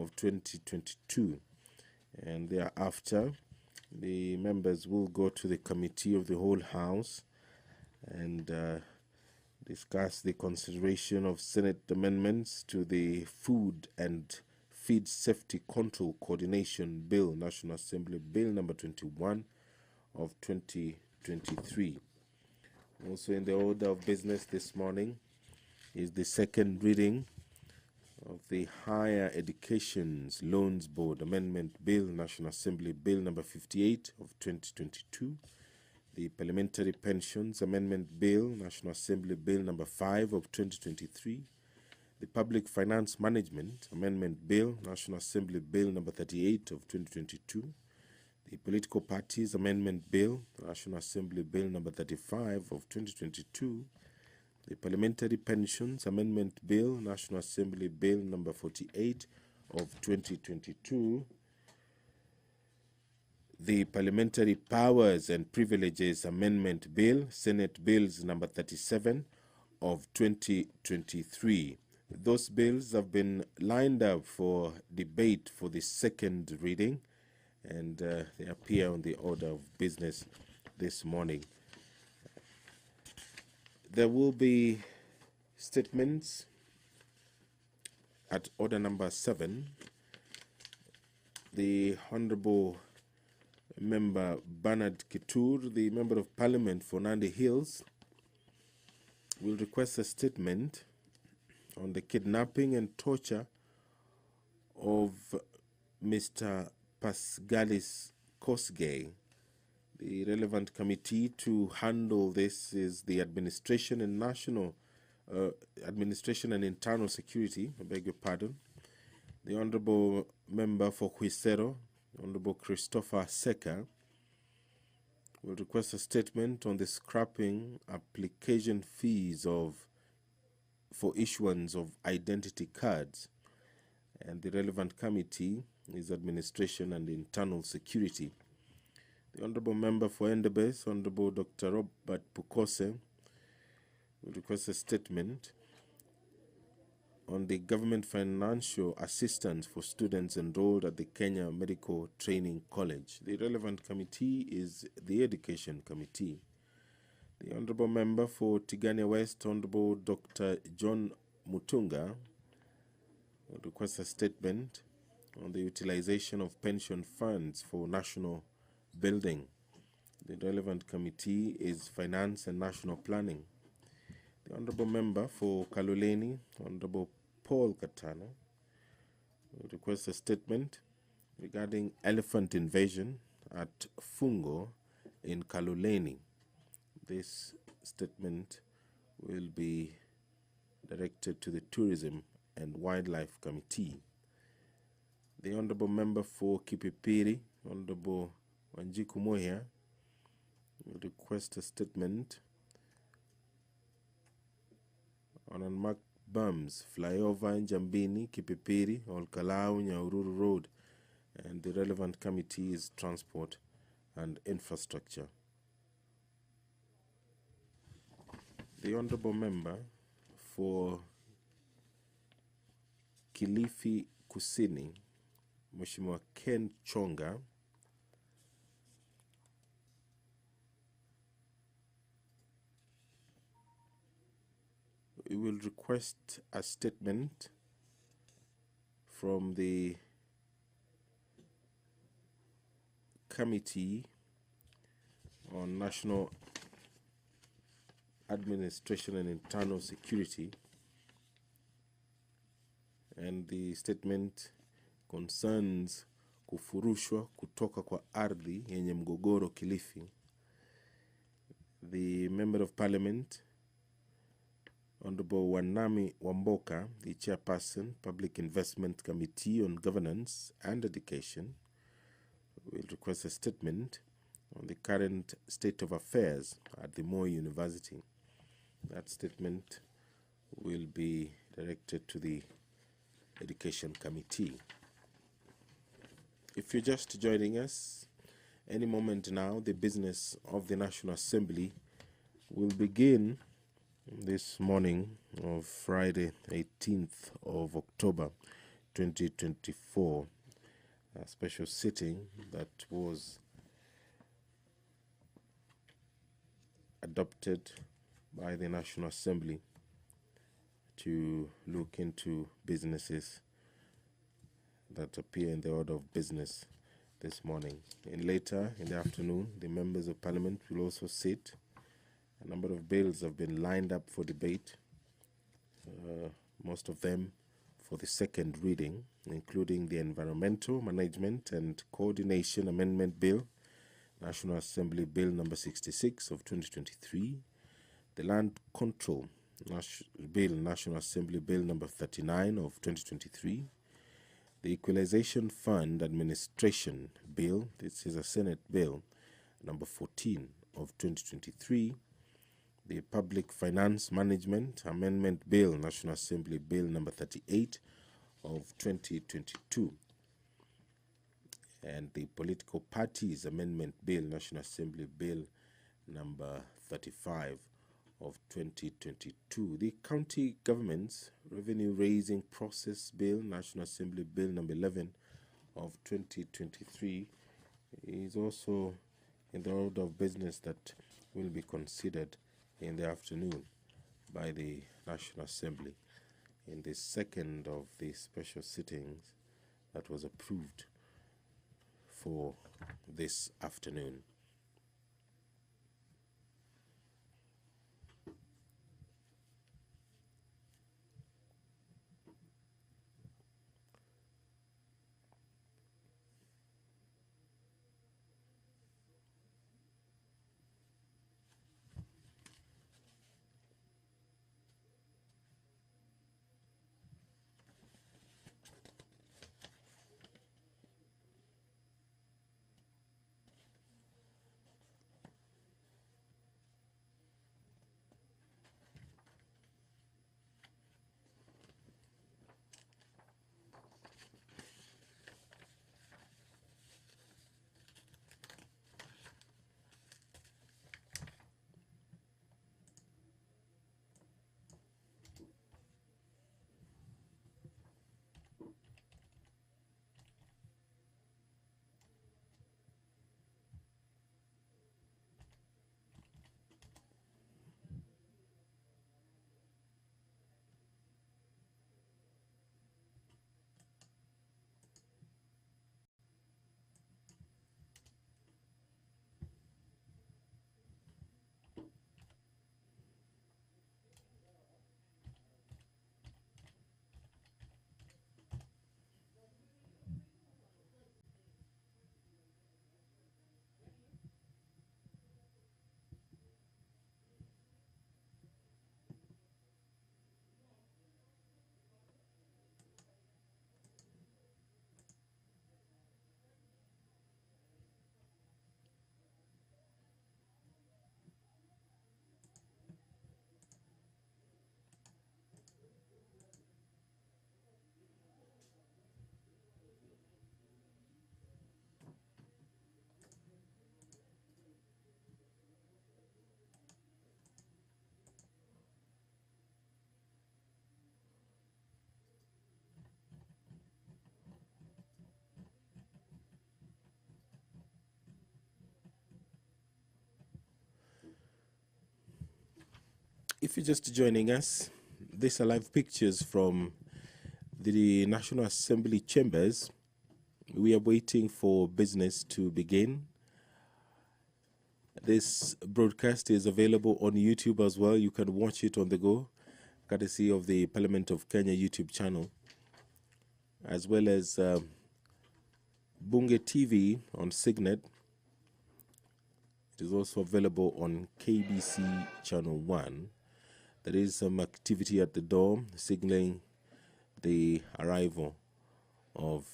of 2022. And thereafter, the members will go to the Committee of the Whole House and discuss the consideration of Senate amendments to the Food and Feed Safety Control Coordination Bill, National Assembly Bill number 21 of 2023. Also in the order of business this morning is the second reading of the Higher Education's Loans Board Amendment Bill, National Assembly Bill number 58 of 2022, the Parliamentary Pensions Amendment Bill, National Assembly Bill number 5 of 2023, the Public Finance Management Amendment Bill, National Assembly Bill number 38 of 2022, the Political Parties Amendment Bill, National Assembly Bill number 35 of 2022, the Parliamentary Pensions Amendment Bill, National Assembly Bill number 48 of 2022, the Parliamentary Powers and Privileges Amendment Bill, Senate Bills number 37 of 2023. Those bills have been lined up for debate for the second reading, and they appear on the order of business this morning. There will be statements at order number 7. The Honorable Member Bernard Kitur, the Member of Parliament for Nandi Hills, will request a statement on the kidnapping and torture of Mr. Pascalis Kosgei. The relevant committee to handle this is the Administration and Internal Security, I beg your pardon. The Honorable Member for Huisero, Honorable Christopher Seka, will request a statement on the scrapping application fees for issuance of identity cards. And the relevant committee is Administration and Internal Security. The Honorable Member for Endebess, Honorable Dr. Robert Pukose, will request a statement on the government financial assistance for students enrolled at the Kenya Medical Training College. The relevant committee is the Education Committee. The Honorable Member for Tigania West, Honorable Dr. John Mutunga, will request a statement on the utilization of pension funds for national building. The relevant committee is Finance and National Planning. The Honorable Member for Kaloleni, Honorable Paul Katana, will request a statement regarding elephant invasion at Fungo in Kaloleni. This statement will be directed to the Tourism and Wildlife Committee. The Honorable Member for Kipipiri, Honorable Wanjiku Moya, will request a statement on unmarked bums, flyover in Jambini, Kipipiri, Olkalau, Nyaururu Road, and the relevant committee is Transport and Infrastructure. The Honorable Member for Kilifi Kusini, Mheshimiwa Ken Chonga, we will request a statement from the Committee on National Administration and Internal Security, and the statement concerns kufurushwa kutoka kwa ardhi yenye mgogoro Kilifi. The Member of Parliament, Honorable Wanami Wamboka, the Chairperson, Public Investment Committee on Governance and Education, will request a statement on the current state of affairs at the Moi University. That statement will be directed to the Education Committee. If you're just joining us, any moment now, the business of the National Assembly will begin this morning of Friday, 18th of October, 2024 special sitting that was adopted by the National Assembly to look into businesses that appear in the order of business this morning. And later in the afternoon, the members of Parliament will also sit. A number of bills have been lined up for debate, most of them for the second reading, including the Environmental Management and Coordination Amendment Bill, National Assembly Bill number 66 of 2023, the Land Control Bill, National Assembly Bill number 39 of 2023, the Equalization Fund Administration Bill, this is a Senate Bill, number 14 of 2023, the Public Finance Management Amendment Bill, National Assembly Bill number 38 of 2022, and the Political Parties Amendment Bill, National Assembly Bill number 35 of 2022. The County Government's Revenue Raising Process Bill, National Assembly Bill number 11 of 2023, is also in the order of business that will be considered in the afternoon by the National Assembly in the second of the special sittings that was approved for this afternoon. If you're just joining us, these are live pictures from the National Assembly chambers. We are waiting for business to begin. This broadcast is available on YouTube as well. You can watch it on the go, courtesy of the Parliament of Kenya YouTube channel, as well as Bunge TV on Signet. It is also available on KBC Channel 1. There is some activity at the door signaling the arrival of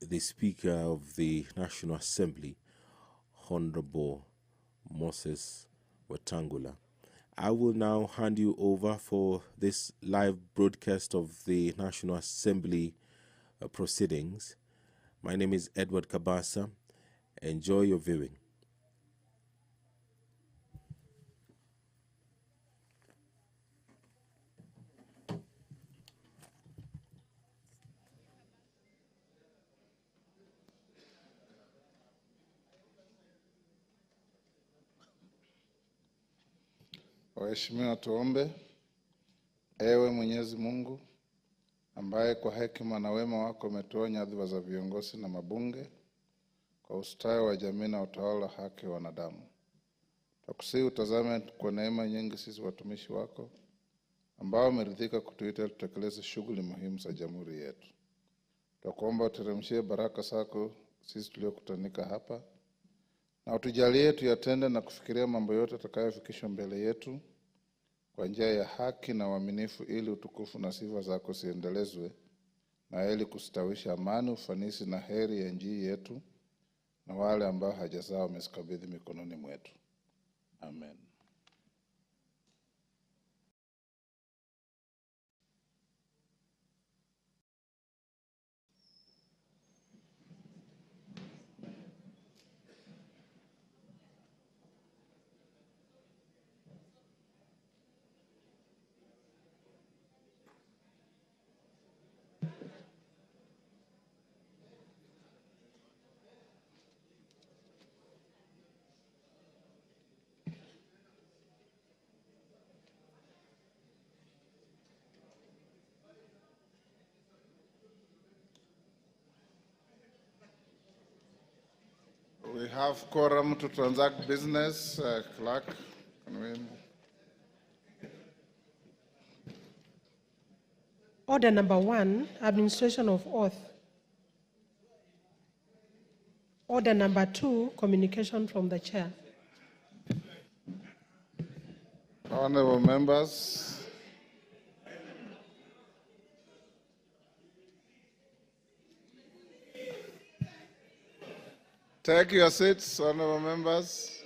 the Speaker of the National Assembly, Honorable Moses Wetangula. I will now hand you over for this live broadcast of the National Assembly proceedings. My name is Edward Kabasa. Enjoy your viewing. Waheshimiwa, tuombe. Ewe Mwenyezi Mungu, ambaye kwa hekima na wema wako umetoa nyadhifa za viongozi na mabunge kwa ustawi wa jamii na utawala haki wa wanadamu, tukusihi utazame kwa neema nyingi sisi watumishi wako ambao umeridhika kutuita tutekeleze shughuli muhimu za jamhuri yetu. Tukuomba uteremshie baraka zako sisi tuliokutanika hapa, na utujalie tuyatende na kufikiria mambo yote tutakayofikishwa mbele yetu kwa njia ya haki na uaminifu, ili utukufu na sifa zako ziendelezwe, na ili kustawisha amani, ufanisi na heri ya nchi yetu na wale ambao haja zao umezikabidhi mikononi mwetu. Amen. We have quorum to transact business. Clerk, can we... Order number 1, administration of oath. Order number 2, communication from the chair. Honorable members, take your seats, honorable members.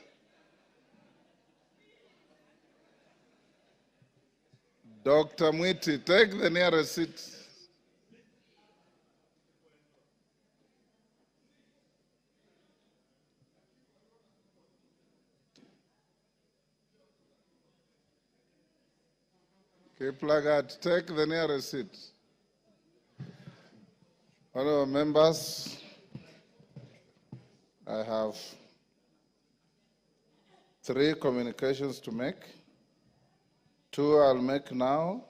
Dr. Mwiti, take the nearest seat. Kiplagat, take the nearest seat. Honorable members, I have 3 communications to make. 2 I'll make now.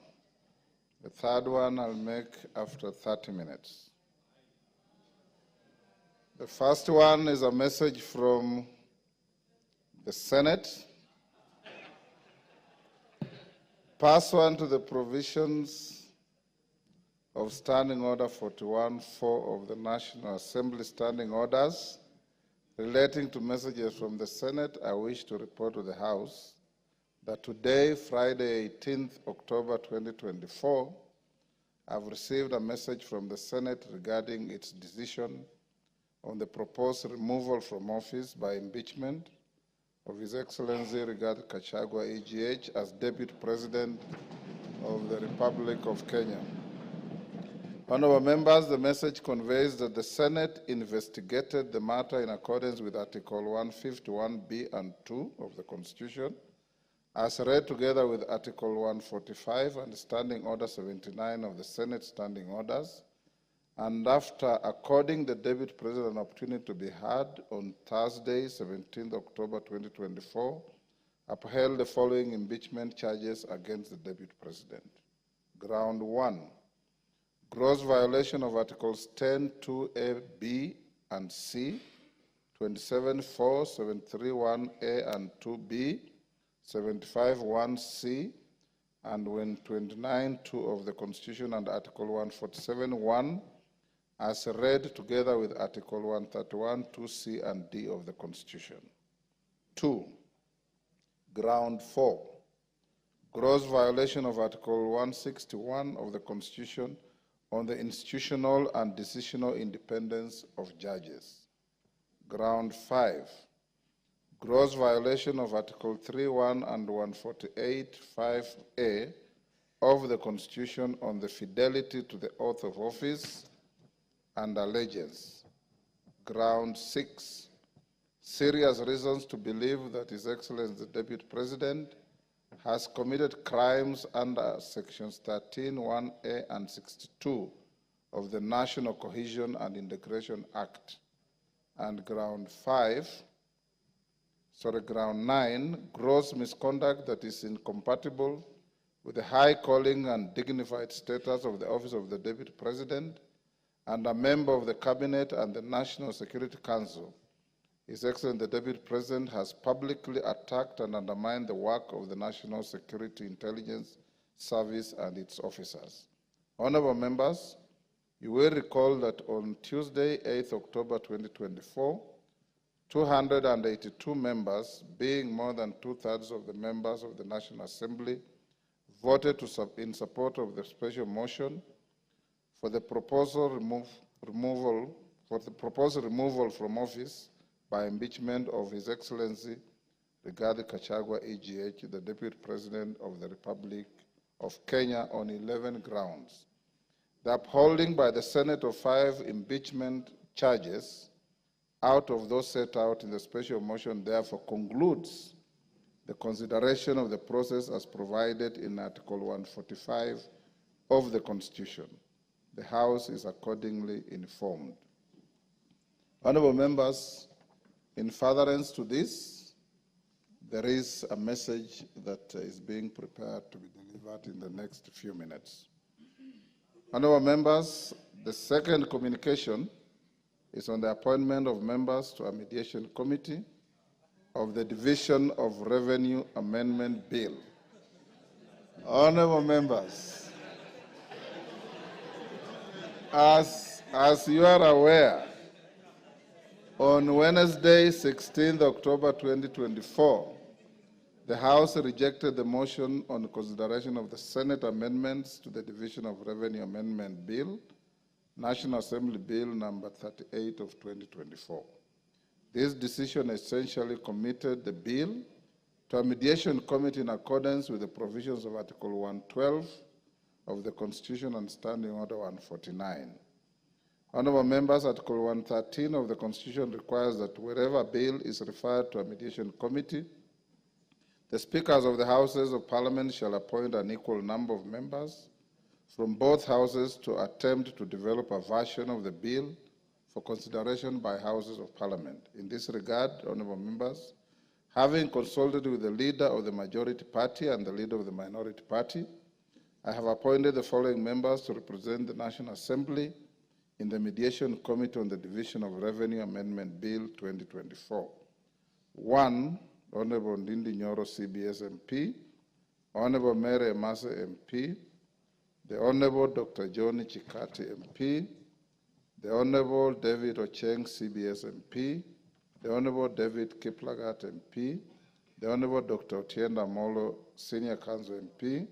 The 3rd one I'll make after 30 minutes. The first one is a message from the Senate. Pursuant to the provisions of Standing Order 41-4 of the National Assembly Standing Orders relating to messages from the Senate, I wish to report to the House that today, Friday, 18th October 2024, I've received a message from the Senate regarding its decision on the proposed removal from office by impeachment of His Excellency Rigathi Gachagua, AGH, as Deputy President of the Republic of Kenya. Honorable members, the message conveys that the Senate investigated the matter in accordance with Article 151B and 2 of the Constitution, as read together with Article 145 and Standing Order 79 of the Senate Standing Orders, and after according the Deputy President an opportunity to be heard on Thursday, 17th October 2024, upheld the following impeachment charges against the Deputy President. Ground 1, gross violation of Articles 10(2)(a), B, and C, 27(4), 731(a) and 2B, 75(1)(c), and 29(2) of the Constitution and Article 147(1), as read together with Article 131(2)(c) and D of the Constitution. 2. Ground 4, gross violation of Article 161 of the Constitution on the institutional and decisional independence of judges. Ground 5, gross violation of Article 3(1) and 148(5)(a) of the Constitution on the fidelity to the oath of office and allegiance. Ground 6, serious reasons to believe that His Excellency the Deputy President has committed crimes under Sections 13(1)(a) and 62 of the National Cohesion and Integration Act. And Ground 5, ground 9, gross misconduct that is incompatible with the high calling and dignified status of the office of the Deputy President and a member of the Cabinet and the National Security Council. His Excellency the Deputy President has publicly attacked and undermined the work of the National Security Intelligence Service and its officers. Honorable members, you will recall that on Tuesday, 8th October 2024, 282 members, being more than 2/3 of the members of the National Assembly, voted in support of the special motion for the proposed removal from office by impeachment of His Excellency Rigathi Gachagua, AGH, the Deputy President of the Republic of Kenya, on 11 grounds. The upholding by the Senate of 5 impeachment charges out of those set out in the special motion therefore concludes the consideration of the process as provided in Article 145 of the Constitution. The House is accordingly informed. Honorable members, in furtherance to this, there is a message that is being prepared to be delivered in the next few minutes. Honorable members, the second communication is on the appointment of members to a mediation committee of the Division of Revenue Amendment Bill. Honorable members, as you are aware, on Wednesday, 16th October 2024, the House rejected the motion on consideration of the Senate amendments to the Division of Revenue Amendment Bill, National Assembly Bill number 38 of 2024. This decision essentially committed the bill to a mediation committee in accordance with the provisions of Article 112 of the Constitution and Standing Order 149. Honorable members, Article 113 of the Constitution requires that wherever a bill is referred to a mediation committee, the Speakers of the Houses of Parliament shall appoint an equal number of members from both houses to attempt to develop a version of the bill for consideration by Houses of Parliament. In this regard, honorable members, having consulted with the leader of the majority party and the leader of the minority party, I have appointed the following members to represent the National Assembly in the Mediation Committee on the Division of Revenue Amendment Bill 2024. 1, Honorable Ndindi Nyoro, CBS MP, Honorable Mary Emase MP, the Honorable Dr. John Chikati MP, the Honorable David Ocheng, CBS MP, the Honorable David Kiplagat MP, the Honorable Dr. Otienda Molo, Senior Counsel MP,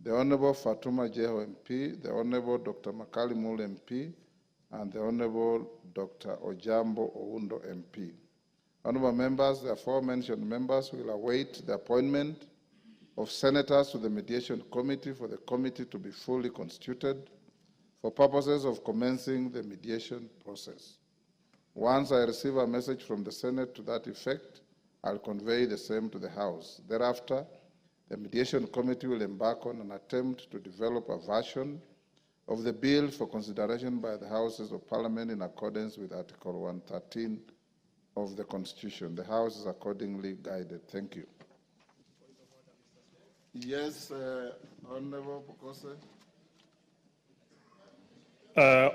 the Honorable Fatuma Jeho MP, the Honorable Dr. Makali Mul MP, and the Honorable Dr. Ojambo Oundo MP. Honorable members, the aforementioned members will await the appointment of senators to the Mediation Committee for the committee to be fully constituted for purposes of commencing the mediation process. Once I receive a message from the Senate to that effect, I'll convey the same to the House. Thereafter, the Mediation Committee will embark on an attempt to develop a version of the bill for consideration by the Houses of Parliament in accordance with Article 113 of the Constitution. The House is accordingly guided. Thank you. Yes, Honorable Bokose.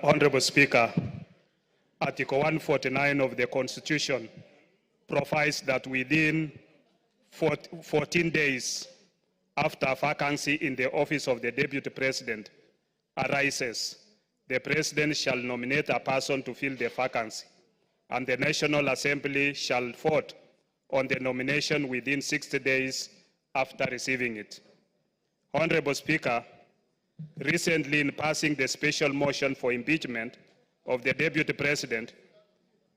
Honorable Speaker, Article 149 of the Constitution provides that within 14 days after a vacancy in the office of the Deputy President arises, the President shall nominate a person to fill the vacancy, and the National Assembly shall vote on the nomination within 60 days after receiving it. Honorable Speaker, recently in passing the special motion for impeachment of the Deputy President,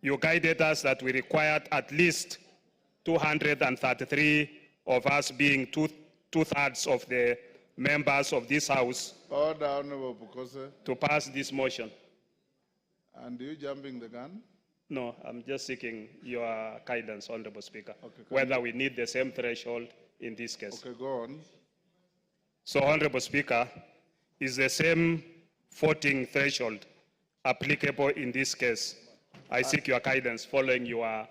you guided us that we required at least 233 of us, being two-thirds of the members of this House, Order, Honorable Bokose. to pass this motion. And you jumping the gun? No, I'm just seeking your guidance, Honorable Speaker, Okay, whether we need the same threshold in this case. Okay, go on. So, Honorable Speaker, is the same voting threshold applicable in this case? I seek your guidance following your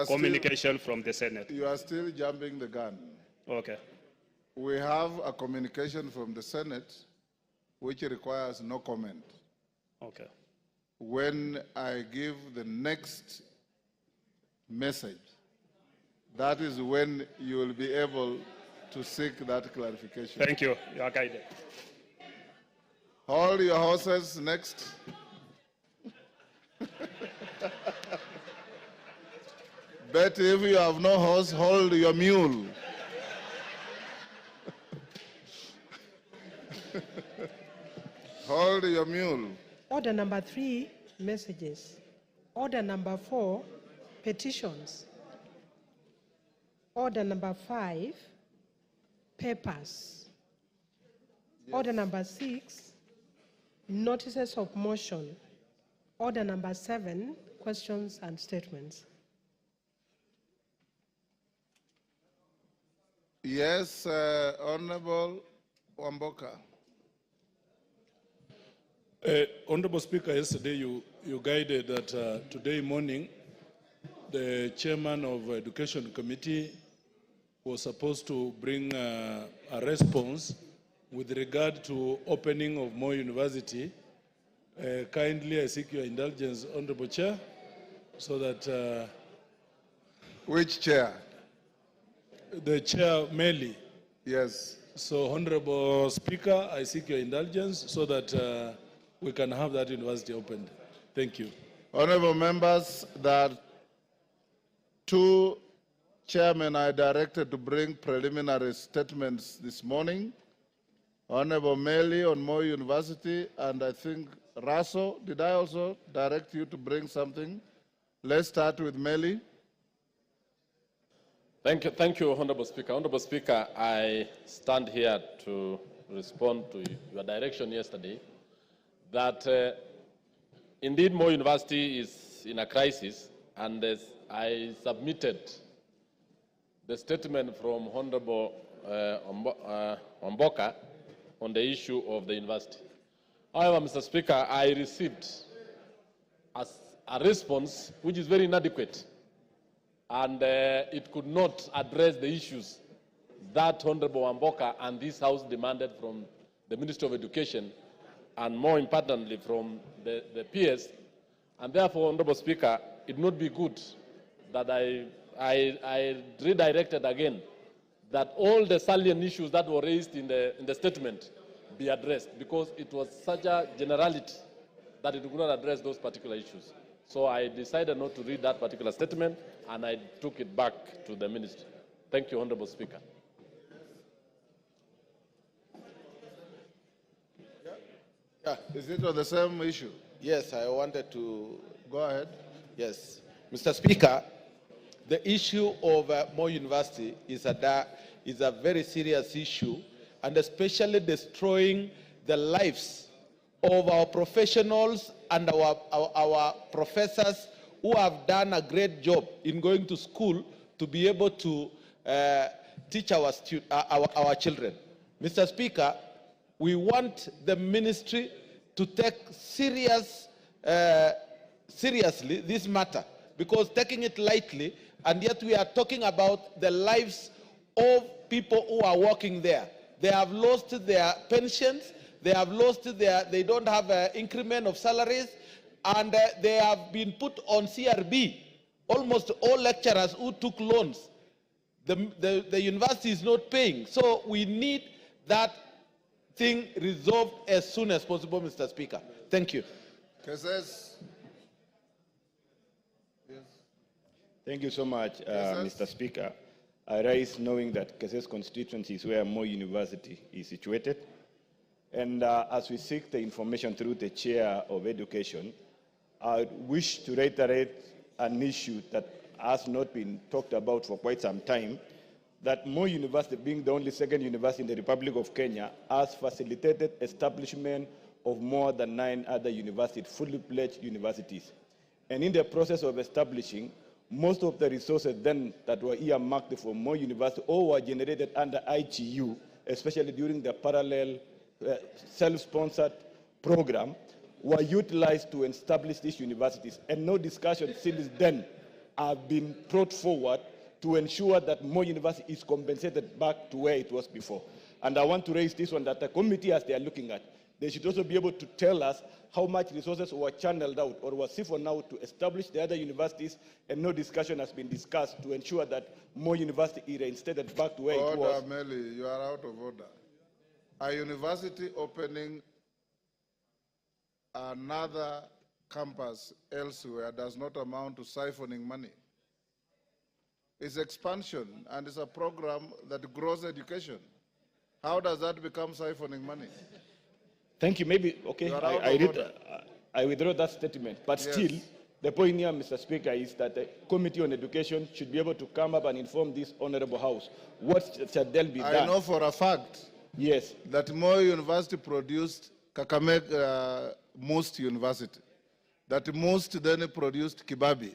communication from the Senate. You are still jumping the gun. Okay. We have a communication from the Senate which requires no comment. Okay. When I give the next message, that is when you will be able to seek that clarification. Thank you. You are guided. Hold your horses. Next. Betty, if you have no horse, hold your mule. Hold your mule. Order number 3, messages. Order number 4, petitions. Order number 5, papers. Yes. Order number 6, notices of motion. Order number 7, questions and statements. Yes, Honorable Wamboka. Honorable Speaker, yesterday you guided that today morning the chairman of Education Committee was supposed to bring a response with regard to opening of Moi University. Kindly, I seek your indulgence, Honorable Chair, so that... Which chair? The chair, Meli. Yes. So, Honorable Speaker, I seek your indulgence so that we can have that university opened. Thank you. Honorable members, that 2 chairmen are directed to bring preliminary statements this morning. Honorable Meli on Moi University, and I think Raso, did I also direct you to bring something? Let's start with Meli. Thank you, Honorable Speaker. Honorable Speaker, I stand here to respond to your direction yesterday that indeed Moi University is in a crisis, and I submitted the statement from Honorable Wamboka on the issue of the university. However, Mr. Speaker, I received a response which is very inadequate, and it could not address the issues that Honorable Wamboka and this House demanded from the Ministry of Education, and more importantly from the peers. And therefore, Honorable Speaker, it would not be good that I redirected again that all the salient issues that were raised in the statement be addressed, because it was such a generality that it could not address those particular issues. So I decided not to read that particular statement, and I took it back to the ministry. Thank you, Honorable Speaker. Is it on the same issue? Yes, I wanted to... Go ahead. Yes. Mr. Speaker, the issue of Moi University is a very serious issue, and especially destroying the lives of our professionals and our professors who have done a great job in going to school to be able to teach our children. Mr. Speaker, we want the ministry to take seriously this matter, because taking it lightly, and yet we are talking about the lives of people who are working there. They have lost their pensions, they have lost they don't have an increment of salaries, and they have been put on CRB. Almost all lecturers who took loans, the university is not paying. So we need that thing resolved as soon as possible, Mr. Speaker. Thank you. Yes. Thank you so much, Mr. Speaker. I rise knowing that Keses constituency is where Moi University is situated. And as we seek the information through the Chair of Education, I wish to reiterate an issue that has not been talked about for quite some time, that Moi University, being the only second university in the Republic of Kenya, has facilitated establishment of more than 9 other universities, fully pledged universities. And in the process of establishing, most of the resources then that were earmarked for Moi University or were generated under ITU, especially during the parallel self-sponsored program, were utilized to establish these universities. And no discussion since then have been brought forward to ensure that Moi University is compensated back to where it was before. And I want to raise this one, that the committee, as they are looking at, they should also be able to tell us how much resources were channeled out or were siphoned out to establish the other universities, and no discussion has been discussed to ensure that Moi University is reinstated back to where it was. Order, Meli, you are out of order. A university opening another campus elsewhere does not amount to siphoning money. It's expansion, and it's a program that grows education. How does that become siphoning money? Thank you. Maybe, okay, I withdraw that statement. But yes. Still, the point here, Mr. Speaker, is that the Committee on Education should be able to come up and inform this Honorable House what shall then be done. I know for a fact yes. that Moi University produced Kakamega Most University, that Most then produced Kibabi.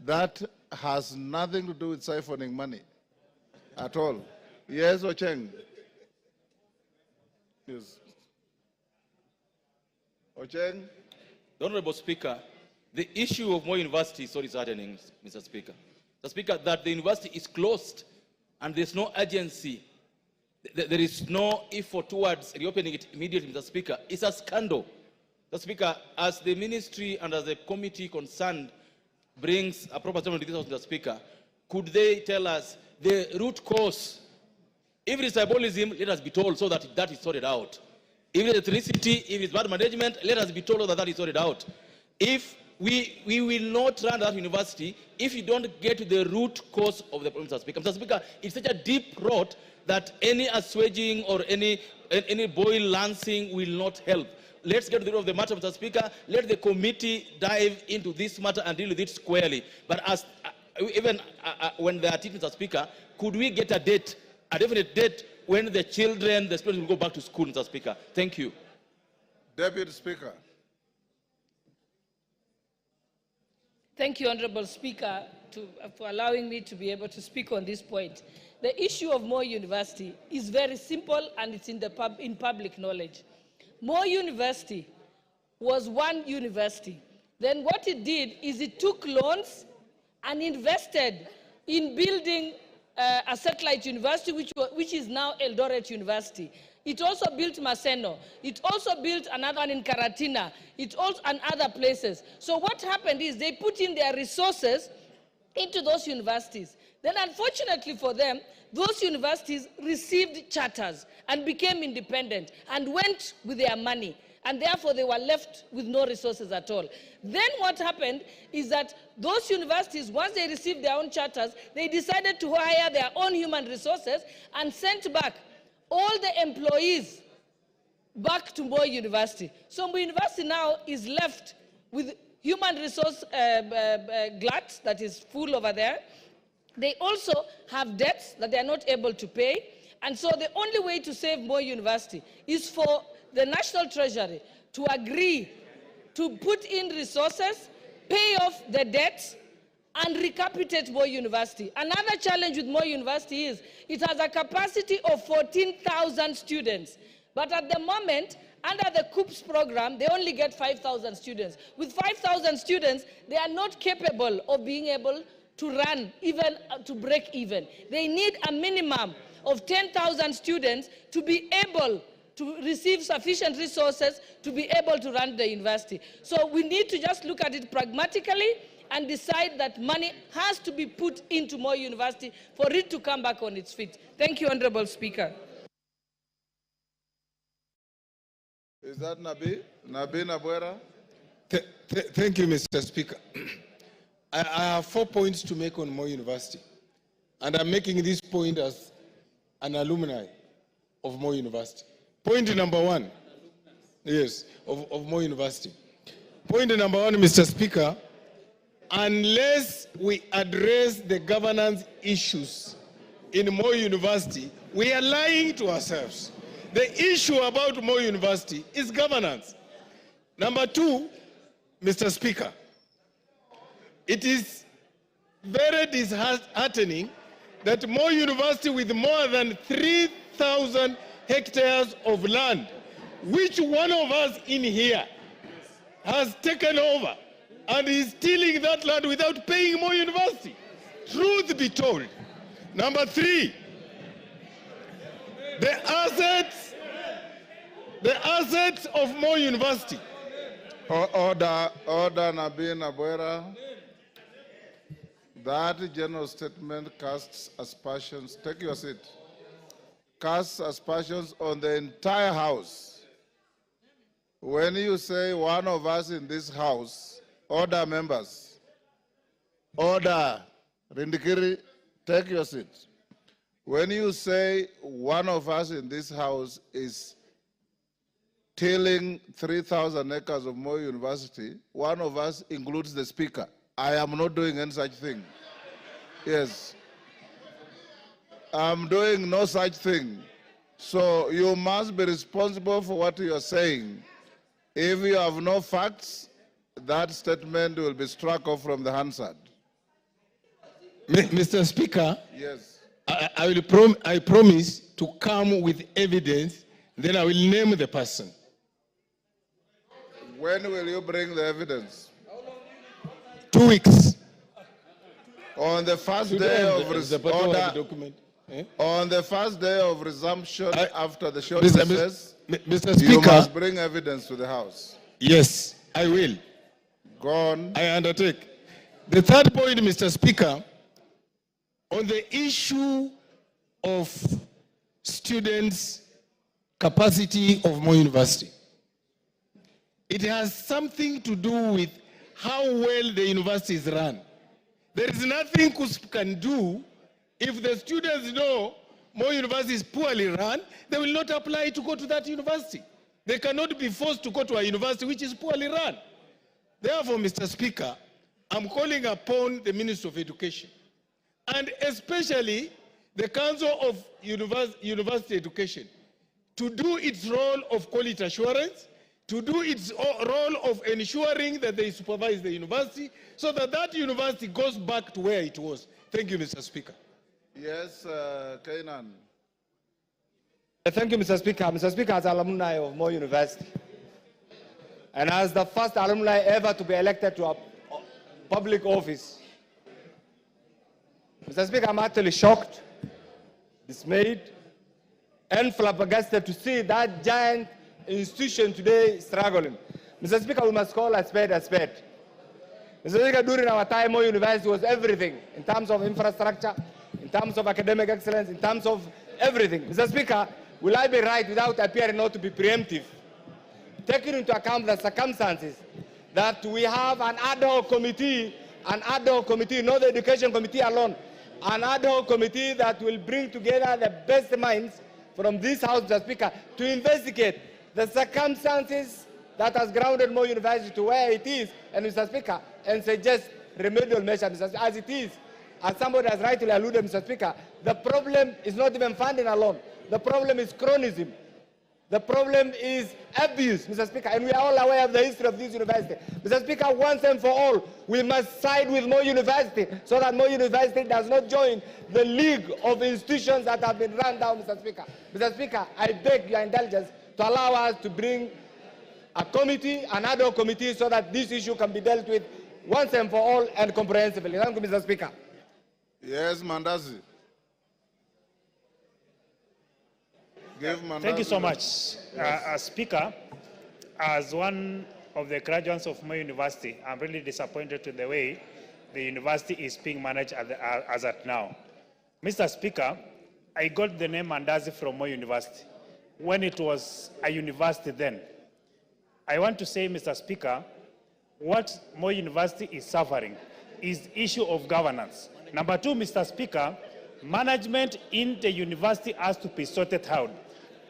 That has nothing to do with siphoning money at all. Yes, Ocheng? Yes. Ocheng? The Honorable Speaker, the issue of Moi University is hardening, Mr. Speaker. The Speaker, that the university is closed and there's no urgency, there is no effort towards reopening it immediately, Mr. Speaker, it's a scandal. The Speaker, as the ministry and as the committee concerned brings a proper statement to this House, Mr. Speaker, could they tell us the root cause? If it is tribalism, let us be told so that that is sorted out. If it is ethnicity, if it is bad management, let us be told that that is sorted out. If we will not run that university if you don't get to the root cause of the problem, Mr. Speaker. Mr. Speaker, it's such a deep rot that any assuaging or any boil lancing will not help. Let's get to the root of the matter, Mr. Speaker. Let the committee dive into this matter and deal with it squarely. But as when they are teaching, Mr. Speaker, could we get a date, a definite date, when the children, the students will go back to school, Mr. Speaker? Thank you. Deputy Speaker. Thank you, Honorable Speaker, for allowing me to be able to speak on this point. The issue of Moi University is very simple, and it's in public knowledge. Moi University was one university. Then what it did is it took loans and invested in building a satellite university, which is now Eldoret University. It also built Maseno. It also built another one in Karatina. It also and other places. So what happened is they put in their resources into those universities. Then unfortunately for them, those universities received charters and became independent and went with their money. And therefore they were left with no resources at all. Then what happened is that those universities, once they received their own charters, they decided to hire their own human resources and sent back all the employees back to Moi University. So Moi University now is left with human resource glut that is full over there. They also have debts that they are not able to pay. And so the only way to save Moi University is for the National Treasury to agree to put in resources, pay off the debts, and recapitate Moi University. Another challenge with Moi University is it has a capacity of 14,000 students. But at the moment, under the COOPS program, they only get 5,000 students. With 5,000 students, they are not capable of being able to run, even to break even. They need a minimum of 10,000 students to be able to receive sufficient resources to be able to run the university. So we need to just look at it pragmatically and decide that money has to be put into Moi University for it to come back on its feet. Thank you, Honorable Speaker. Is that Nabi? Nabi Nabwera? Thank you, Mr. Speaker. I have 4 points to make on Moi University. And I'm making this point as an alumni of Moi University. Point number one, yes, of Moi University. Point number one, Mr. Speaker, unless we address the governance issues in Moi University, we are lying to ourselves. The issue about Moi University is governance. Number two, Mr. Speaker, it is very disheartening that Moi University, with more than 3,000 hectares of land, which one of us in here has taken over, and he's stealing that land without paying Moi University. Truth be told. Number 3, the assets of Moi University. Order, Nabin Abuera. That general statement casts aspersions. Take your seat. Casts aspersions on the entire House. When you say one of us in this House, order members, order, Rindikiri, take your seat. When you say one of us in this House is tilling 3,000 acres of Moi University, one of us includes the Speaker. I am not doing any such thing. Yes. I'm doing no such thing. So you must be responsible for what you are saying. If you have no facts, that statement will be struck off from the Hansard. Mr. Speaker, yes. I promise to come with evidence, then I will name the person. When will you bring the evidence? 2 weeks. On the first day of on the first day of resumption after the short recess, Mr. Speaker, you must bring evidence to the House. Yes, I will. Go on. I undertake. The third point, Mr. Speaker, on the issue of students' capacity of Moi University. It has something to do with how well the university is run. There is nothing KUSP can do. If the students know Moi University is poorly run, they will not apply to go to that university. They cannot be forced to go to a university which is poorly run. Therefore, Mr. Speaker, I'm calling upon the Minister of Education, and especially the Council of University Education, to do its role of quality assurance, to do its role of ensuring that they supervise the university so that that university goes back to where it was. Thank you, Mr. Speaker. Yes, Kainan. Thank you, Mr. Speaker. Mr. Speaker, as alumni of Moi University, and as the first alumni ever to be elected to a public office, Mr. Speaker, I'm actually shocked, dismayed, and flabbergasted to see that giant institution today struggling. Mr. Speaker, we must call a spade a spade. Mr. Speaker, during our time, Moi University was everything in terms of infrastructure, in terms of academic excellence, in terms of everything. Mr. Speaker, will I be right without appearing not to be preemptive, taking into account the circumstances that we have an ad hoc committee, not the education committee alone, an ad hoc committee that will bring together the best minds from this House, Mr. Speaker, to investigate the circumstances that has grounded Moi University to where it is, and Mr. Speaker, and suggest remedial measures, Mr. Speaker, as it is. As somebody has rightly alluded, Mr. Speaker, the problem is not even funding alone. The problem is chronism. The problem is abuse, Mr. Speaker, and we are all aware of the history of this university. Mr. Speaker, once and for all, we must side with Moi University so that Moi University does not join the league of institutions that have been run down, Mr. Speaker. Mr. Speaker, I beg your indulgence to allow us to bring a committee, an ad hoc committee, so that this issue can be dealt with once and for all and comprehensively. Thank you, Mr. Speaker. Yes, Mandazi. Thank you so much. Speaker, as one of the graduates of Moi University, I'm really disappointed to the way the university is being managed as at now. Mr. Speaker, I got the name Mandazi from Moi University when it was a university then. I want to say, Mr. Speaker, what Moi University is suffering is the issue of governance. Number two, Mr. Speaker, management in the university has to be sorted out.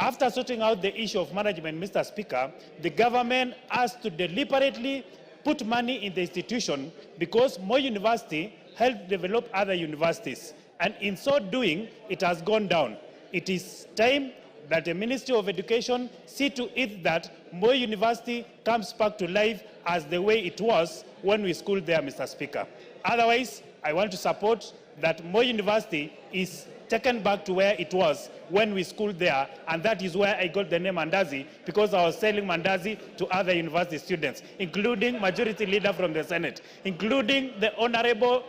After sorting out the issue of management, Mr. Speaker, the government has to deliberately put money in the institution because Moi University helped develop other universities. And in so doing, it has gone down. It is time that the Ministry of Education see to it that Moi University comes back to life as the way it was when we schooled there, Mr. Speaker. Otherwise, I want to support that Moi University is taken back to where it was when we schooled there, and that is where I got the name Mandazi, because I was selling Mandazi to other university students, including Majority Leader from the Senate, including the Honorable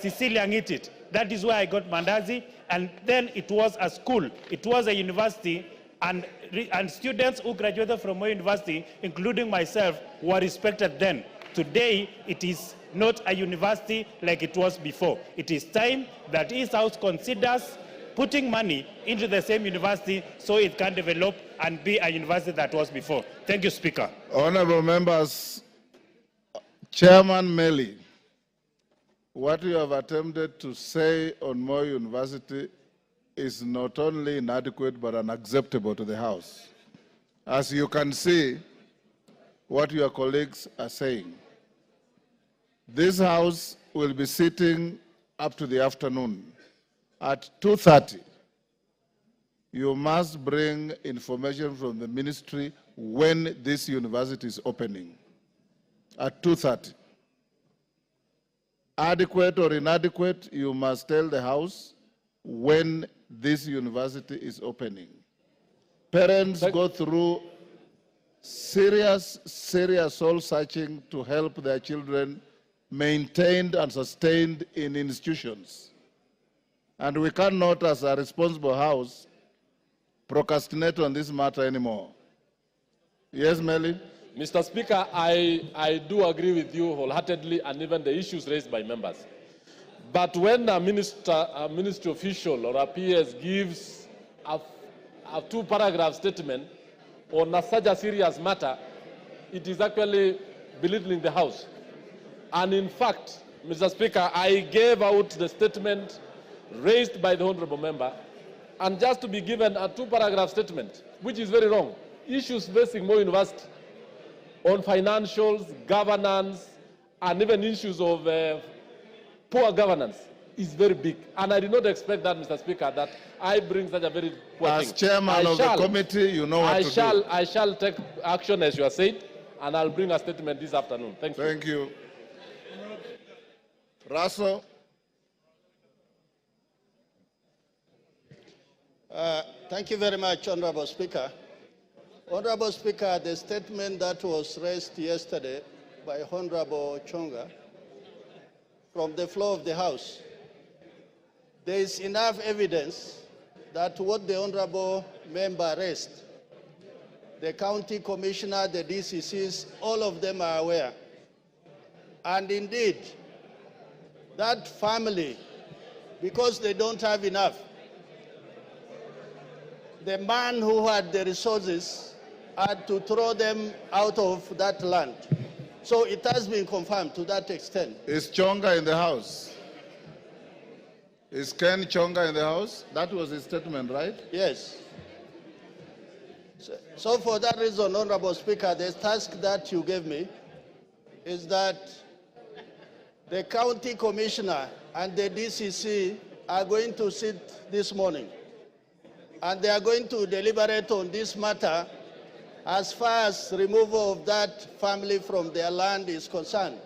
Cecilia Ngitit. That is where I got Mandazi, and then it was a school, it was a university, and students who graduated from Moi University, including myself, were respected then. Today, it is not a university like it was before. It is time that East House considers putting money into the same university so it can develop and be a university that was before. Thank you, Speaker. Honorable members, Chairman Meli, what you have attempted to say on Moi University is not only inadequate but unacceptable to the House. As you can see, what your colleagues are saying. This House will be sitting up to the afternoon. At 2:30, you must bring information from the ministry when this university is opening. At 2:30. Adequate or inadequate, you must tell the House when this university is opening. Parents go through serious soul searching to help their children maintained and sustained in institutions. And we cannot, as a responsible House, procrastinate on this matter anymore. Yes, Meli? Mr. Speaker, I do agree with you wholeheartedly, and even the issues raised by members. But when a ministry official or a PS gives a two-paragraph statement on such a serious matter, it is actually belittling the House. And in fact, Mr. Speaker, I gave out the statement raised by the honorable member, and just to be given a two-paragraph statement, which is very wrong. Issues facing Moi University on financials, governance, and even issues of poor governance is very big. And I did not expect that, Mr. Speaker, that I bring such a very poor thing. As chairman of the committee, you know what to do. I shall take action as you have said, and I'll bring a statement this afternoon. Thank you. Thank you. Russell. Thank you very much, Honorable Speaker. Honorable Speaker, the statement that was raised yesterday by Honorable Chonga from the floor of the House, there is enough evidence that what the Honorable member raised, the county commissioner, the DCCs, all of them are aware. And indeed, that family, because they don't have enough, the man who had the resources had to throw them out of that land. So it has been confirmed to that extent. Is Chonga in the House? Is Ken Chonga in the House? That was his statement, right? Yes. So for that reason, Honorable Speaker, the task that you gave me is that the county commissioner and the DCC are going to sit this morning, and they are going to deliberate on this matter as far as removal of that family from their land is concerned.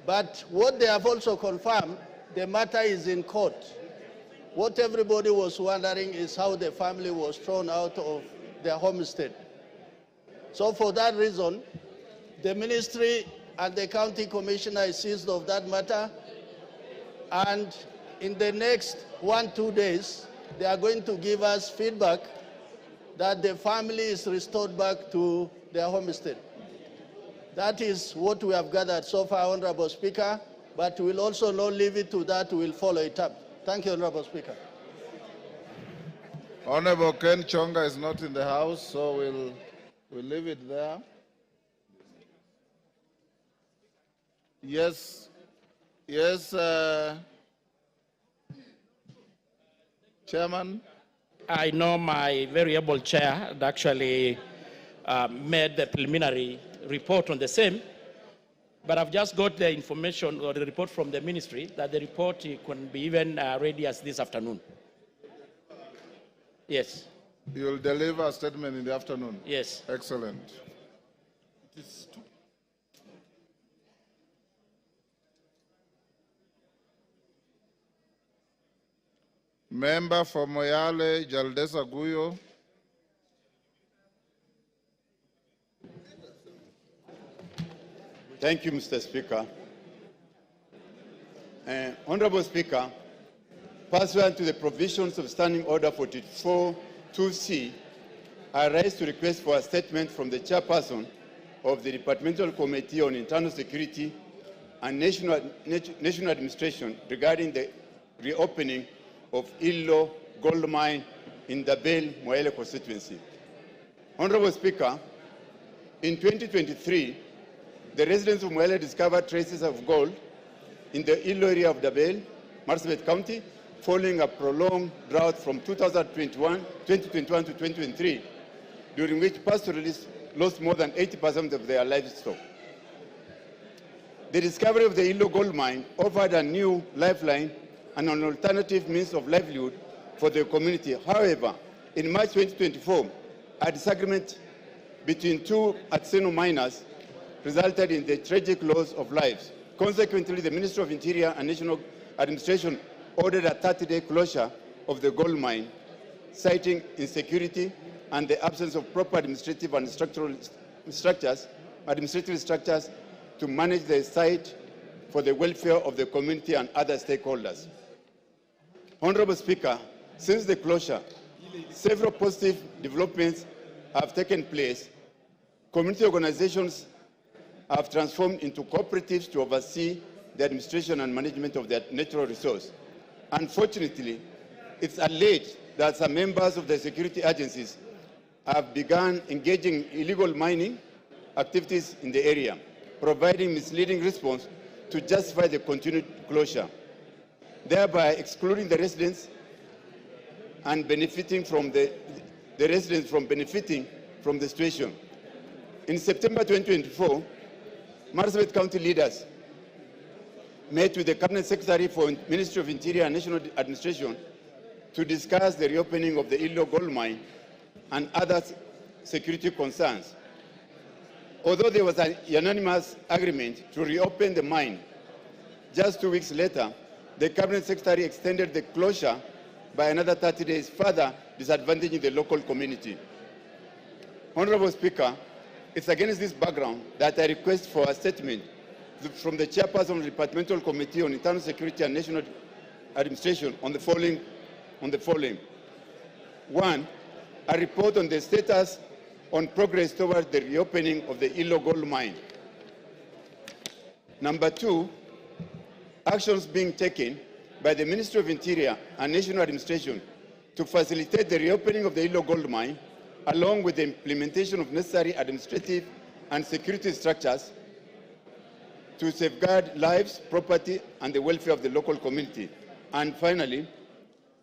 But what they have also confirmed, the matter is in court. What everybody was wondering is how the family was thrown out of their homestead. So for that reason, the ministry and the county commissioner is seized of that matter, and in the next 1-2 days, they are going to give us feedback that the family is restored back to their homestead. That is what we have gathered so far, Honorable Speaker, but we'll also not leave it to that, we'll follow it up. Thank you, Honorable Speaker. Honorable Ken Chonga is not in the House, so we'll leave it there. Yes, Chairman. I know my very able chair had actually made the preliminary report on the same, but I've just got the information or the report from the ministry that the report can be even ready as this afternoon. Yes. You'll deliver a statement in the afternoon? Yes. Excellent. Member for Moyale, Jaldesa Guyo. Thank you, Mr. Speaker. Honorable Speaker, pursuant to the provisions of Standing Order 44-2C, I rise to request for a statement from the chairperson of the Departmental Committee on Internal Security and National Administration regarding the reopening of Illo gold mine in the Bel Moyale constituency. Honorable Speaker, in 2023, the residents of Moyale discovered traces of gold in the Illo area of Dabel, Marsabit County, following a prolonged drought from 2021 to 2023, during which pastoralists lost more than 80% of their livestock. The discovery of the Illo gold mine offered a new lifeline and an alternative means of livelihood for the community. However, in March 2024, a disagreement between two artisanal miners resulted in the tragic loss of lives. Consequently, the Ministry of Interior and National Administration ordered a 30-day closure of the gold mine, citing insecurity and the absence of proper administrative structures to manage the site for the welfare of the community and other stakeholders. Honorable Speaker, since the closure, several positive developments have taken place. Community organizations have transformed into cooperatives to oversee the administration and management of their natural resource. Unfortunately, it's alleged that some members of the security agencies have begun engaging in illegal mining activities in the area, providing misleading response to justify the continued closure, thereby excluding the residents and benefiting from the situation. In September 2024, Marsabit County leaders met with the Cabinet Secretary for Ministry of Interior and National Administration to discuss the reopening of the Illo gold mine and other security concerns. Although there was a unanimous agreement to reopen the mine, just 2 weeks later, the Cabinet Secretary extended the closure by another 30 days, further disadvantaging the local community. Honorable Speaker, it's against this background that I request for a statement from the chairperson of the Departmental Committee on Internal Security and National Administration on the following. 1, a report on the status on progress towards the reopening of the Illo gold mine. Number 2, actions being taken by the Ministry of Interior and National Administration to facilitate the reopening of the Illo gold mine, along with the implementation of necessary administrative and security structures to safeguard lives, property, and the welfare of the local community. And finally,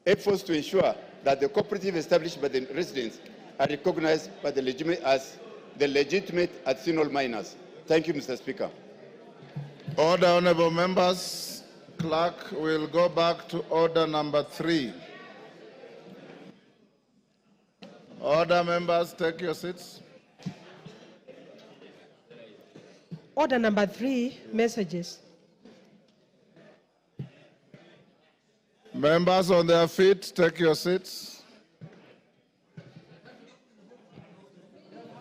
efforts to ensure that the cooperative established by the residents are recognized by the as the legitimate artisanal miners. Thank you, Mr. Speaker. Order, honorable members. Clerk will go back to order number 3. Order, members, take your seats. Order number 3, messages. Members on their feet, take your seats.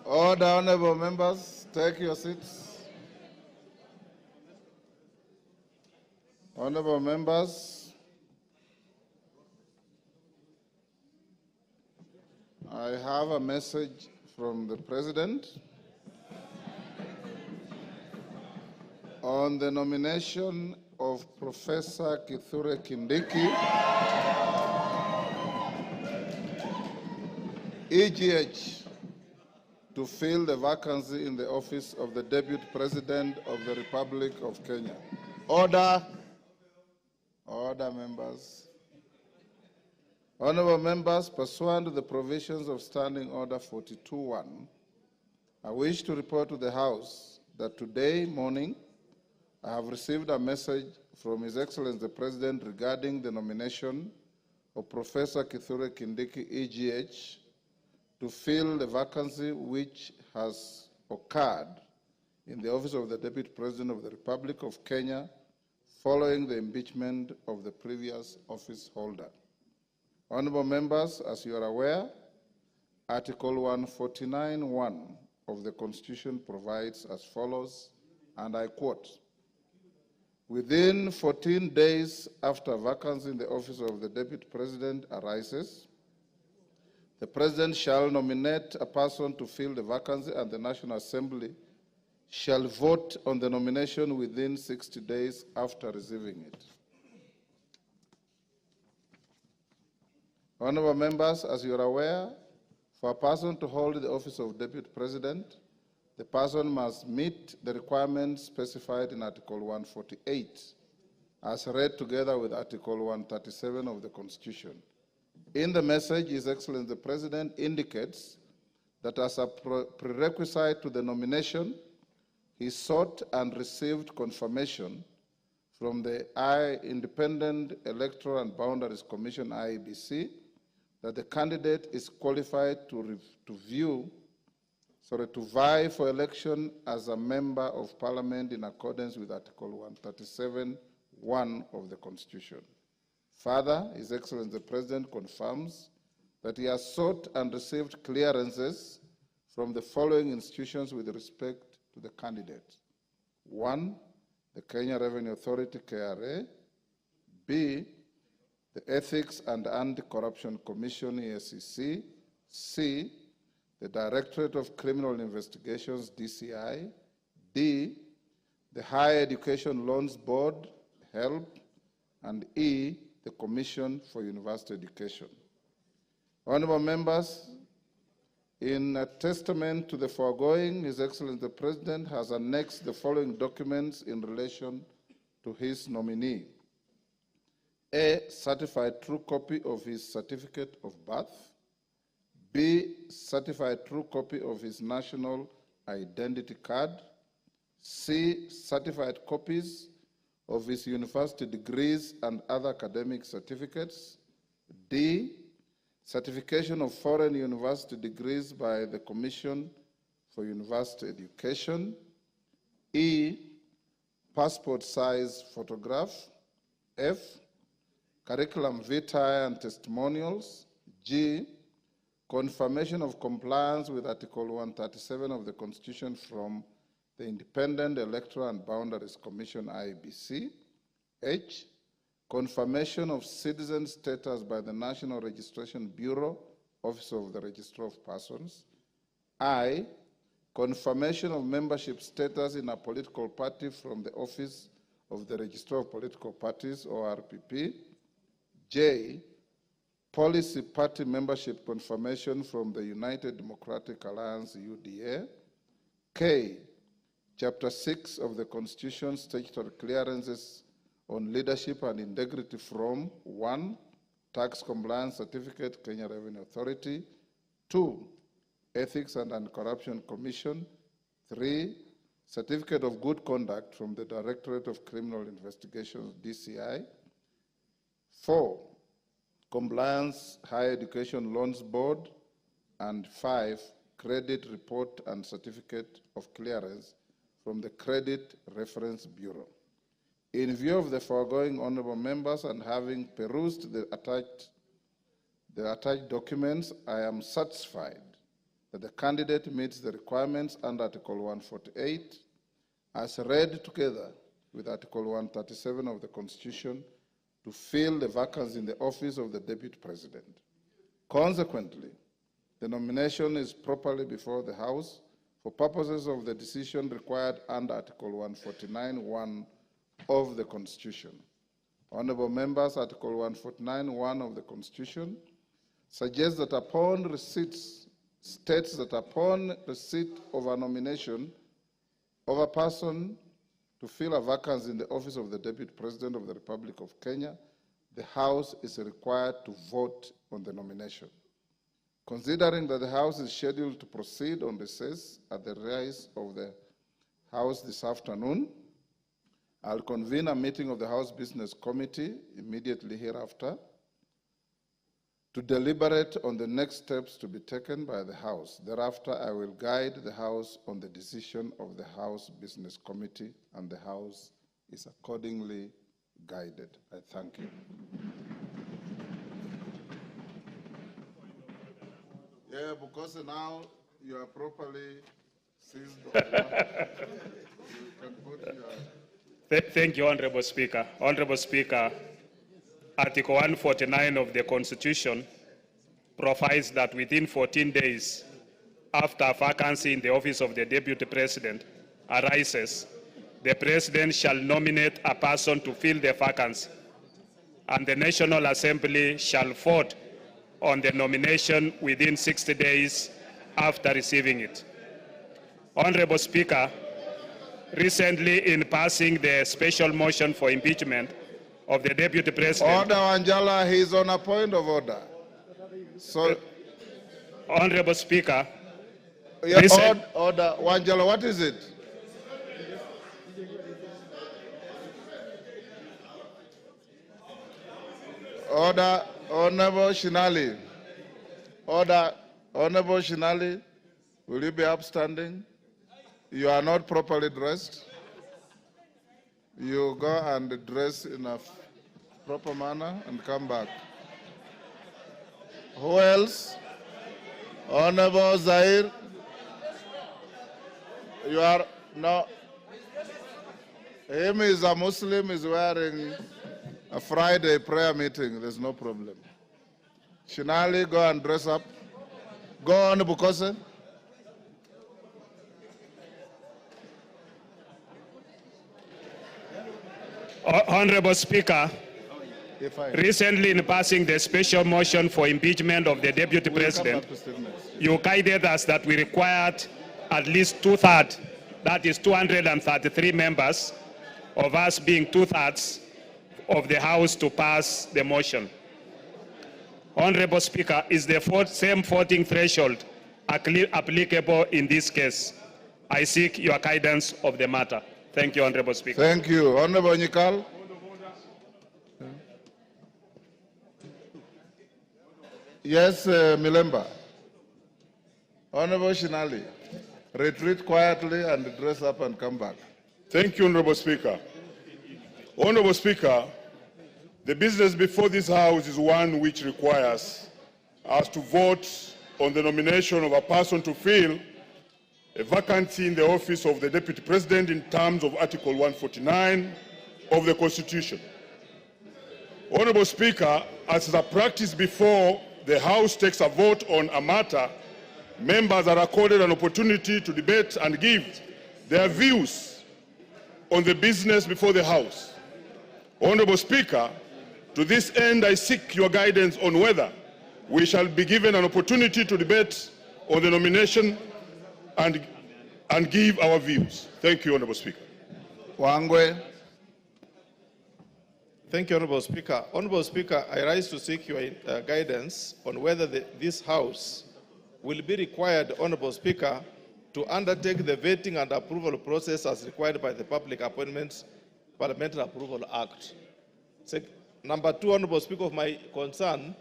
Order, honorable members, take your seats. Honorable members, I have a message from the President on the nomination of Professor KITHURE Kindiki, EGH, to fill the vacancy in the office of the Deputy President of the Republic of Kenya. Order. Order, members. Honorable members, pursuant to the provisions of Standing Order 42.1, I wish to report to the House that today morning I have received a message from His Excellency the President regarding the nomination of Professor KITHURE Kindiki, EGH, to fill the vacancy which has occurred in the office of the Deputy President of the Republic of Kenya following the impeachment of the previous office holder. Honorable members, as you are aware, Article 149(1) of the Constitution provides as follows, and I quote, "Within 14 days after vacancy in the office of the Deputy President arises, the President shall nominate a person to fill the vacancy, and the National Assembly shall vote on the nomination within 60 days after receiving it." Honorable members, as you are aware, for a person to hold the office of Deputy President, the person must meet the requirements specified in Article 148, as read together with Article 137 of the Constitution. In the message, His Excellency the President indicates that as a prerequisite to the nomination, he sought and received confirmation from the Independent Electoral and Boundaries Commission, IEBC, that the candidate is qualified to vie for election as a member of Parliament in accordance with Article 137(1) of the Constitution. Further, His Excellency the President confirms that he has sought and received clearances from the following institutions with respect to the candidate. 1, the Kenya Revenue Authority, KRA. B, the Ethics and Anti-Corruption Commission, EACC. C, the Directorate of Criminal Investigations, DCI. D, the Higher Education Loans Board, HELP. And E, the Commission for University Education. Honorable members, in a testament to the foregoing, His Excellency the President has annexed the following documents in relation to his nominee. A, certified true copy of his certificate of birth. B, certified true copy of his national identity card. C, certified copies of his university degrees and other academic certificates. D, certification of foreign university degrees by the Commission for University Education. E, passport size photograph. F, curriculum vitae and testimonials. G, confirmation of compliance with Article 137 of the Constitution from the Independent Electoral and Boundaries Commission, IEBC. H, confirmation of citizen status by the National Registration Bureau, Office of the Registrar of Persons. I, confirmation of membership status in a political party from the Office of the Registrar of Political Parties, ORPP. J, policy party membership confirmation from the United Democratic Alliance, UDA. K, Chapter 6 of the Constitution, statutory clearances on leadership and integrity from 1, tax compliance certificate, Kenya Revenue Authority. 2, Ethics and Anti-Corruption Commission. 3, certificate of good conduct from the Directorate of Criminal Investigations, DCI. 4, compliance higher education loans board. And 5, credit report and certificate of clearance from the Credit Reference Bureau. In view of the foregoing, honorable members, and having perused the attached documents, I am satisfied that the candidate meets the requirements under Article 148 as read together with Article 137 of the Constitution to fill the vacancy in the office of the Deputy President. Consequently, the nomination is properly before the House for purposes of the decision required under Article 149(1) of the Constitution. Honorable members, Article 149(1) of the Constitution suggests that states that upon receipt of a nomination of a person to fill a vacancy in the office of the Deputy President of the Republic of Kenya, the House is required to vote on the nomination. Considering that the House is scheduled to proceed on recess at the rise of the House this afternoon, I'll convene a meeting of the House Business Committee immediately hereafter to deliberate on the next steps to be taken by the House. Thereafter, I will guide the House on the decision of the House Business Committee, and the House is accordingly guided. I thank you. Yeah, because now you are properly seized. Thank you, Honorable Speaker. Honorable Speaker, Article 149 of the Constitution provides that within 14 days after a vacancy in the office of the Deputy President arises, the President shall nominate a person to fill the vacancy, and the National Assembly shall vote on the nomination within 60 days after receiving it. Honorable Speaker, recently in passing the special motion for impeachment of the Deputy President... Order, Wanjala, he is on a point of order. So, Honorable Speaker... Yeah, order, Wanjala, what is it? Order, Honorable Shinali. Order, Honorable Shinali, will you be upstanding? You are not properly dressed. You go and dress in a proper manner and come back. Who else? Honorable Zahir. You are no. Him is a Muslim, is wearing a Friday prayer meeting. There's no problem. Shinali, go and dress up. Go on, Bukose. Honorable Speaker, recently in passing the special motion for impeachment of the Deputy President, you guided us that we required at least two-thirds, that is 233 members, of us being two-thirds of the House to pass the motion. Honorable Speaker, is the same voting threshold applicable in this case? I seek your guidance of the matter. Thank you, Honorable Speaker. Thank you. Honorable Nyikal. Yes, Milemba. Honorable Shinali, retreat quietly and dress up and come back. Thank you, Honorable Speaker. Honorable Speaker, the business before this House is one which requires us to vote on the nomination of a person to fill a vacancy in the office of the Deputy President in terms of Article 149 of the Constitution. Honorable Speaker, as is a practice before the House takes a vote on a matter, members are accorded an opportunity to debate and give their views on the business before the House. Honorable Speaker, to this end, I seek your guidance on whether we shall be given an opportunity to debate on the nomination and give our views. Thank you, Honorable Speaker. Wangwe. Thank you, Honorable Speaker. Honorable Speaker, I rise to seek your guidance on whether this House will be required, Honorable Speaker, to undertake the vetting and approval process as required by the Public Appointments Parliamentary Approval Act. Number two, Honorable Speaker, of my concern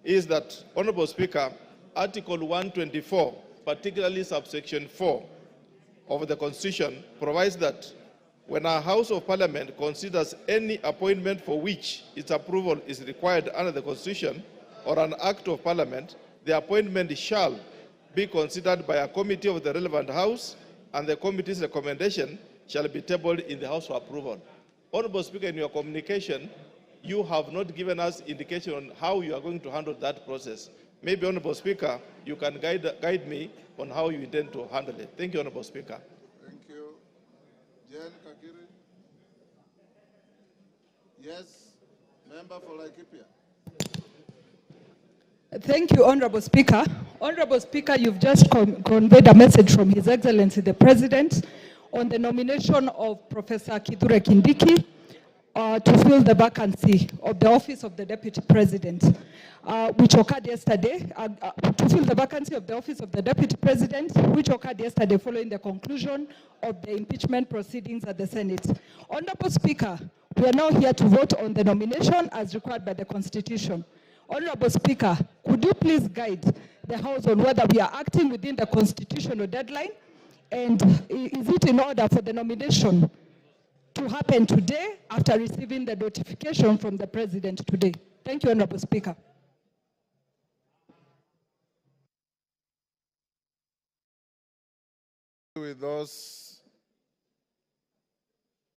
is that, Honorable Speaker, Article 124, particularly subsection 4 of the Constitution, provides that when a House of Parliament considers any appointment for which its approval is required under the Constitution or an Act of Parliament, the appointment shall be considered by a committee of the relevant House, and the committee's recommendation shall be tabled in the House for approval. Honorable Speaker, in your communication, you have not given us indication on how you are going to handle that process. Maybe, Honorable Speaker, you can guide me on how you intend to handle it. Thank you, Honorable Speaker. Thank you. Jen Kakiri. Yes, member for Laikipia. Thank you, Honorable Speaker. Honorable Speaker, you've just conveyed a message from His Excellency the President on the nomination of Professor KITHURE Kindiki to fill the vacancy of the office of the Deputy President, which occurred yesterday, to fill the vacancy of the office of the Deputy President, which occurred yesterday following the conclusion of the impeachment proceedings at the Senate. Honorable Speaker, we are now here to vote on the nomination as required by the Constitution. Honorable Speaker, could you please guide the House on whether we are acting within the constitutional deadline, and is it in order for the nomination to happen today after receiving the notification from the President today? Thank you, Honorable Speaker. with those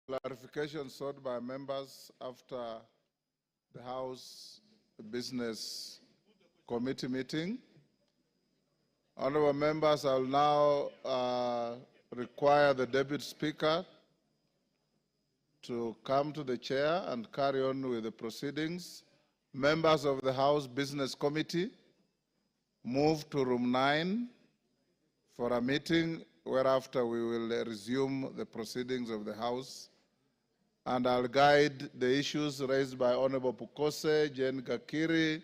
clarifications sought by members after the House Business Committee meeting. Honorable members, I will now require the Deputy Speaker to come to the chair and carry on with the proceedings. Members of the House Business Committee, move to room 9 for a meeting, whereafter we will resume the proceedings of the House. And I'll guide the issues raised by Honorable Pukose, Jane Gakiri,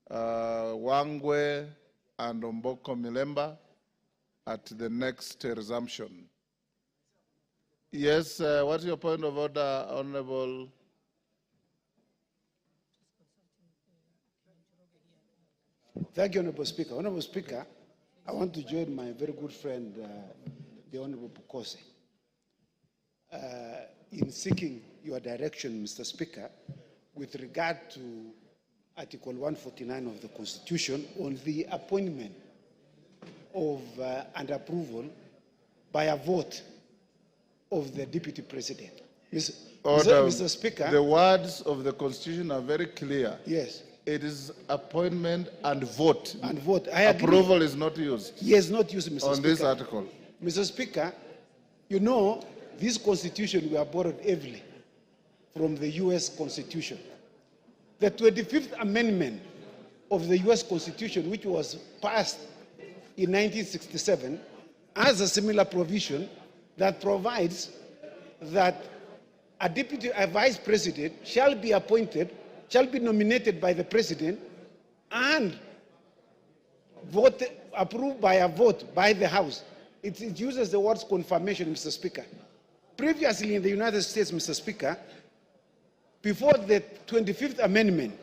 Wangwe, and Omboko Milemba at the next resumption. Yes, what's your point of order, Honorable? Thank you, Honorable Speaker. Honorable Speaker, I want to join my very good friend, the Honorable Pukose, in seeking your direction, Mr. Speaker, with regard to Article 149 of the Constitution on the appointment of and approval by a vote of the Deputy President. Mr. Speaker. The words of the Constitution are very clear. Yes. It is appointment and vote. And vote. I agree. Approval is not used. Yes, not used, Mr. Speaker. On this article. Mr. Speaker, you know, this Constitution were borrowed heavily from the U.S. Constitution. The 25th Amendment of the U.S. Constitution, which was passed in 1967, has a similar provision that provides that a vice president shall be appointed, shall be nominated by the president and approved by a vote by the House. It uses the words confirmation, Mr. Speaker. Previously in the United States, Mr. Speaker, before the 25th Amendment,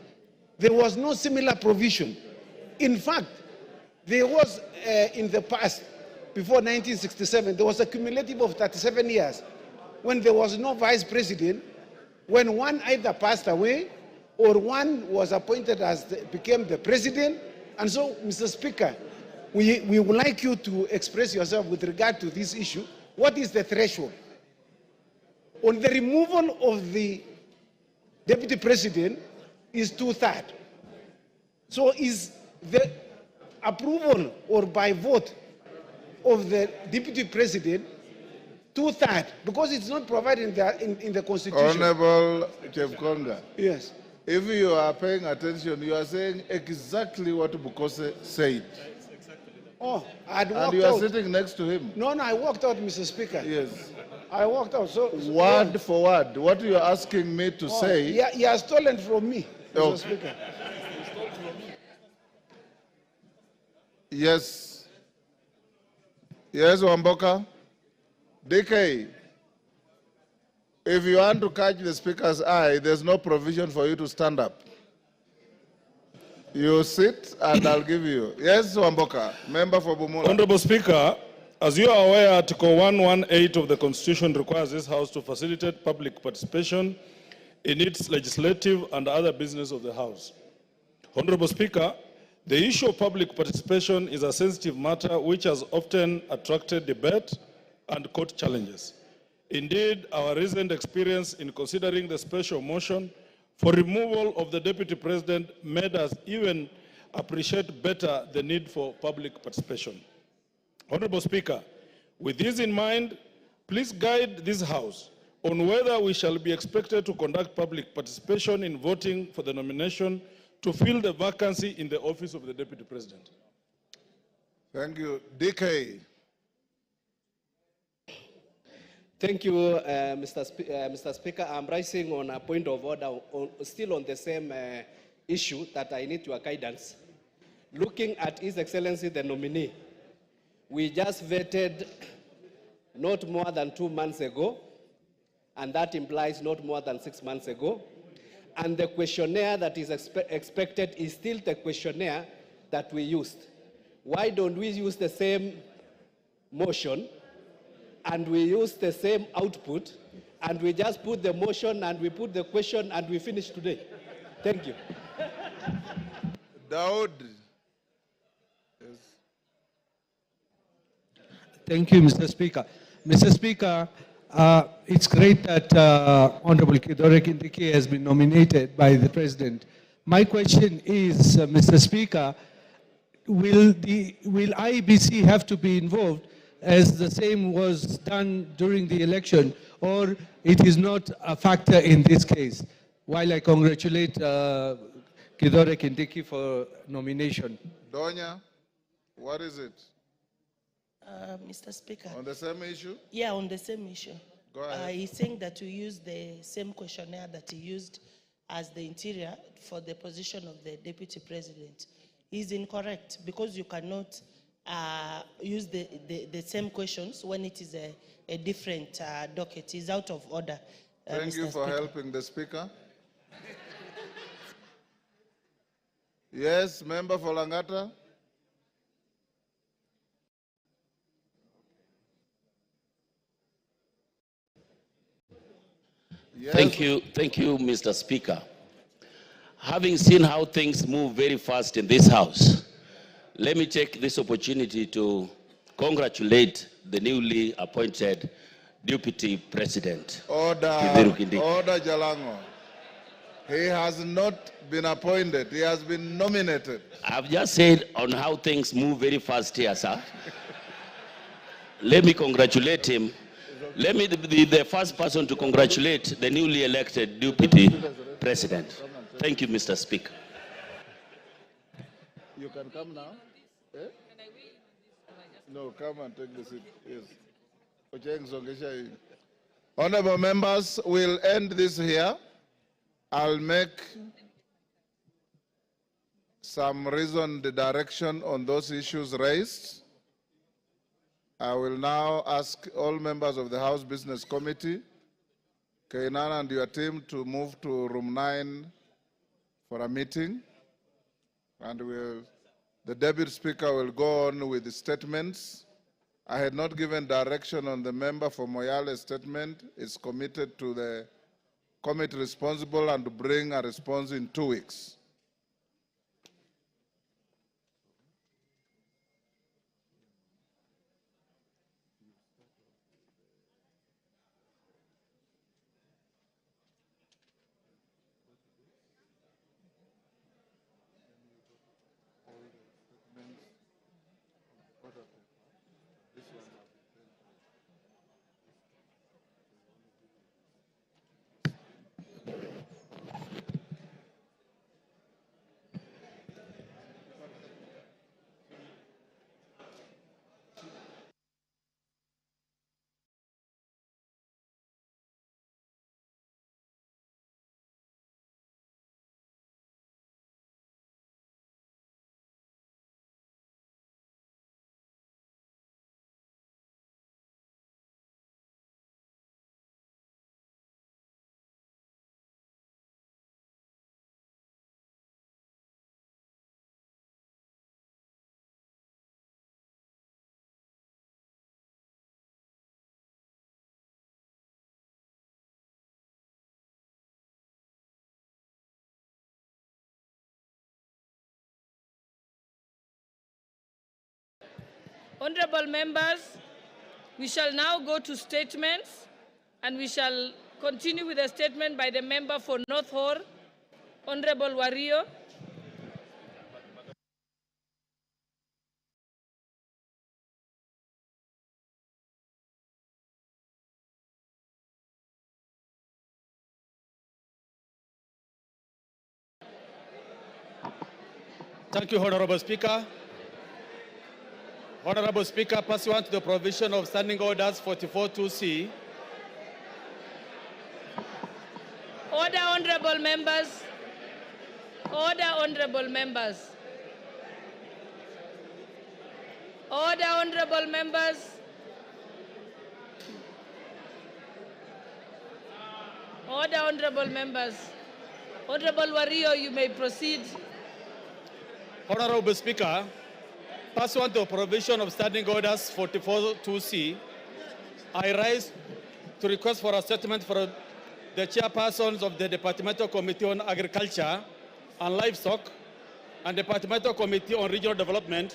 there was no similar provision. In fact, there was in the past, before 1967, there was a cumulative of 37 years when there was no vice president, when one either passed away or one was appointed as became the president. And so, Mr. Speaker, we would like you to express yourself with regard to this issue. What is the threshold? On the removal of the Deputy President is 2/3. So is the approval or by vote of the Deputy President 2/3? Because it's not provided in the Constitution. Honorable Chepkonga. Yes. If you are paying attention, you are saying exactly what Bukose said. Oh, I'd walked out. And you are sitting next to him. No, I walked out, Mr. Speaker. Yes. I walked out. So word for word, what you are asking me to say. Yeah, he has stolen from me, Mr. Speaker. Yes. Yes, Wamboka. DK, if you want to catch the Speaker's eye, there's no provision for you to stand up. You sit and I'll give you. Yes, Wamboka, member for Bumula. Honorable Speaker, as you are aware, Article 118 of the Constitution requires this House to facilitate public participation in its legislative and other business of the House. Honorable Speaker, the issue of public participation is a sensitive matter which has often attracted debate and court challenges. Indeed, our recent experience in considering the special motion for removal of the Deputy President made us even appreciate better the need for public participation. Honorable Speaker, with this in mind, please guide this House on whether we shall be expected to conduct public participation in voting for the nomination to fill the vacancy in the office of the Deputy President. Thank you. DK. Thank you, Mr. Speaker. I'm rising on a point of order, still on the same issue that I need your guidance. Looking at His Excellency the nominee, we just vetted not more than 2 months ago, and that implies not more than 6 months ago. And the questionnaire that is expected is still the questionnaire that we used. Why don't we use the same motion and we use the same output and we just put the motion and we put the question and we finish today? Thank you. Daud. Thank you, Mr. Speaker. Mr. Speaker, it's great that Honorable KITHURE Kindiki has been nominated by the President. My question is, Mr. Speaker, will IEBC have to be involved as the same was done during the election, or it is not a factor in this case? While I congratulate KITHURE Kindiki for nomination. Donya, what is it? Mr. Speaker. On the same issue? Yeah, on the same issue. Go ahead. He's saying that we use the same questionnaire that he used as the interior for the position of the Deputy President. He's incorrect because you cannot use the same questions when it is a different docket. He's out of order. Thank you for helping the Speaker. Yes, Member for Langata. Yes. Thank you, Mr. Speaker. Having seen how things move very fast in this House, let me take this opportunity to congratulate the newly appointed Deputy President. Order, Order Jalango. He has not been appointed, he has been nominated. I've just said on how things move very fast here, sir. Let me congratulate him. Let me be the first person to congratulate the newly elected Deputy President. Thank you, Mr. Speaker. You can come now. Eh? No, come and take the seat. Yes. Honorable members, we'll end this here. I'll make some reasoned direction on those issues raised. I will now ask all members of the House Business Committee, Kainan and your team, to move to room 9 for a meeting. And the Deputy Speaker will go on with the statements. I had not given direction on the member for Moyale's statement. It's committed to the committee responsible and to bring a response in 2 weeks. Honorable members, we shall now go to statements, and we shall continue with a statement by the member for North Hor, Honorable Wario. Thank you, Honorable Speaker. Honorable Speaker, pursuant to the provision of Standing Orders 44.2c. Order, honorable members. Order, honorable members. Order, honorable members. Order, honorable members. Honorable Wario, you may proceed. Honorable Speaker, pursuant to the provision of Standing Orders 44.2c, I rise to request for a statement for the chairpersons of the Departmental Committee on Agriculture and Livestock and Departmental Committee on Regional Development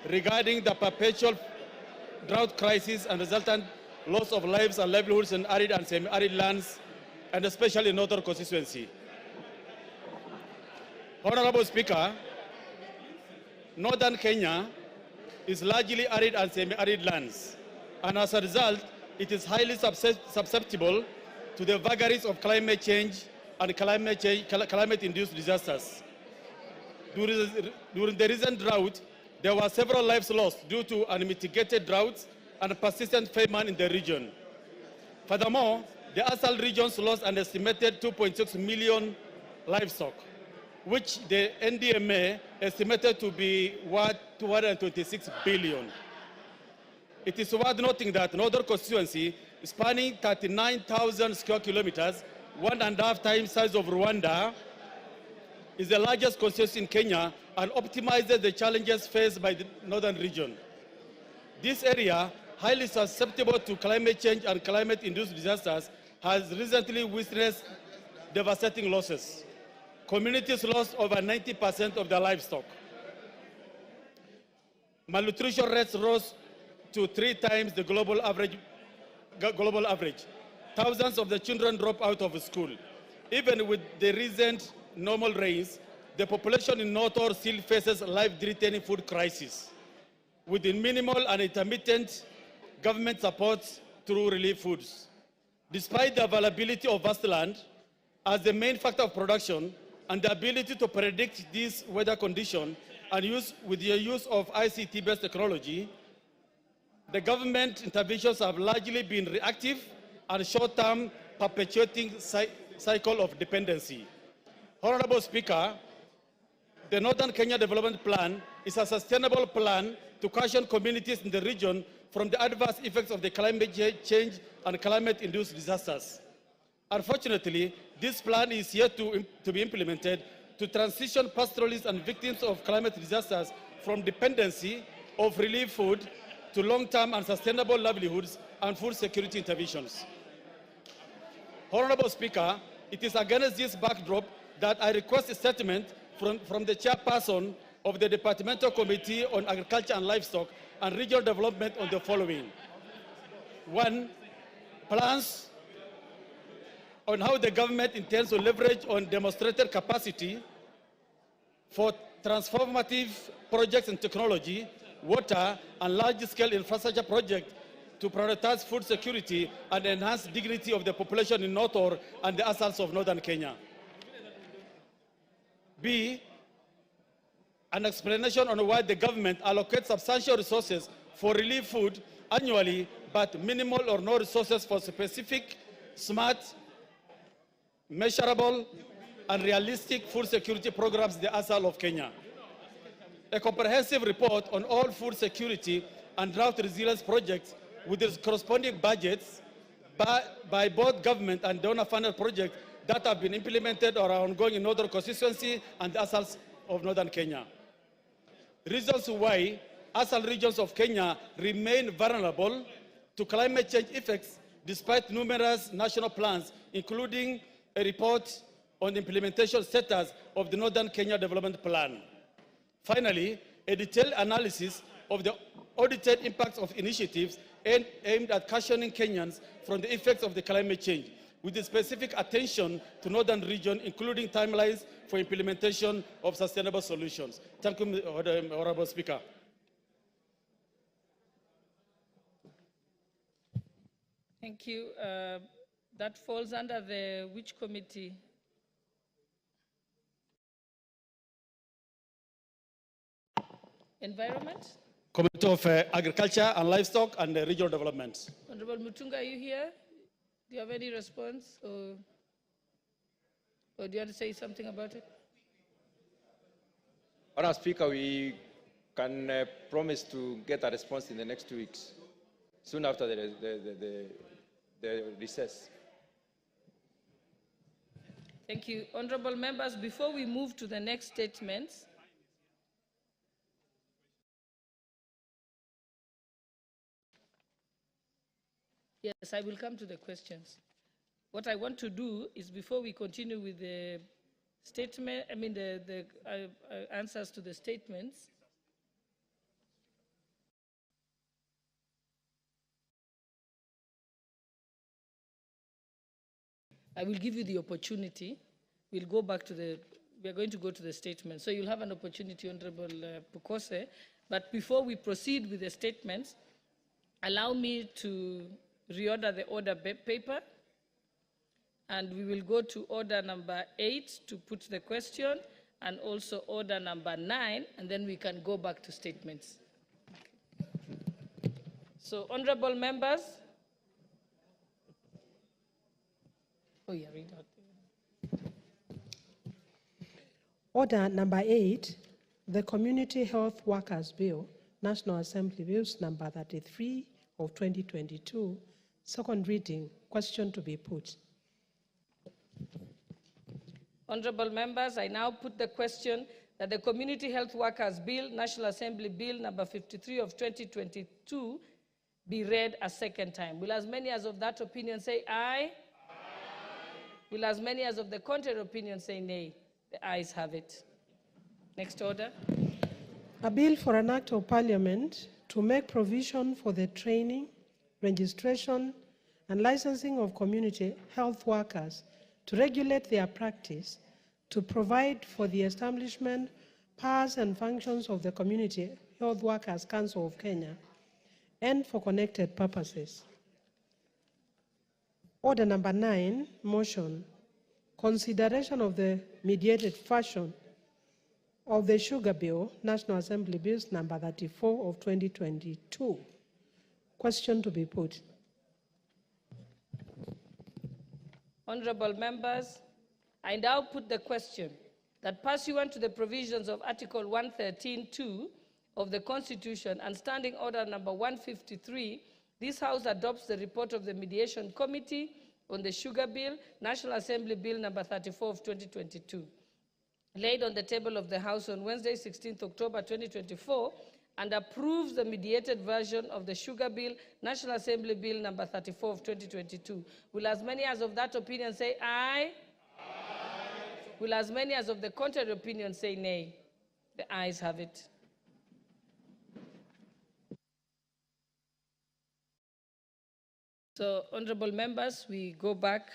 regarding the perpetual drought crisis and resultant loss of lives and livelihoods in arid and semi-arid lands, and especially in northern constituency. Honorable Speaker, northern Kenya is largely arid and semi-arid lands, and as a result, it is highly susceptible to the vagaries of climate change and climate-induced disasters. During the recent drought, there were several lives lost due to unmitigated droughts and persistent famine in the region. Furthermore, the ASAL regions lost an estimated 2.6 million livestock, which the NDMA estimated to be worth 226 billion. It is worth noting that Northern constituency, spanning 39,000 square kilometers, 1.5 times size of Rwanda, is the largest constituency in Kenya and optimizes the challenges faced by the northern region. This area, highly susceptible to climate change and climate-induced disasters, has recently witnessed devastating losses. Communities lost over 90% of their livestock. Malnutrition rates rose to 3 times the global average. Thousands of the children drop out of school. Even with the recent normal rains, the population in North still faces life-threatening food crisis, with minimal and intermittent government support through relief foods. Despite the availability of vast land as the main factor of production and the ability to predict these weather conditions and with the use of ICT-based technology, the government interventions have largely been reactive and short-term, perpetuating cycle of dependency. Honorable Speaker, the Northern Kenya Development Plan is a sustainable plan to cushion communities in the region from the adverse effects of the climate change and climate-induced disasters. Unfortunately, this plan is yet to be implemented to transition pastoralists and victims of climate disasters from dependency of relief food to long-term and sustainable livelihoods and food security interventions. Honorable Speaker, it is against this backdrop that I request a statement from the chairperson of the Departmental Committee on Agriculture and Livestock and Regional Development on the following. 1. Plans on how the government intends to leverage on demonstrated capacity for transformative projects in technology, water, and large-scale infrastructure projects to prioritize food security and enhance dignity of the population in North and the ASALs of Northern Kenya. B, an explanation on why the government allocates substantial resources for relief food annually, but minimal or no resources for specific, smart, measurable, and realistic food security programs in the ASAL of Kenya. A comprehensive report on all food security and drought resilience projects with its corresponding budgets by both government and donor-funded projects that have been implemented or are ongoing in Northern constituency and the ASALs of Northern Kenya. Reasons why ASAL regions of Kenya remain vulnerable to climate change effects despite numerous national plans, including a report on the implementation status of the Northern Kenya Development Plan. Finally, a detailed analysis of the audited impacts of initiatives aimed at cushioning Kenyans from the effects of the climate change, with specific attention to Northern region, including timelines for implementation of sustainable solutions. Thank you, Honorable Speaker. Thank you. That falls under the which committee? Environment? Committee of Agriculture and Livestock and Regional Development. Honorable Mutunga, are you here? Do you have any response? Or do you want to say something about it? Honourable Speaker, we can promise to get a response in the next 2 weeks, soon after the recess. Thank you. Honorable members, before we move to the next statements, yes, I will come to the questions. What I want to do is, before we continue with the statement, the answers to the statements, I will give you the opportunity. We'll go back to we are going to go to the statement. So you'll have an opportunity, Honorable Pukose. But before we proceed with the statements, allow me to reorder the order paper. And we will go to order number 8 to put the question, and also order number 9, and then we can go back to statements. So, honorable members. Oh, yeah, read out. Order number 8, the Community Health Workers Bill, National Assembly Bills number 33 of 2022, second reading, question to be put. Honorable members, I now put the question that the Community Health Workers Bill, National Assembly Bill number 53 of 2022, be read a second time. Will as many as of that opinion say aye? Aye. Will as many as of the contrary opinion say nay? The ayes have it. Next order. A bill for an act of parliament to make provision for the training, registration, and licensing of community health workers, to regulate their practice, to provide for the establishment, powers and functions of the Community Health Workers Council of Kenya, and for connected purposes. Order number 9, motion, consideration of the mediated version of the Sugar Bill, National Assembly Bills number 34 of 2022. Question to be put. Honorable members, I now put the question that pursuant to the provisions of Article 113(2) of the Constitution and Standing Order number 153, this House adopts the report of the Mediation Committee on the Sugar Bill, National Assembly Bill number 34 of 2022, laid on the table of the House on Wednesday, 16th October 2024, and approves the mediated version of the Sugar Bill, National Assembly Bill number 34 of 2022. Will as many as of that opinion say aye? Aye. Will as many as of the contrary opinion say nay? The ayes have it. So, honorable members, we go back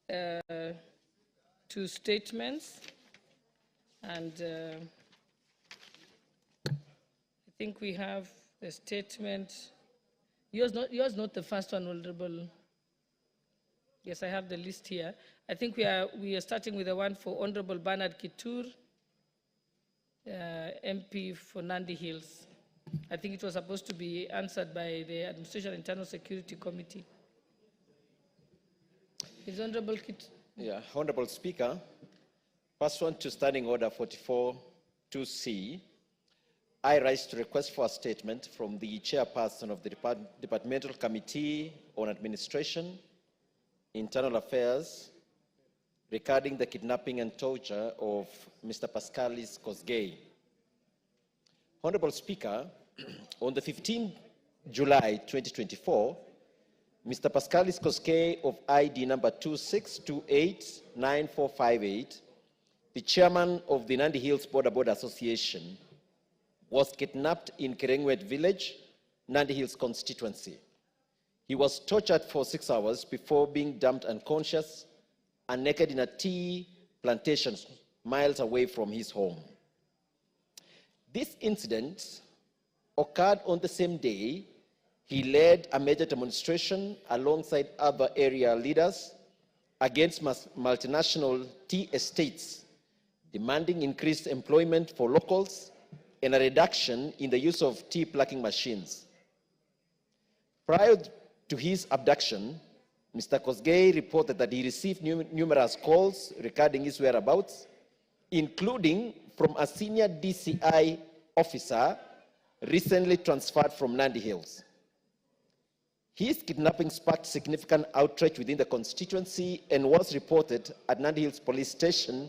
to statements, and I think we have the statement. Yours not the first one, Honorable. Yes, I have the list here. I think we are starting with the one for Honorable Bernard KITHURE, MP for Nandi Hills. I think it was supposed to be answered by the Administration Internal Security Committee. Is Honorable KITHURE? Yeah, Honorable Speaker, pursuant to Standing Order 44(2)(c), I rise to request for a statement from the Chairperson of the Departmental Committee on Administration, Internal Affairs, regarding the kidnapping and torture of Mr. Pascalis Kosgei. Honorable Speaker, on the 15th July 2024, Mr. Pascalis Kosgei of ID number 26289458, the chairman of the Nandi Hills Border Association, was kidnapped in Kerengwet village, Nandi Hills constituency. He was tortured for 6 hours before being dumped unconscious and naked in a tea plantation miles away from his home. This incident occurred on the same day he led a major demonstration alongside other area leaders against multinational tea estates, demanding increased employment for locals and a reduction in the use of tea plucking machines. Prior to his abduction, Mr. Kosgei reported that he received numerous calls regarding his whereabouts, including from a senior DCI officer recently transferred from Nandi Hills. His kidnapping sparked significant outrage within the constituency and was reported at Nandi Hills Police Station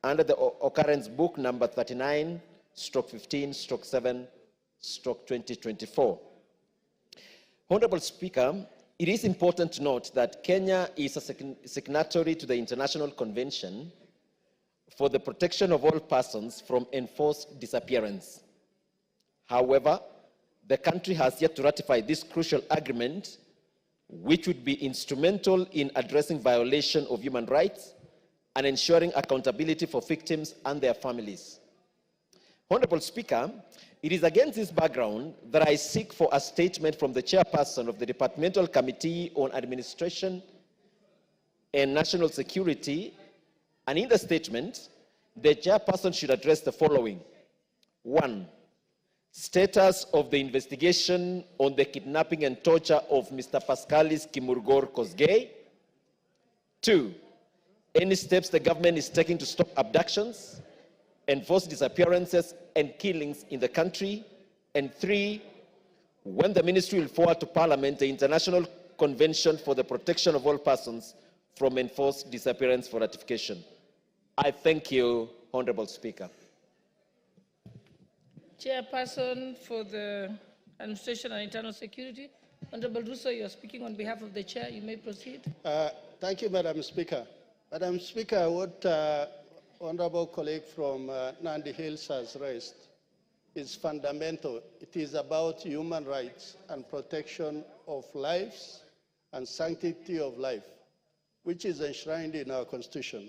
under the occurrence book number 39/15/7/2024. Honorable Speaker, it is important to note that Kenya is a signatory to the International Convention for the Protection of All Persons from Enforced Disappearance. However, the country has yet to ratify this crucial agreement, which would be instrumental in addressing violation of human rights and ensuring accountability for victims and their families. Honorable Speaker, it is against this background that I seek for a statement from the chairperson of the Departmental Committee on Administration and National Security, and in the statement, the chairperson should address the following. 1. Status of the investigation on the kidnapping and torture of Mr. Pascalis Kimurgor Kosgei. 2. Any steps the government is taking to stop abductions, enforce disappearances and killings in the country. And 3, when the ministry will forward to Parliament the International Convention for the Protection of All Persons from Enforced Disappearance for ratification. I thank you, Honorable Speaker. Chairperson for the Administration and Internal Security, Honorable Ruto, you are speaking on behalf of the chair. You may proceed. Thank you, Madam Speaker. Madam Speaker, what honorable colleague from Nandi Hills has raised is fundamental. It is about human rights and protection of lives and sanctity of life, which is enshrined in our Constitution.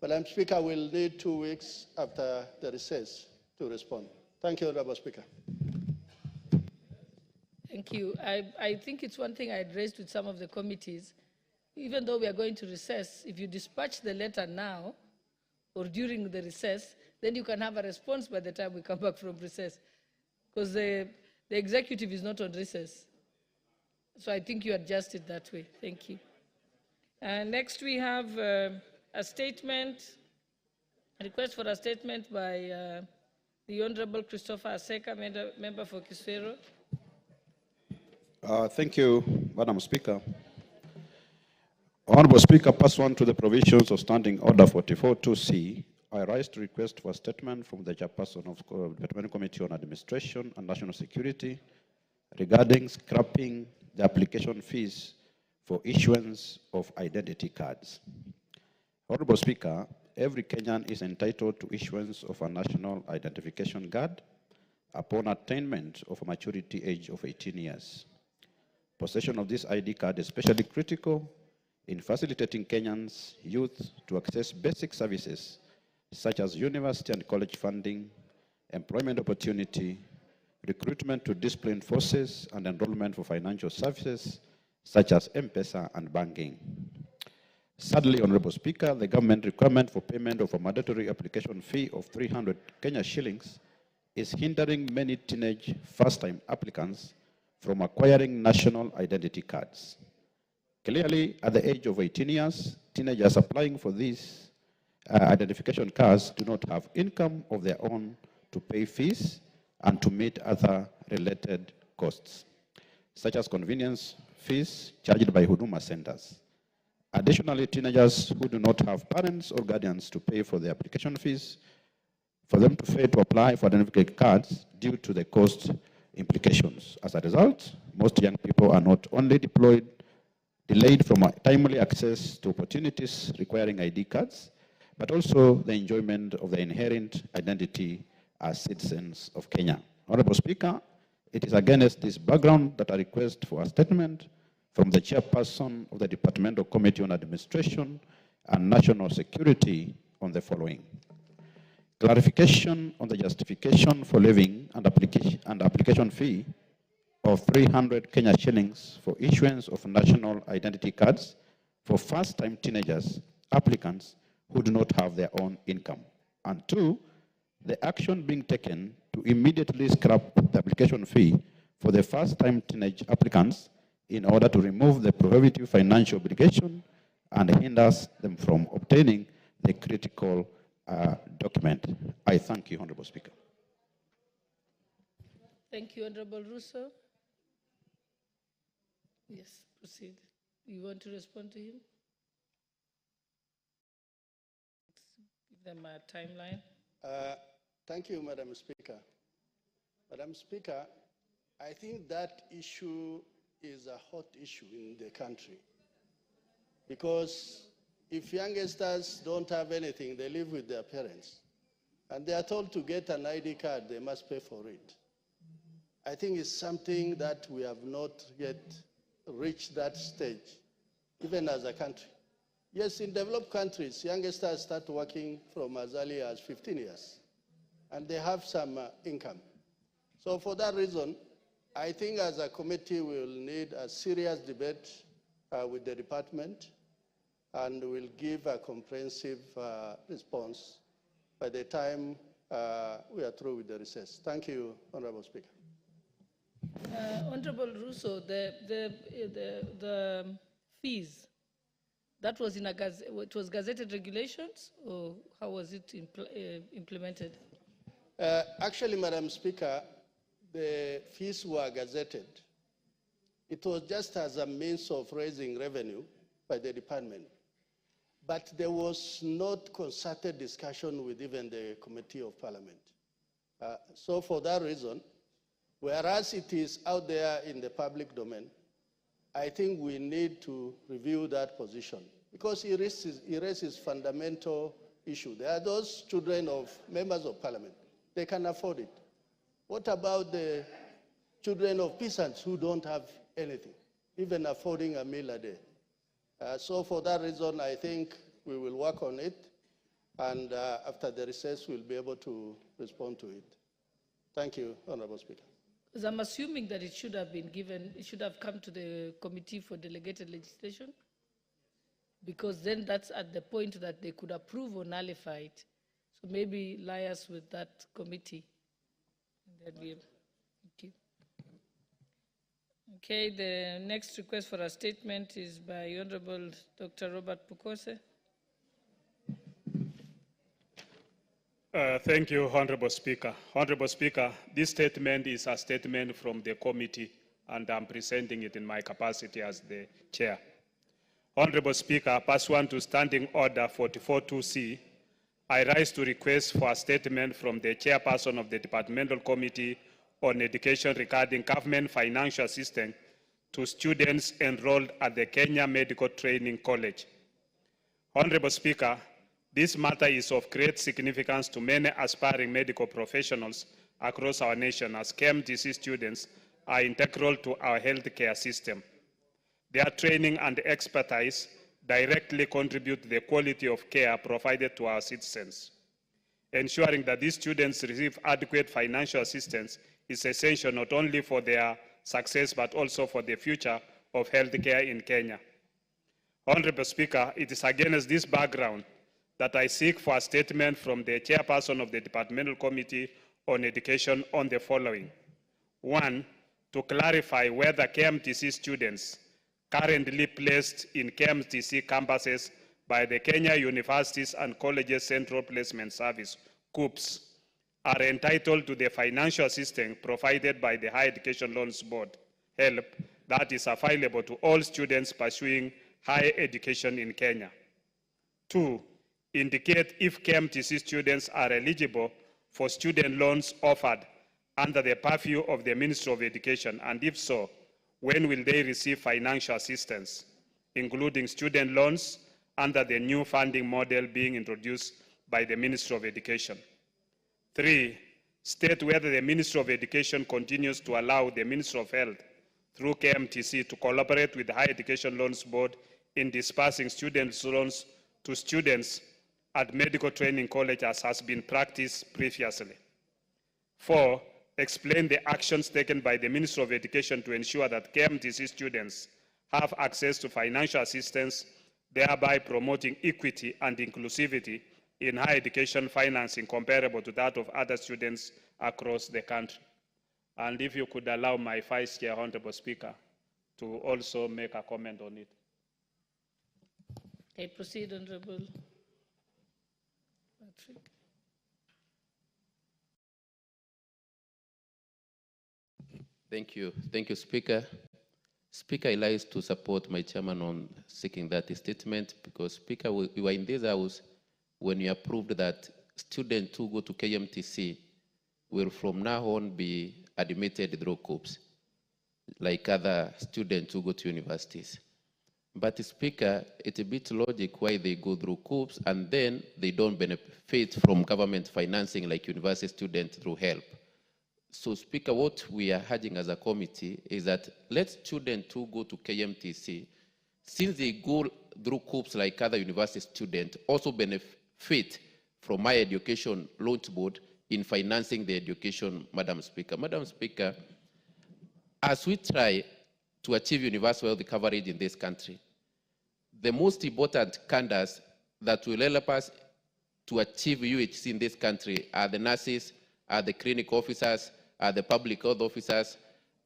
Madam Speaker, we'll need 2 weeks after the recess to respond. Thank you, Honorable Speaker. Thank you. I think it's one thing I had raised with some of the committees. Even though we are going to recess, if you dispatch the letter now or during the recess, then you can have a response by the time we come back from recess, because the executive is not on recess. So I think you adjust it that way. Thank you. Next we have a statement, a request for a statement by the Honorable Christopher Aseka, member for KITHURE. Thank you, Madam Speaker. Honorable Speaker, pursuant to the provisions of Standing Order 44.2c, I rise to request for a statement from the chairperson of the Departmental Committee on Administration and National Security regarding scrapping the application fees for issuance of identity cards. Honorable Speaker, every Kenyan is entitled to issuance of a national identification card upon attainment of a maturity age of 18 years. Possession of this ID card is especially critical in facilitating Kenyans' youth to access basic services such as university and college funding, employment opportunity, recruitment to disciplined forces, and enrollment for financial services such as M-Pesa and banking. Sadly, Honorable Speaker, the government requirement for payment of a mandatory application fee of 300 Kenya shillings is hindering many teenage first-time applicants from acquiring national identity cards. Clearly, at the age of 18 years, teenagers applying for these identification cards do not have income of their own to pay fees and to meet other related costs, such as convenience fees charged by Huduma centers. Additionally, teenagers who do not have parents or guardians to pay for the application fees, for them to pay to apply for identification cards due to the cost implications. As a result, most young people are not only delayed from timely access to opportunities requiring ID cards, but also the enjoyment of the inherent identity as citizens of Kenya. Honorable Speaker, it is against this background that I request for a statement from the chairperson of the Departmental Committee on Administration and National Security on the following. Clarification on the justification for levying and application fee of 300 Kenya shillings for issuance of national identity cards for first-time teenagers, applicants who do not have their own income. And 2, the action being taken to immediately scrap the application fee for the first-time teenage applicants in order to remove the prohibitive financial obligation and hinders them from obtaining the critical document. I thank you, Honorable Speaker. Thank you, Honorable Ruto. Yes, proceed. You want to respond to him? Give them a timeline. Thank you, Madam Speaker. Madam Speaker, I think that issue is a hot issue in the country, because if youngsters don't have anything, they live with their parents, and they are told to get an ID card, they must pay for it. I think it's something that we have not yet reach that stage, even as a country. Yes, in developed countries, youngsters start working from as early as 15 years, and they have some income. So for that reason, I think as a committee, we will need a serious debate with the department, and we'll give a comprehensive response by the time we are through with the recess. Thank you, Honorable Speaker. Honorable Ruto, the fees, that was in it was gazetted regulations, or how was it implemented? Actually, Madam Speaker, the fees were gazetted. It was just as a means of raising revenue by the department. But there was not concerted discussion with even the Committee of Parliament. So for that reason, whereas it is out there in the public domain, I think we need to review that position because it raises fundamental issue. There are those children of members of Parliament. They can afford it. What about the children of peasants who don't have anything, even affording a meal a day? So for that reason, I think we will work on it, and after the recess, we'll be able to respond to it. Thank you, Honorable Speaker. Because I'm assuming that it should have been given, it should have come to the Committee for Delegated Legislation, because then that's at the point that they could approve or nullify it. So maybe liaise with that committee. And thank you. Okay, the next request for a statement is by Honorable Dr. Robert Pukose. Thank you, Honorable Speaker. Honorable Speaker, this statement is a statement from the committee, and I'm presenting it in my capacity as the chair. Honorable Speaker, pursuant to Standing Order 44.2c, I rise to request for a statement from the chairperson of the Departmental Committee on Education regarding government financial assistance to students enrolled at the Kenya Medical Training College. Honorable Speaker, this matter is of great significance to many aspiring medical professionals across our nation, as KMTC students are integral to our healthcare system. Their training and expertise directly contribute to the quality of care provided to our citizens. Ensuring that these students receive adequate financial assistance is essential not only for their success but also for the future of healthcare in Kenya. Honorable Speaker, it is against this background that I seek for a statement from the chairperson of the Departmental Committee on Education on the following. 1, to clarify whether KMTC students currently placed in KMTC campuses by the Kenya Universities and Colleges Central Placement Service, KUPS, are entitled to the financial assistance provided by the Higher Education Loans Board, HELP, that is available to all students pursuing higher education in Kenya. 2, indicate if KMTC students are eligible for student loans offered under the purview of the Ministry of Education, and if so, when will they receive financial assistance, including student loans under the new funding model being introduced by the Ministry of Education. 3, state whether the Ministry of Education continues to allow the Ministry of Health through KMTC to collaborate with the Higher Education Loans Board in dispersing student loans to students at medical training colleges as has been practiced previously. 4, explain the actions taken by the Ministry of Education to ensure that KMTC students have access to financial assistance, thereby promoting equity and inclusivity in higher education financing comparable to that of other students across the country. And if you could allow my Vice Chair, Honorable Speaker, to also make a comment on it. Okay, proceed, Honorable Patrick. Thank you. Thank you, Speaker. Speaker, I like to support my chairman on seeking that statement because, Speaker, we were in this house when you approved that students who go to KMTC will from now on be admitted through KUPS, like other students who go to universities. But, Speaker, it's a bit logic why they go through KUPS and then they don't benefit from government financing like university students through HELP. So, Speaker, what we are urging as a committee is that let students who go to KMTC, since they go through coups like other university students, also benefit from My Education Launch Board in financing the education, Madam Speaker. Madam Speaker, as we try to achieve universal health coverage in this country, the most important candidates that will help us to achieve UHC in this country are the nurses, are the clinic officers, are the public health officers,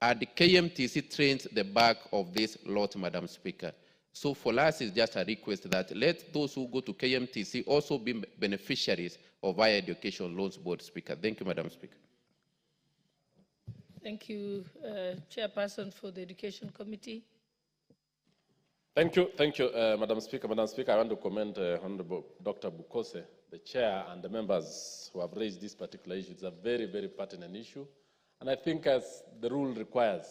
and the KMTC trains the back of this lot, Madam Speaker. So for us, it's just a request that let those who go to KMTC also be beneficiaries of Higher Education Loans Board, Speaker. Thank you, Madam Speaker. Thank you, Chairperson for the Education Committee. Thank you, Madam Speaker. Madam Speaker, I want to commend Honorable Dr. Bukose, the Chair, and the members who have raised this particular issue. It's a very, very pertinent issue. And I think as the rule requires,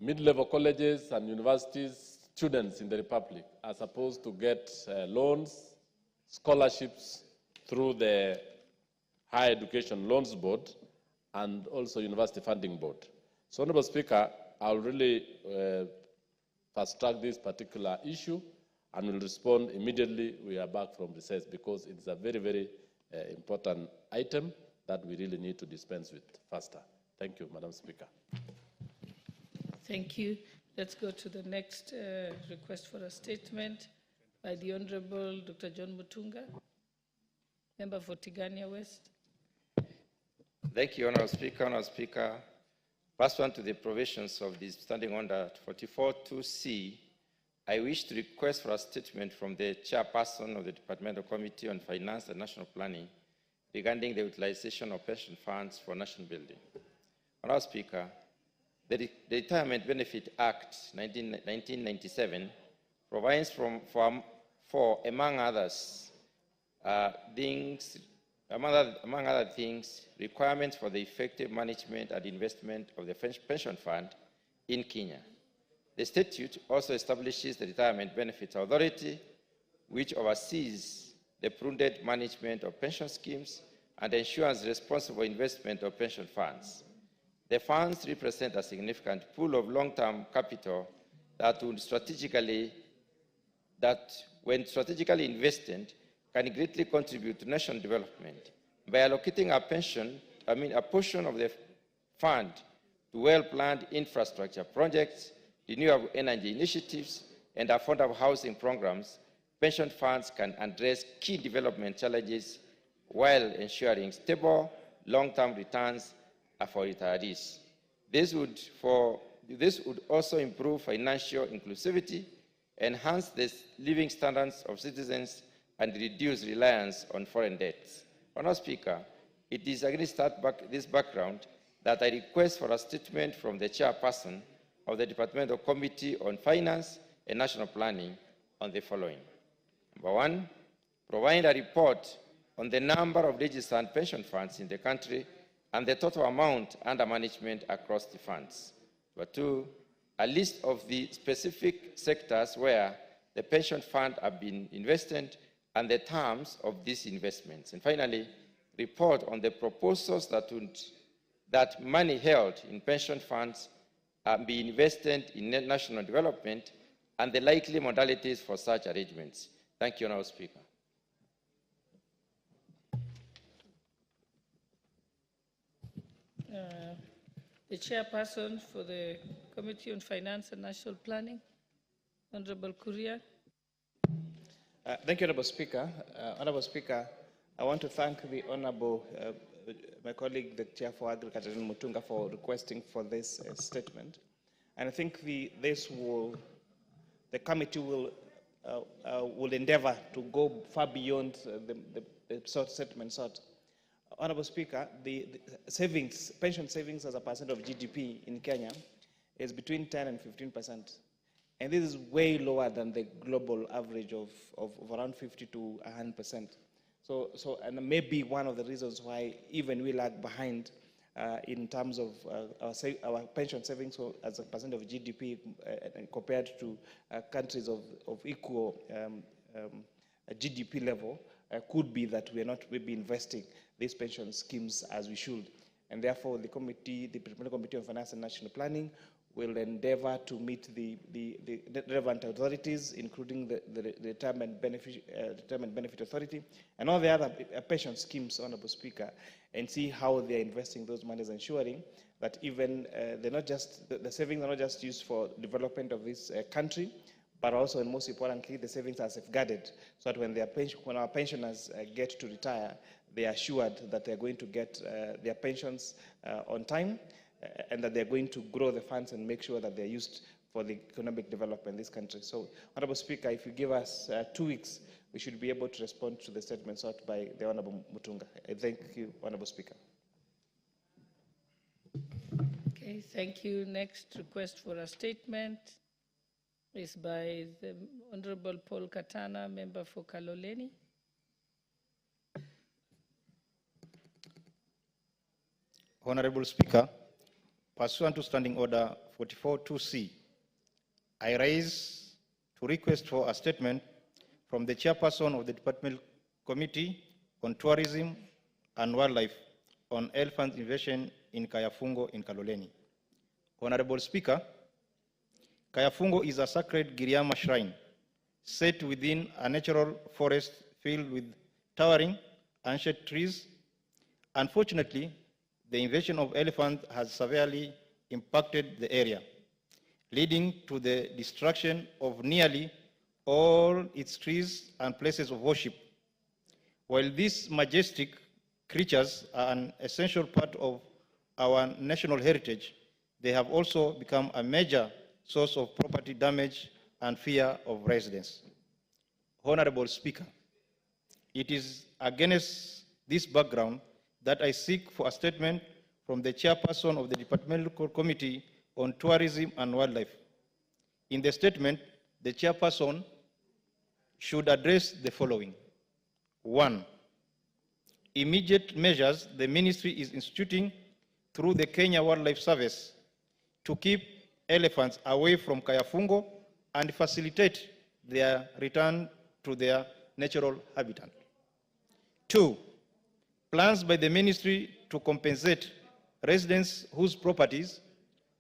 mid-level colleges and universities, students in the Republic are supposed to get loans, scholarships through the Higher Education Loans Board and also University Funding Board. So, Honorable Speaker, I'll really fast-track this particular issue and will respond immediately we are back from recess, because it's a very, very important item that we really need to dispense with faster. Thank you, Madam Speaker. Thank you. Let's go to the next request for a statement by the Honorable Dr. John Mutunga, member for Tigania West. Thank you, Honorable Speaker. Honorable Speaker, pursuant to the provisions of the Standing Order 44.2c, I wish to request for a statement from the Chairperson of the Departmental Committee on Finance and National Planning regarding the utilization of pension funds for national building. Honorable Speaker, the Retirement Benefit Act 1997 provides for among other things, requirements for the effective management and investment of the pension fund in Kenya. The statute also establishes the Retirement Benefits Authority, which oversees the prudent management of pension schemes and ensures responsible investment of pension funds. The funds represent a significant pool of long-term capital that, when strategically invested, can greatly contribute to national development. By allocating a portion of the fund to well-planned infrastructure projects, renewable energy initiatives, and affordable housing programs, pension funds can address key development challenges while ensuring stable, long-term returns for retirees. This would also improve financial inclusivity, enhance the living standards of citizens, and reduce reliance on foreign debts. Honourable Speaker, it is against this background that I request for a statement from the Chairperson of the Departmental Committee on Finance and National Planning on the following. Number one, provide a report on the number of registered pension funds in the country and the total amount under management across the funds. Number two, a list of the specific sectors where the pension fund have been invested and the terms of these investments. And finally, report on the proposals that money held in pension funds be invested in national development and the likely modalities for such arrangements. Thank you, Honourable Speaker. The Chairperson for the Committee on Finance and National Planning, Honourable Kuria. Thank you, Honourable Speaker. Honourable Speaker, I want to thank the Honourable, my colleague, the Chair for Agriculture, Mutunga, for requesting for this statement. And I think the committee will endeavour to go far beyond the statement sought. Honourable Speaker, the pension savings as a percent of GDP in Kenya is between 10 and 15%. And this is way lower than the global average of around 50 to 100%. And maybe one of the reasons why even we lag behind in terms of our pension savings as a percent of GDP compared to countries of equal GDP level, could be that we are not maybe investing these pension schemes as we should. and therefore the Parliamentary Committee on Finance and National Planning will endeavor to meet the relevant authorities, including the Retirement Benefit Authority and all the other pension schemes, Honorable Speaker, and see how they are investing those monies, ensuring that even the savings are not just used for development of this country, but also, and most importantly, the savings are safeguarded, so that when our pensioners get to retire, they are assured that they're going to get their pensions on time, and that they're going to grow the funds and make sure that they're used for the economic development in this country. So, Honorable Speaker, if you give us 2 weeks, we should be able to respond to the statement sought by the Honorable Mutunga. I thank you, Honorable Speaker. Okay, thank you. Next request for a statement is by the Honorable Paul Katana, member for Kaloleni. Honorable Speaker, pursuant to Standing Order 44.2c, I rise to request for a statement from the Chairperson of the Departmental Committee on Tourism and Wildlife on elephant invasion in Kayafungo in Kaloleni. Honorable Speaker, Kayafungo is a sacred Giriama shrine set within a natural forest filled with towering ancient trees. Unfortunately, the invasion of elephants has severely impacted the area, leading to the destruction of nearly all its trees and places of worship. While these majestic creatures are an essential part of our national heritage, they have also become a major source of property damage and fear of residents. Honorable Speaker, it is against this background that I seek for a statement from the Chairperson of the Departmental Committee on Tourism and Wildlife. In the statement, the Chairperson should address the following. 1. Immediate measures the Ministry is instituting through the Kenya Wildlife Service to keep elephants away from Kayafungo and facilitate their return to their natural habitat. 2. Plans by the Ministry to compensate residents whose properties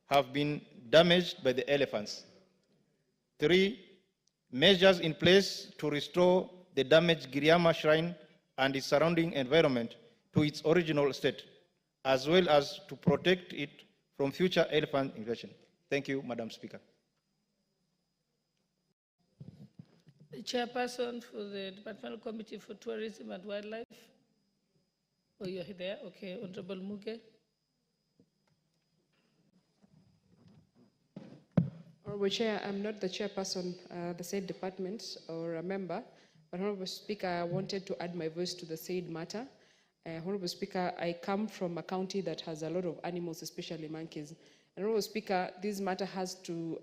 have been damaged by the elephants. 3. Measures in place to restore the damaged Giriama shrine and its surrounding environment to its original state, as well as to protect it from future elephant invasion. Thank you, Madam Speaker. The Chairperson for the Departmental Committee for Tourism and Wildlife. Oh, you're there? Okay, Honorable Muge. Honorable Chair, I'm not the chairperson of the said department or a member, but Honorable Speaker, I wanted to add my voice to the said matter. Honorable Speaker, I come from a county that has a lot of animals, especially monkeys. And Honorable Speaker, this matter has to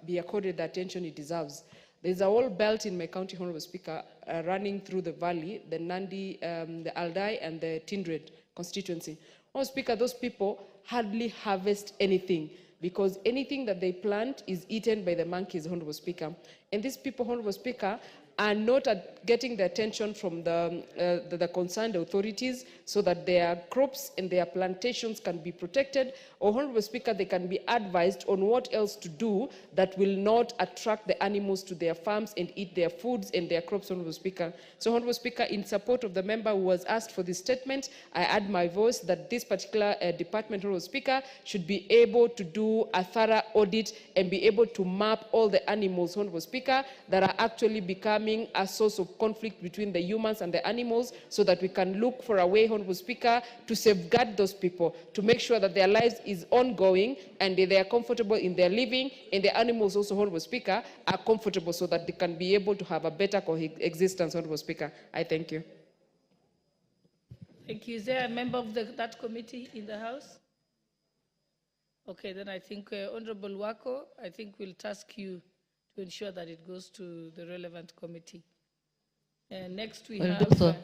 be accorded the attention it deserves. There's a whole belt in my county, Honorable Speaker, running through the valley, the Nandi, the Aldai, and the Tindred constituency. Honorable Speaker, those people hardly harvest anything, because anything that they plant is eaten by the monkeys, Honorable Speaker. And these people, Honorable Speaker, are not getting the attention from the concerned authorities so that their crops and their plantations can be protected, or, Honorable Speaker, they can be advised on what else to do that will not attract the animals to their farms and eat their foods and their crops, Honorable Speaker. So, Honorable Speaker, in support of the member who was asked for this statement, I add my voice that this particular department, Honorable Speaker, should be able to do a thorough audit and be able to map all the animals, Honorable Speaker, that are actually becoming a source of conflict between the humans and the animals, so that we can look for a way, Honorable Speaker, to safeguard those people, to make sure that their lives is ongoing and they are comfortable in their living, and the animals also, Honorable Speaker, are comfortable so that they can be able to have a better coexistence, Honorable Speaker. I thank you. Thank you. Is there a member of that committee in the House? Okay, then I think Honorable Wako, I think we'll task you to ensure that it goes to the relevant committee. Next we have.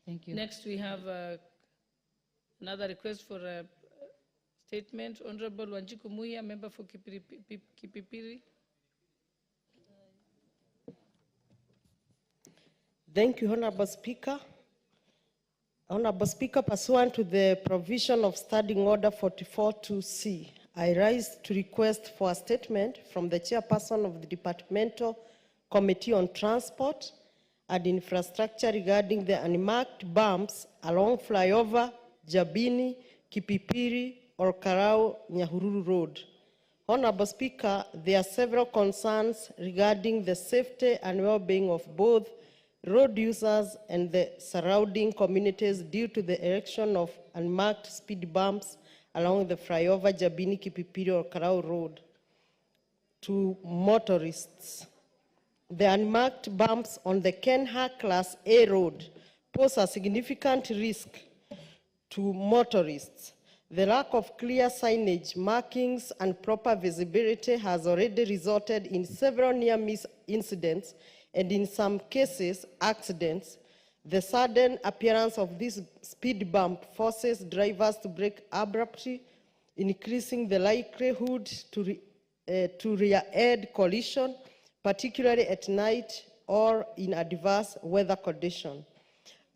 Thank you. Next we have another request for a statement. Honorable Wanjiku Muya, member for Kipipiri. Thank you, Honorable Speaker. Honorable Speaker, pursuant to the provision of Standing Order 44.2c, I rise to request for a statement from the chairperson of the Departmental Committee on Transport and Infrastructure regarding the unmarked bumps along flyover Jabini, Kipipiri, or Karau Nyahururu Road. Honorable Speaker, there are several concerns regarding the safety and well-being of both road users and the surrounding communities due to the erection of unmarked speed bumps along the flyover Jabini, Kipipiri, or Karau Road to motorists. The unmarked bumps on the Kenha Class A road pose a significant risk to motorists. The lack of clear signage, markings, and proper visibility has already resulted in several near-miss incidents and in some cases, accidents. The sudden appearance of this speed bump forces drivers to brake abruptly, increasing the likelihood to rear-end collision, particularly at night or in adverse weather conditions.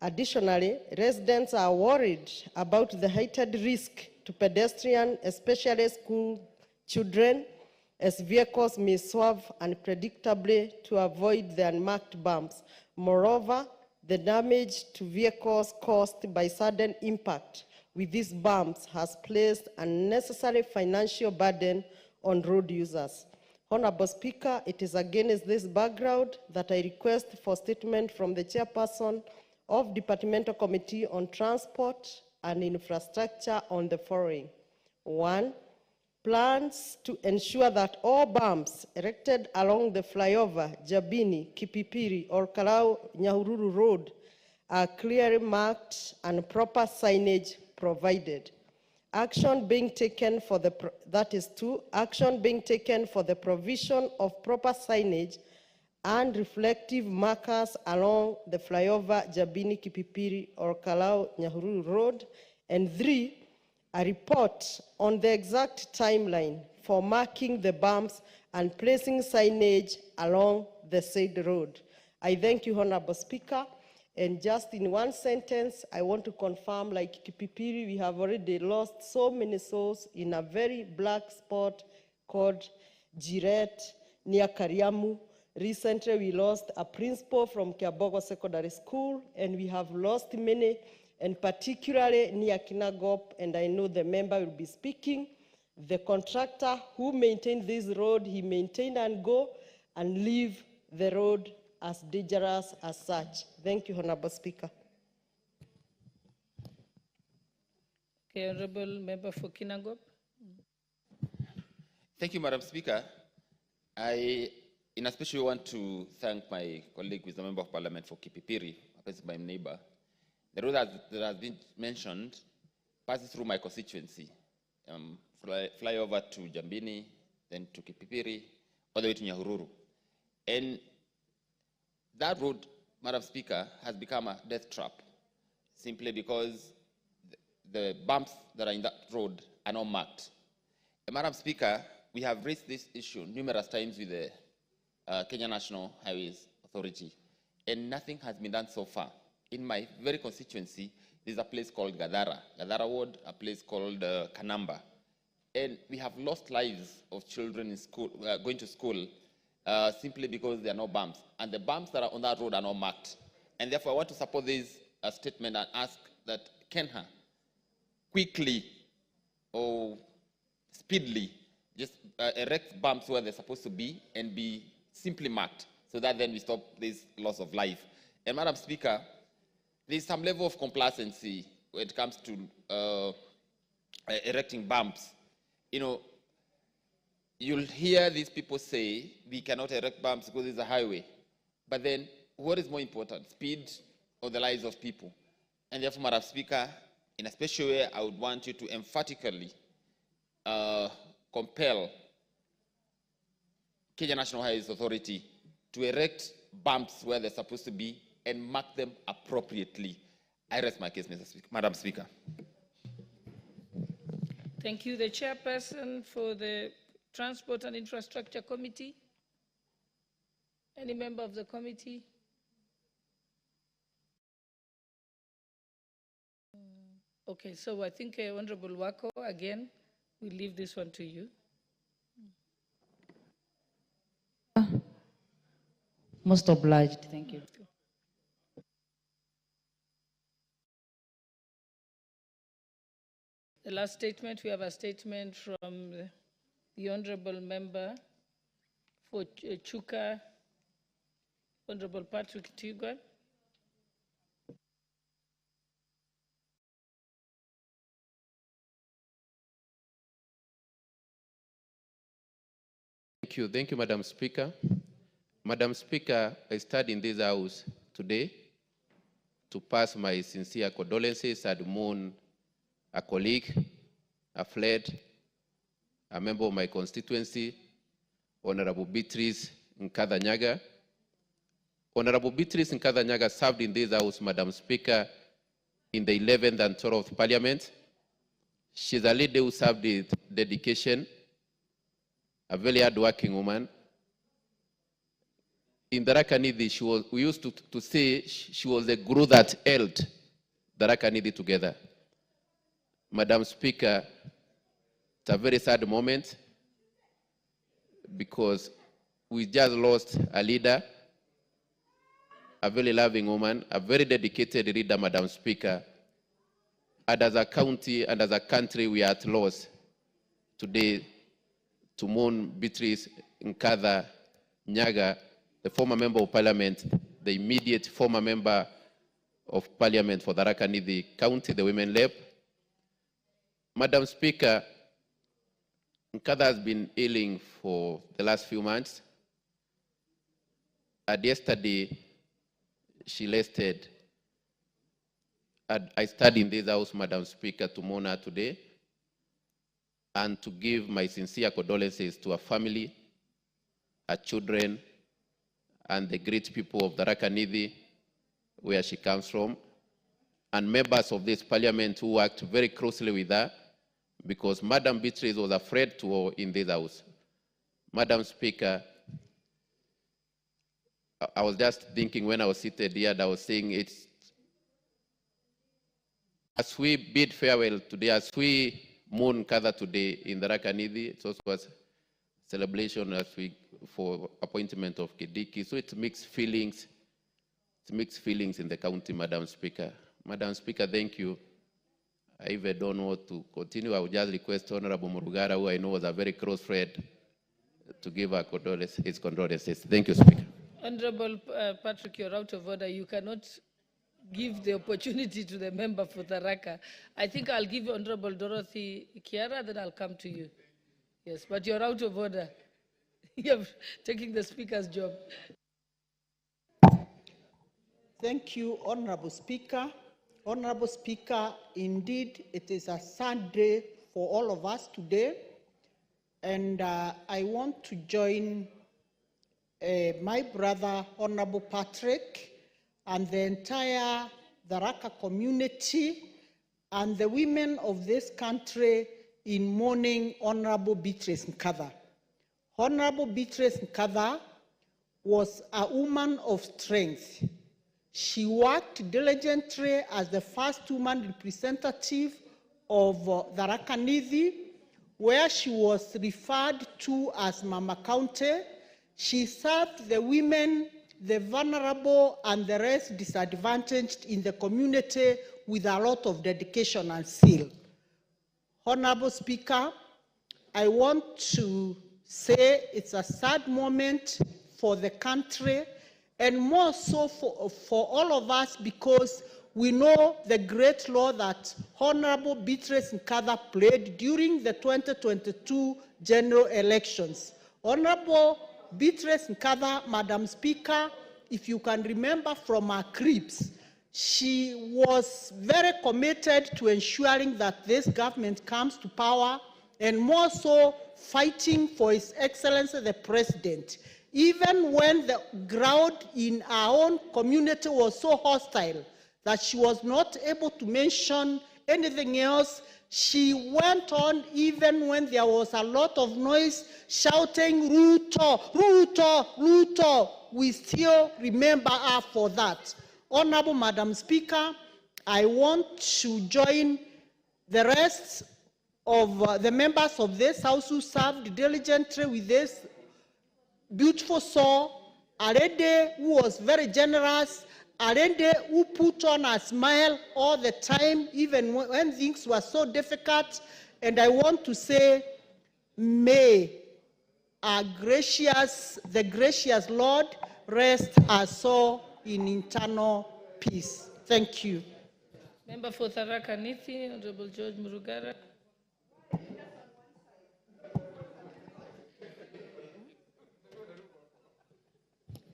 Additionally, residents are worried about the heightened risk to pedestrians, especially school children, as vehicles may swerve unpredictably to avoid the unmarked bumps. Moreover, the damage to vehicles caused by sudden impact with these bumps has placed unnecessary financial burden on road users. Honorable Speaker, it is against this background that I request for statement from the chairperson of Departmental Committee on Transport and Infrastructure on the following. 1. Plans to ensure that all bumps erected along the flyover, Jabini, Kipipiri, or Karau Nyahururu Road are clearly marked and proper signage provided. Action being taken for the, that is 2, action being taken for the provision of proper signage and reflective markers along the flyover Jabini, Kipipiri, or Karau Nyahururu Road. And 3, a report on the exact timeline for marking the bumps and placing signage along the said road. I thank you, Honorable Speaker. And just in one sentence, I want to confirm, like Kipipiri, we have already lost so many souls in a very black spot called Jiret near Kariamu. Recently, we lost a principal from Kiabogo Secondary School, and we have lost many, and particularly near Kinagop, and I know the member will be speaking. The contractor who maintained this road, he maintained and go and leave the road as dangerous as such. Thank you, Honorable Speaker. Okay, Honorable Member for Kinagop. Thank you, Madam Speaker. I, in especially, want to thank my colleague, who is a member of Parliament for Kipipiri, my neighbor. The road that has been mentioned passes through my constituency, fly over to Jambini, then to Kipipiri, all the way to Nyahururu. And that road, Madam Speaker, has become a death trap, simply because the bumps that are in that road are not marked. And Madam Speaker, we have raised this issue numerous times with the Kenya National Highways Authority, and nothing has been done so far. In my very constituency, there's a place called Gadara Ward, a place called Kanamba. And we have lost lives of children in school, going to school, simply because there are no bumps. And the bumps that are on that road are not marked. And therefore, I want to support this statement and ask that Kenya quickly or speedily just erect bumps where they're supposed to be and be simply marked, so that then we stop this loss of life. And Madam Speaker, there's some level of complacency when it comes to erecting bumps. You know, you'll hear these people say, we cannot erect bumps because it's a highway. But then, what is more important, speed or the lives of people? And therefore, Madam Speaker, in a special way, I would want you to emphatically compel Kenya National Highways Authority to erect bumps where they're supposed to be and mark them appropriately. I rest my case, Mr. Speaker. Madam Speaker. Thank you. The chairperson for the Transport and Infrastructure Committee. Any member of the committee? Okay, so I think Honorable Wako, again, we leave this one to you. Most obliged. Thank you. The last statement, we have a statement from the Honorable Member for Chuka, Honorable Patrick Tigwan. Thank you, Madam Speaker. Madam Speaker, I stand in this House today to pass my sincere condolences and mourn a colleague, a friend, a member of my constituency, Honorable Beatrice Nkadhanyaga. Honorable Beatrice Nkadhanyaga served in this House, Madam Speaker, in the 11th and 12th Parliament. She's a lady who served with dedication, a very hard-working woman. In Tharaka Nithi, we used to say she was the glue that held Tharaka Nithi together. Madam Speaker, it's a very sad moment because we just lost a leader, a very loving woman, a very dedicated leader, Madam Speaker. And as a county and as a country, we are at loss today to mourn Beatrice Nkadhanyaga, the former member of parliament, the immediate former member of parliament for Tharaka Nithi County, the Women Rep. Madam Speaker, Nkadha has been ailing for the last few months. And yesterday, she rested. And I stand in this House, Madam Speaker, to mourn her today and to give my sincere condolences to her family, her children, and the great people of Tharaka Nithi, where she comes from, and members of this parliament who worked very closely with her, because Madam Beatrice was a friend to her in this House. Madam Speaker, I was just thinking when I was seated here, and I was saying it's, as we bid farewell today, as we mourn Nkadha today in Tharaka Nithi, it also was celebration as we for appointment of Kindiki. So it's mixed feelings. It's mixed feelings in the county, Madam Speaker. Madam Speaker, thank you. I even don't know what to continue. I would just request Honorable Murugara, who I know was a very close friend, to give her his condolences. Thank you, Speaker. Honorable Patrick, you're out of order. You cannot give the opportunity to the member for Tharaka. I think I'll give Honorable Dorothy Kiara, then I'll come to you. Yes, but you're out of order. You're taking the Speaker's job. Thank you, Honorable Speaker. Honorable Speaker, indeed, it is a sad day for all of us today. And I want to join my brother, Honorable Patrick, and the entire Tharaka community and the women of this country in mourning Honorable Beatrice Nkadha. Honorable Beatrice Nkadha was a woman of strength. She worked diligently as the first woman representative of Tharaka Nithi, where she was referred to as Mama County. She served the women, the vulnerable, and the rest disadvantaged in the community with a lot of dedication and zeal. Honorable Speaker, I want to say it's a sad moment for the country, and more so for all of us, because we know the great role that Honorable Beatrice Nkadha played during the 2022 general elections. Honorable Beatrice Nkadha, Madam Speaker, if you can remember from her clips, she was very committed to ensuring that this government comes to power, and more so fighting for His Excellency the President. Even when the ground in our own community was so hostile that she was not able to mention anything else, she went on even when there was a lot of noise, shouting, Ruto, Ruto, Ruto. We still remember her for that. Honorable Madam Speaker, I want to join the rest of the members of this House who served diligently with this beautiful soul, Arede, who was very generous, Arede, who put on a smile all the time, even when things were so difficult. And I want to say, may the gracious Lord rest our soul in eternal peace. Thank you. Member for Tharaka Nithi, Honorable George Murugara.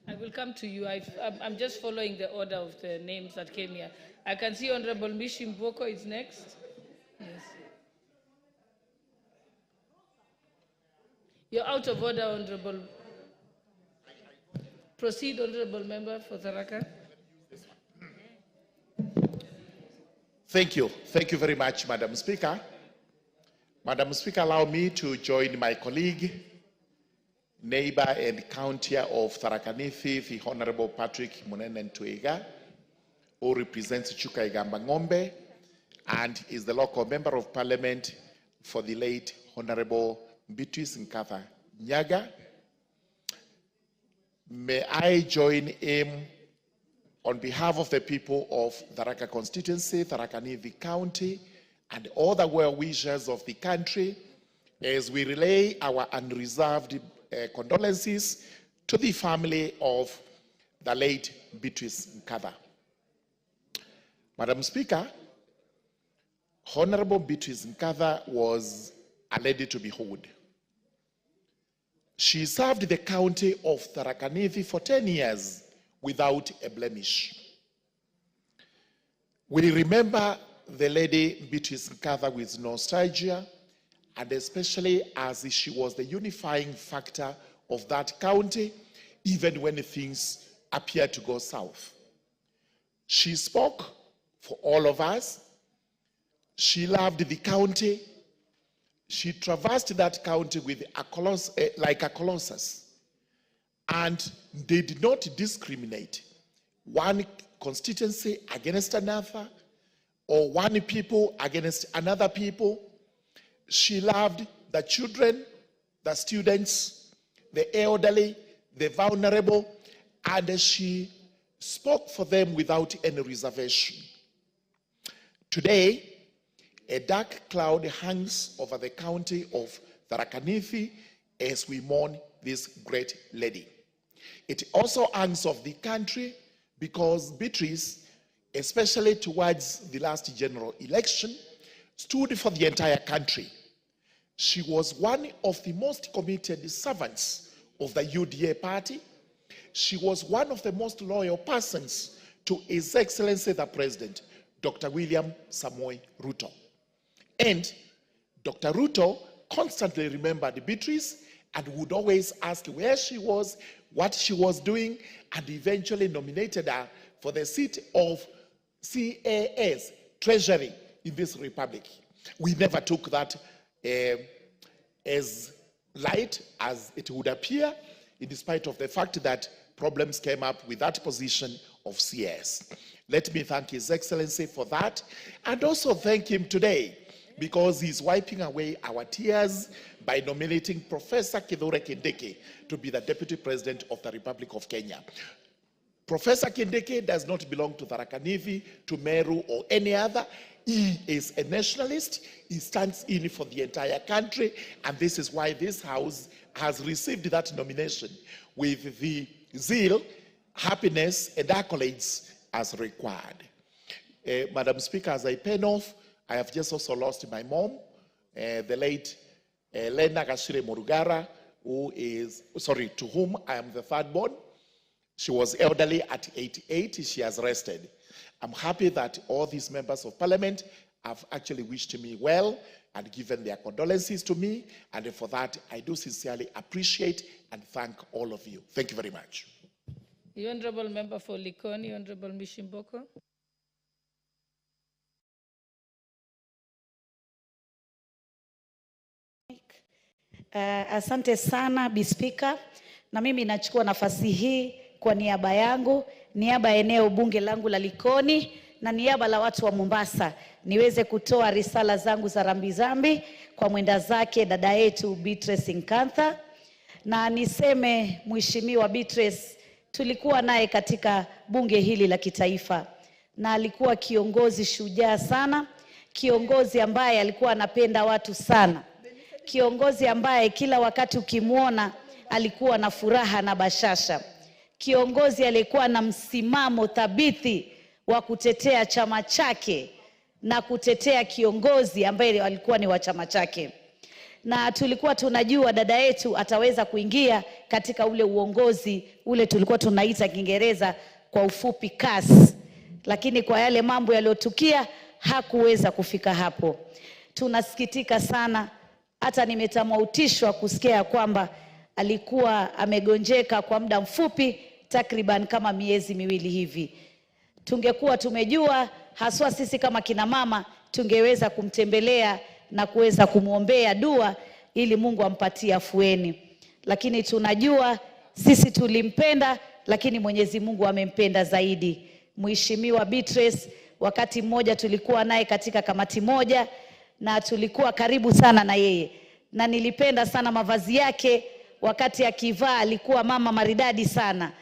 I will come to you. I'm just following the order of the names that came here. I can see Honorable Mishimboko is next. Yes. You're out of order, Honorable. Proceed, Honorable Member for Tharaka. Thank you. Thank you very much, Madam Speaker. Madam Speaker, allow me to join my colleague, neighbor and county of Tharaka Nithi, the Honorable Patrick Munenen Tuiga, who represents Chukaigamba Ngombe and is the local member of parliament for the late Honorable Beatrice Nkatha Nyaga. May I join him on behalf of the people of Tharaka constituency, Tharaka Nithi County, and all the well-wishers of the country as we relay our unreserved condolences to the family of the late Beatrice Nkatha. Madam Speaker, Honorable Beatrice Nkatha was a lady to behold. She served the county of Tharaka Nithi for 10 years without a blemish. We remember the lady Beatrice Nkatha with nostalgia, and especially as she was the unifying factor of that county, even when things appeared to go south. She spoke for all of us. She loved the county. She traversed that county with like a colossus, and they did not discriminate one constituency against another or one people against another people. She loved the children, the students, the elderly, the vulnerable, and she spoke for them without any reservation. Today, a dark cloud hangs over the county of Tharaka Nithi as we mourn this great lady. It also hangs over the country because Beatrice, especially towards the last general election, stood for the entire country. She was one of the most committed servants of the UDA party. She was one of the most loyal persons to His Excellency the President, Dr. William Samoei Ruto. And Dr. Ruto constantly remembered Beatrice and would always ask where she was, what she was doing, and eventually nominated her for the seat of CAS, Treasury, in this republic. We never took that as light as it would appear, in spite of the fact that problems came up with that position of CS. Let me thank His Excellency for that, and also thank him today because he's wiping away our tears by nominating Professor KITHURE Kindiki to be the Deputy President of the Republic of Kenya. Professor Kindiki does not belong to Tharaka Nithi, to Meru, or any other. He is a nationalist. He stands in for the entire country, and this is why this House has received that nomination with the zeal, happiness, and accolades as required. Madam Speaker, as I pen off, I have just also lost my mom, the late Lena Gashire Murugara, to whom I am the third born. She was elderly at 88. She has rested. I'm happy that all these members of parliament have actually wished me well and given their condolences to me. And for that, I do sincerely appreciate and thank all of you. Thank you very much. The Honorable Member for Likoni, Honorable Mishimboko. Asante sana Bi Speaker, na mimi nachukua nafasi hii kwa niaba yangu, niaba ya eneo bunge langu la Likoni na niaba la watu wa Mombasa niweze kutoa risala zangu za rambirambi kwa mwenda zake dada yetu Beatrice Nkantha. Na niseme Mheshimiwa Beatrice, tulikuwa naye katika bunge hili la kitaifa na alikuwa kiongozi shujaa sana, kiongozi ambaye alikuwa anapenda watu sana, kiongozi ambaye kila wakati ukimuona alikuwa na furaha na bashasha, kiongozi aliyekuwa na msimamo thabiti wa kutetea chama chake na kutetea kiongozi ambaye alikuwa ni wa chama chake. Na tulikuwa tunajua dada yetu ataweza kuingia katika ule uongozi ule tulikuwa tunaita Kiingereza kwa ufupi CAS, lakini kwa yale mambo yaliyotukia hakuweza kufika hapo. Tunasikitika sana, hata nimetamautishwa kusikia kwamba alikuwa amegonjeka kwa muda mfupi, takriban kama miezi miwili hivi. Tungekuwa tumejua, haswa sisi kama kina mama, tungeweza kumtembelea na kuweza kumuombea dua ili Mungu ampatie afueni. Lakini tunajua sisi tulimpenda, lakini Mwenyezi Mungu amempenda zaidi. Mheshimiwa Beatrice, wakati mmoja tulikuwa naye katika kamati moja na tulikuwa karibu sana na yeye. Na nilipenda sana mavazi yake, wakati akivaa alikuwa mama maridadi sana.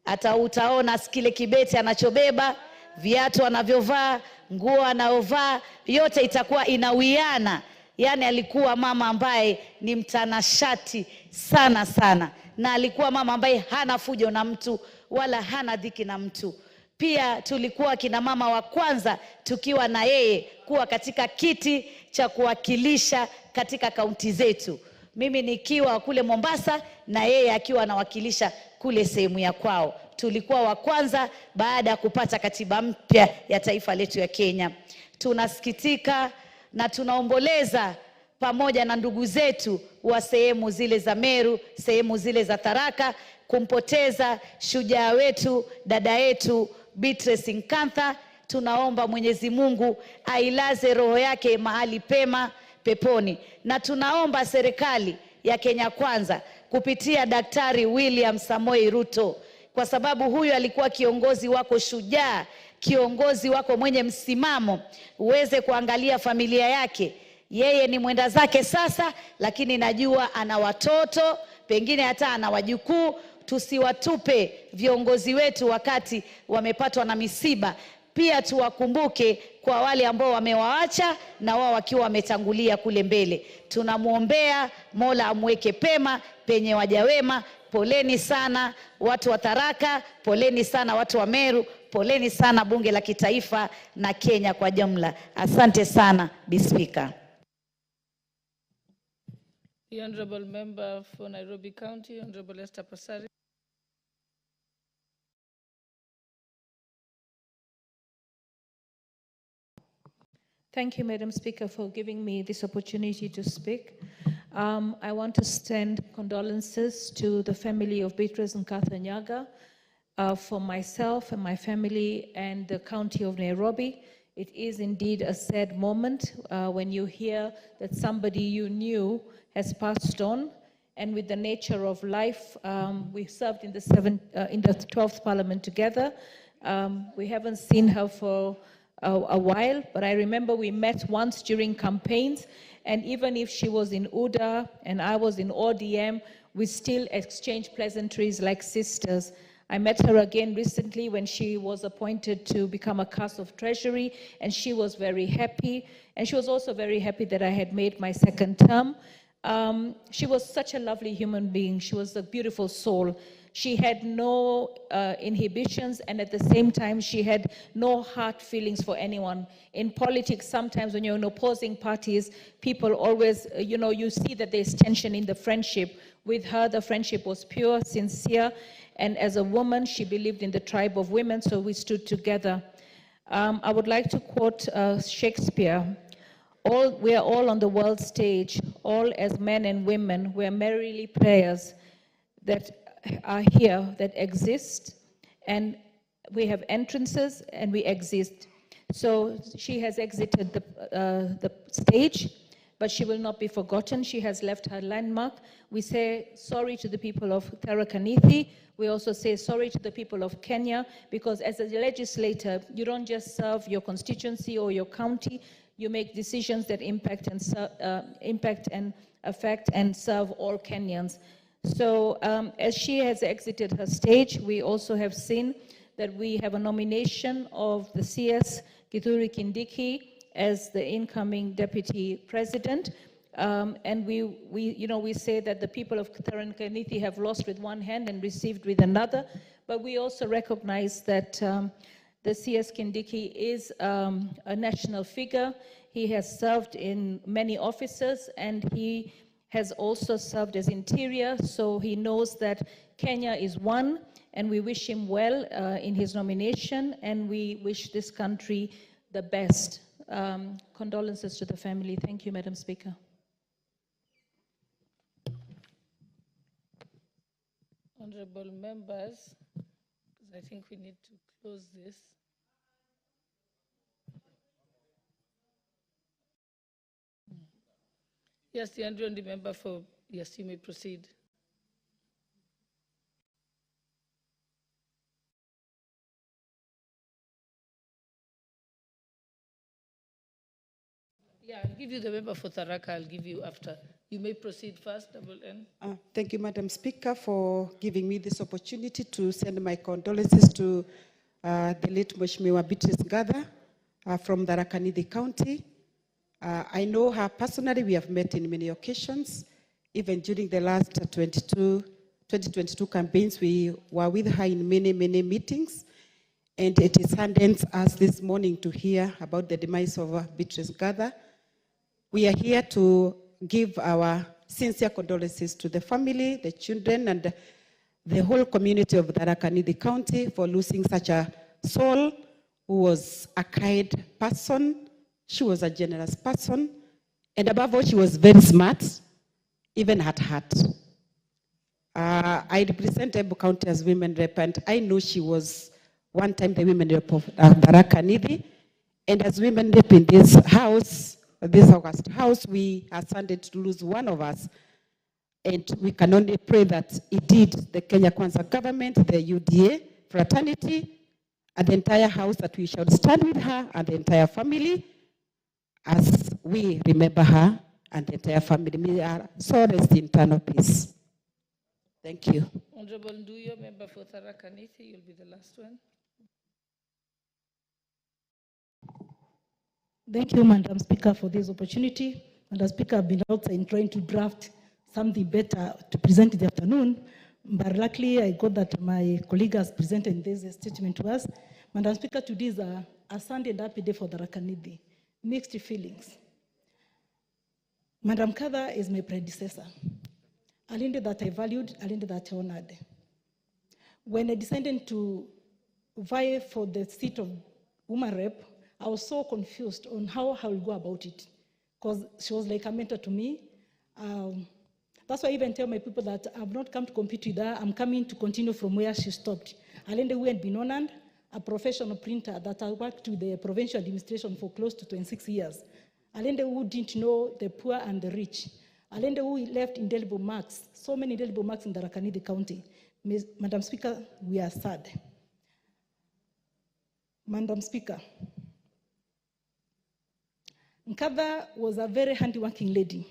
Hata utaona kile kibeti anachobeba, viatu anavyovaa, nguo anayovaa, yote itakuwa inawiana. Yani alikuwa mama ambaye ni mtanashati sana sana, na alikuwa mama ambaye hana fujo na mtu wala hana dhiki na mtu. Pia tulikuwa kina mama wa kwanza tukiwa na yeye kuwa katika kiti cha kuwakilisha katika kaunti zetu. Mimi nikiwa kule Mombasa na yeye akiwa anawakilisha kule sehemu ya kwao. Tulikuwa wa kwanza baada ya kupata katiba mpya ya taifa letu ya Kenya. Tunasikitika na tunaomboleza pamoja na ndugu zetu wa sehemu zile za Meru, sehemu zile za Tharaka, kumpoteza shujaa wetu, dada yetu Beatrice Nkantha. Tunaomba Mwenyezi Mungu ailaze roho yake mahali pema peponi. Na tunaomba serikali ya Kenya Kwanza kupitia Daktari William Samoei Ruto, kwa sababu huyu alikuwa kiongozi wako shujaa, kiongozi wako mwenye msimamo, uweze kuangalia familia yake. Yeye ni mwenda zake sasa, lakini najua ana watoto, pengine hata ana wajukuu. Tusiwatupe viongozi wetu wakati wamepatwa na misiba. Pia tuwakumbuke kwa wale ambao wamewaacha na wao wakiwa wametangulia kule mbele. Tunamuombea Mola amweke pema penye waja wema. Poleni sana watu wa Tharaka, poleni sana watu wa Meru, poleni sana bunge la kitaifa na Kenya kwa jumla. Asante sana, Bi Speaker. The Honorable Member for Nairobi County, Honorable Esther Pasari. Thank you, Madam Speaker, for giving me this opportunity to speak. I want to send condolences to the family of Beatrice Nkantha Nyaga, for myself and my family and the county of Nairobi. It is indeed a sad moment when you hear that somebody you knew has passed on. And with the nature of life, we served in the 12th Parliament together. We haven't seen her for a while, but I remember we met once during campaigns, and even if she was in UDA and I was in ODM, we still exchanged pleasantries like sisters. I met her again recently when she was appointed to become a CAS of Treasury, and she was very happy. And she was also very happy that I had made my second term. She was such a lovely human being. She was a beautiful soul. She had no inhibitions, and at the same time, she had no hard feelings for anyone. In politics, sometimes when you're in opposing parties, people always, you see that there's tension in the friendship. With her, the friendship was pure, sincere, and as a woman, she believed in the tribe of women, so we stood together. I would like to quote Shakespeare. We are all on the world stage, all as men and women, we're merrily players that are here, that exist, and we have entrances and we exist. So she has exited the stage, but but she will not be forgotten. She has left her landmark. We say sorry to the people of KITHURE KINDIKI. We also say sorry to the people of Kenya, because as a legislator, you don't just serve your constituency or your county, you make decisions that impact and affect and serve all Kenyans. So as she has exited her stage, we also have seen that we have a nomination of the CS KITHURE KINDIKI as the incoming deputy president. And we say that the people of KITHURE KINDIKI have lost with one hand and received with another, but we also recognize that the CS Kindiki is a national figure. He has served in many offices, and he has also served as interior, so he knows that Kenya is one, and we wish him well in his nomination, and we wish this country the best. Condolences to the family. Thank you, Madam Speaker. Honorable members, because I think we need to close this. Yes, the honorable member for, yes, you may proceed. Yeah, I'll give you the member for Tharaka, I'll give you after. You may proceed first, double N. Thank you, Madam Speaker, for giving me this opportunity to send my condolences to the late Mheshimiwa Beatrice Ngatha from Tharaka Nithi County. I know her personally. We have met in many occasions. Even during the last 2022 campaigns, we were with her in many, many meetings. And it is saddens us this morning to hear about the demise of Beatrice Ngatha. We are here to give our sincere condolences to the family, the children, and the whole community of Tharaka Nithi County for losing such a soul who was a kind person. She was a generous person. And above all, she was very smart, even at heart. I represent Embu County as women rep, and I know she was one time the women rep of Tharaka Nithi. And as women rep in this house, this August House, we are saddened to lose one of us. And we can only pray that indeed the Kenya Kwanza government, the UDA, fraternity, and the entire house, that we shall stand with her and the entire family as we remember her and the entire family. May our soul rest in eternal peace. Thank you. Honorable Nduyo, member for Tharaka Nithi, you'll be the last one. Thank you, Madam Speaker, for this opportunity. Madam Speaker, I've been outside trying to draft something better to present in the afternoon, but luckily I got that my colleague has presented this statement to us. Madam Speaker, today is a Sunday and happy day for Tharaka Nithi. Mixed feelings. Madam Ngatha is my predecessor. A lady that I valued, a lady that I honored. When I decided to vie for the seat of woman rep, I was so confused on how I will go about it, because she was like a mentor to me. That's why I even tell my people that I've not come to compete with her. I'm coming to continue from where she stopped. Alende who had been honored, a professional printer that I worked with the provincial administration for close to 26 years. Alende who didn't know the poor and the rich. Alende who left indelible marks, so many indelible marks in Tharaka Nithi County. Madam Speaker, we are sad. Madam Speaker, Ngatha was a very handy-working lady.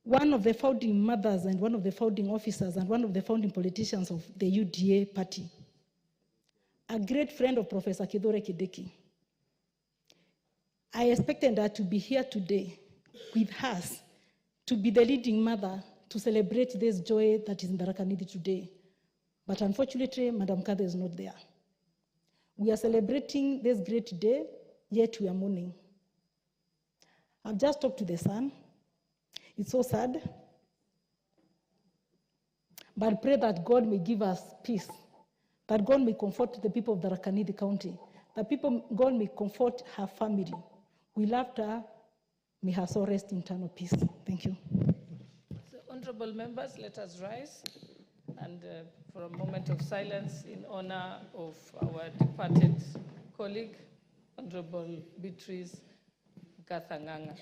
One of the founding mothers and one of the founding officers and one of the founding politicians of the UDA party. A great friend of Professor KITHURE KINDIKI. I expected her to be here today with us, to be the leading mother to celebrate this joy that is in Tharaka Nithi today. But unfortunately, Madam Ngatha is not there. We are celebrating this great day, yet we are mourning. I've just talked to the son. It's so sad. But I pray that God may give us peace, that God may comfort the people of Tharaka Nithi County, that God may comfort her family. We loved her. May her soul rest in eternal peace. Thank you. So, honorable members, let us rise and for a moment of silence in honor of our departed colleague, Honorable Beatrice Ngatha.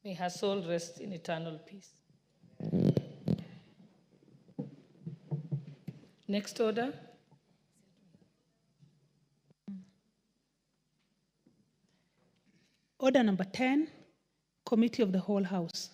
May her soul rest in eternal peace. Next order. Order number 10, Committee of the Whole House.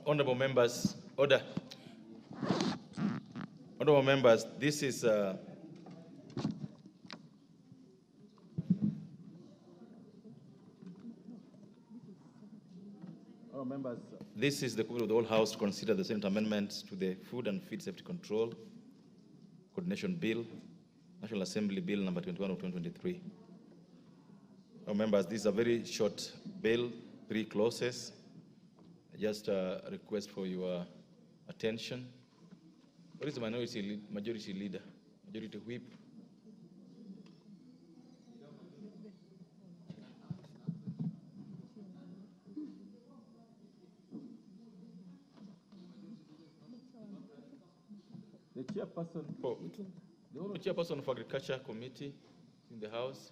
Honorable members, order. Honorable members, this is members, this is the call of the whole House to consider the Senate amendments to the Food and Feed Safety Control Coordination Bill, National Assembly Bill number 21 of 2023. Members, this is a very short bill, 3 clauses. Just a request for your attention. What is the majority leader, majority whip? The chairperson for the only chairperson for Agriculture Committee in the House.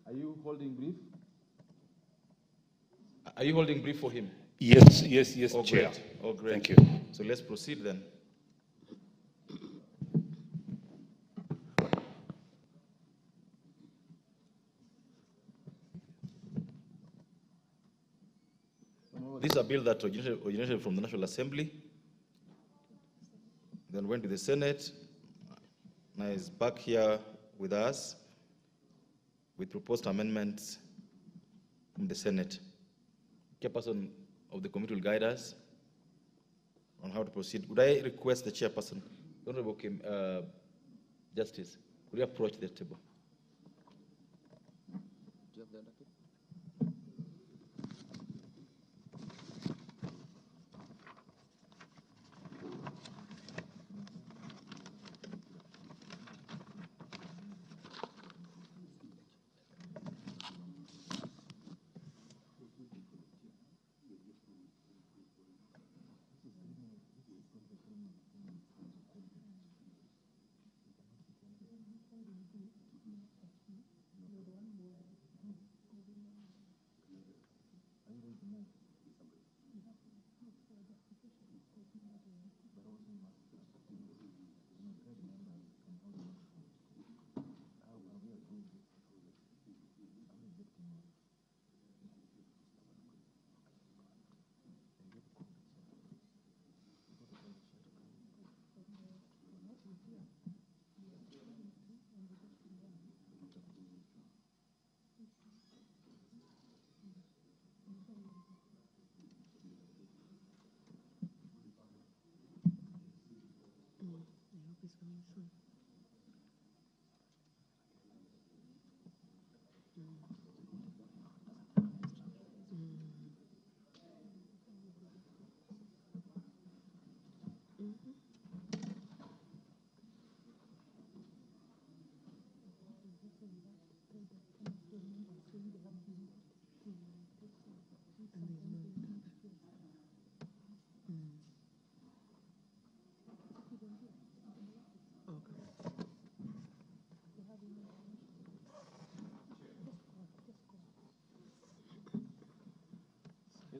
Are you holding brief? Are you holding brief for him? Yes, Oh, Chair. great. Oh, great. Thank you. So let's proceed then. This is a bill that originated from the National Assembly, then went to the Senate, now is back here with us with proposed amendments from the Senate. Chairperson of the committee will guide us on how to proceed. Would I request the chairperson, the Honorable Justice, would you approach the table?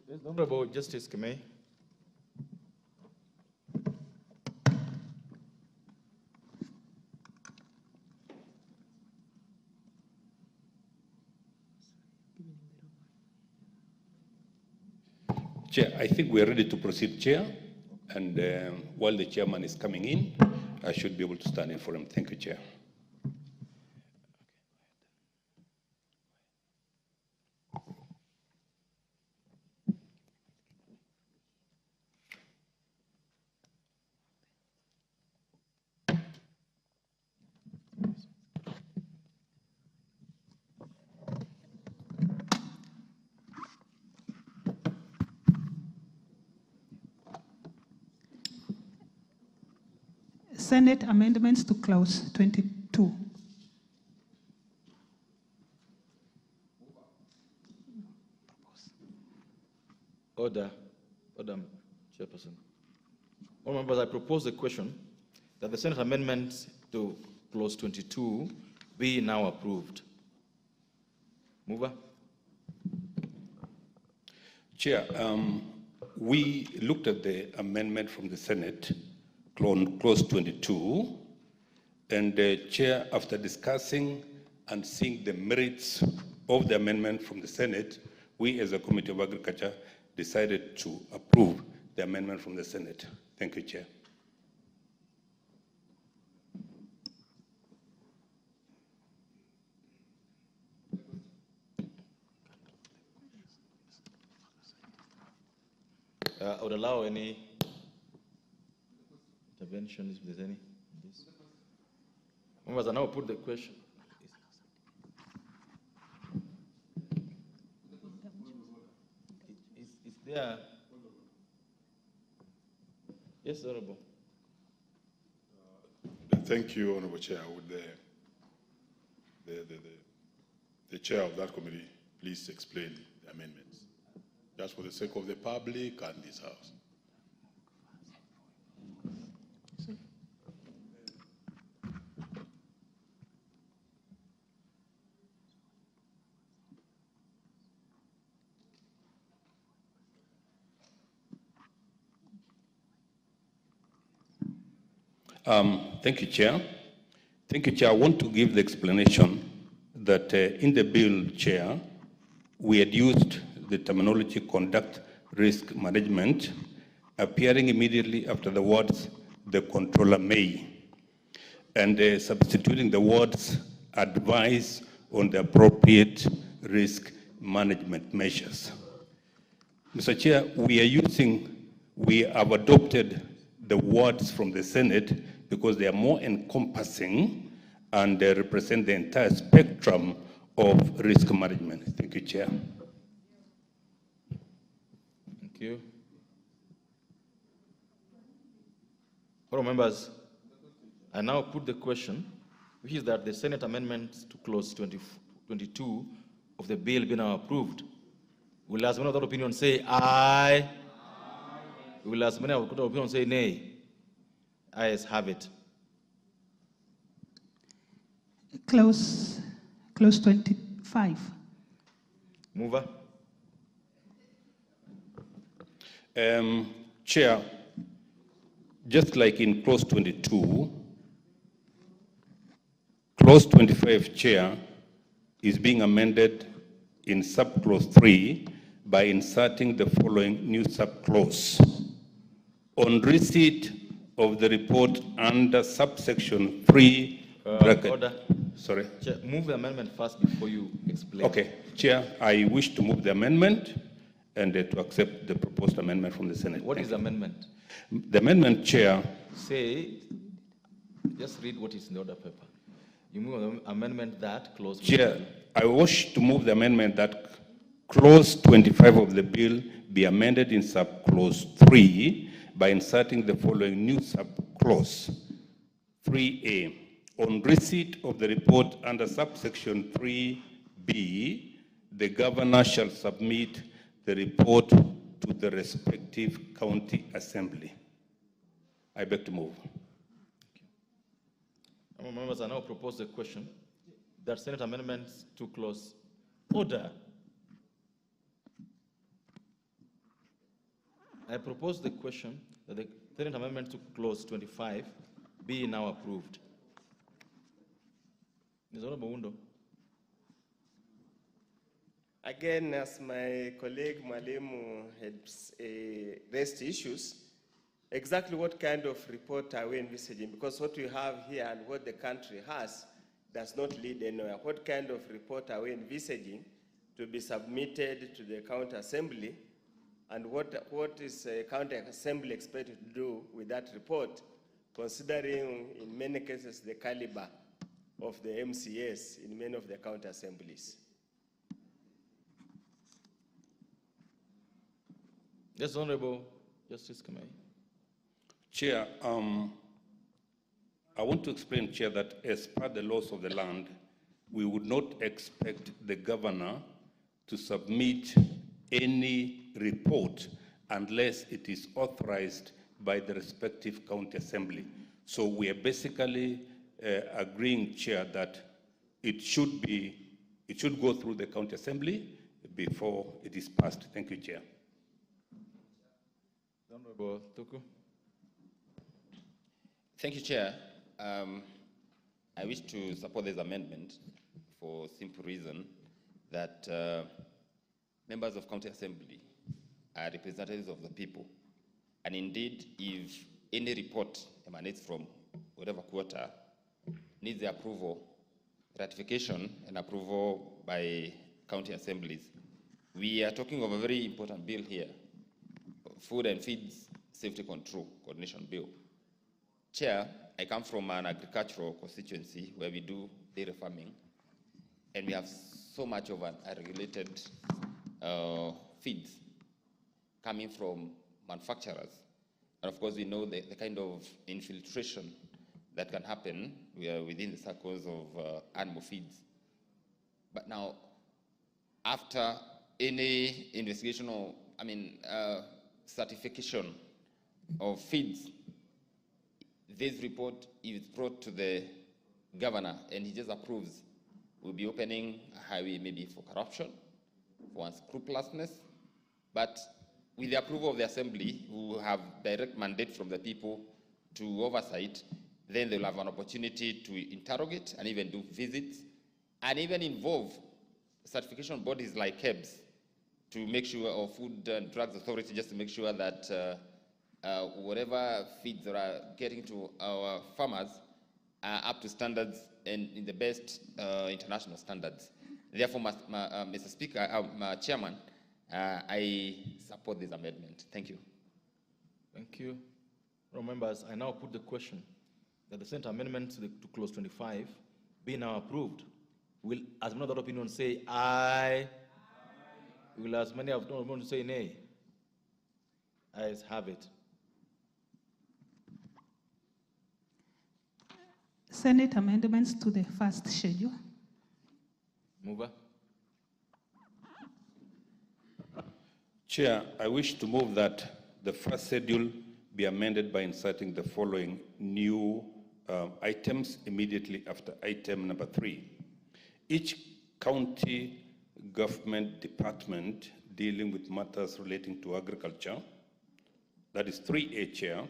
Yes, Honorable Justice Kemei. Chair, I think we are ready to proceed, Chair. And while the chairman is coming in, I should be able to stand in for him. Thank you, Chair. Senate amendments to clause 22. Order, Chairperson. All members, I propose the question that the Senate amendment to clause 22 be now approved. Mover. Chair, we looked at the amendment from the Senate, clause 22, and Chair, after discussing and seeing the merits of the amendment from the Senate, we as a Committee of Agriculture decided to approve the amendment from the Senate. Thank you, Chair. I would allow any intervention if there's any. Members, I now put the question. Is there? Yes, Honorable. Thank you, Honorable Chair. Would the chair of that committee please explain the amendments, just for the sake of the public and this House? Thank you, Chair. Thank you, Chair. I want to give the explanation that in the bill, Chair, we had used the terminology conduct risk management, appearing immediately after the words the controller may, and substituting the words advise on the appropriate risk management measures. Mr. Chair, we have adopted the words from the Senate because they are more encompassing and they represent the entire spectrum of risk management. Thank you, Chair. Thank you. All members, I now put the question, which is that the Senate amendments to clause 22 of the bill be now approved. Will as many of that opinion say aye? Will as many of that opinion say nay? Ayes have it. Clause 25. Mover. Chair, just like in clause 22, clause 25, Chair, is being amended in subclause 3 by inserting the following new subclause. On receipt of the report under subsection 3, order. Sorry. Chair, move the amendment first before you explain. Okay, Chair, I wish to move the amendment and to accept the proposed amendment from the Senate. What is the amendment? The amendment, Chair. Say, just read what is in the order paper. You move the amendment that clause. Chair, I wish to move the amendment that clause 25 of the bill be amended in subclause 3 by inserting the following new subclause. 3A. On receipt of the report under subsection 3B, the governor shall submit the report to the respective county assembly. I beg to move. Members, I now propose the question that Senate amendments to clause order. I propose the question that the Senate amendment to clause 25 be now approved. Ms. Honorable Wundo. Again, as my colleague Mwalimu had raised issues, exactly what kind of report are we envisaging? Because what we have here and what the country has does not lead anywhere. What kind of report are we envisaging to be submitted to the county assembly? And what is a county assembly expected to do with that report, considering in many cases the caliber of the MCAs in many of the county assemblies? Yes, Honorable Justice Kamei. Chair, I want to explain, Chair, that as per the laws of the land, we would not expect the governor to submit any report unless it is authorized by the respective county assembly. So we are basically agreeing, Chair, that it should go through the county assembly before it is passed. Thank you, Chair. Honorable Tuku. Thank you, Chair. I wish to support this amendment for simple reason that members of county assembly are representatives of the people. And indeed, if any report emanates from whatever quarter, needs the approval, ratification, and approval by county assemblies, we are talking of a very important bill here, Food and Feeds Safety Control Coordination Bill. Chair, I come from an agricultural constituency where we do dairy farming, and we have so much of unregulated feeds coming from manufacturers. And of course, we know the kind of infiltration that can happen within the circles of animal feeds. But now, after any investigation or, certification of feeds, this report is brought to the governor and he just approves. We'll be opening a highway maybe for corruption, for unscrupulousness, but with the approval of the assembly, who will have direct mandate from the people to oversight, then they'll have an opportunity to interrogate and even do visits and even involve certification bodies like KEBS to make sure, or Food and Drugs Authority, just to make sure that whatever feeds that are getting to our farmers are up to standards and in the best international standards. Therefore, Mr. Speaker, Chairman, I support this amendment. Thank you. Thank you. Members, I now put the question that the Senate amendment to clause 25 be now approved. Will, as many of that opinion say aye? Will as many of the opinion say nay? Ayes have it. Senate amendments to the first schedule. Mover. Chair, I wish to move that the first schedule be amended by inserting the following new items immediately after item number 3. Each county government department dealing with matters relating to agriculture, that is 3A, Chair,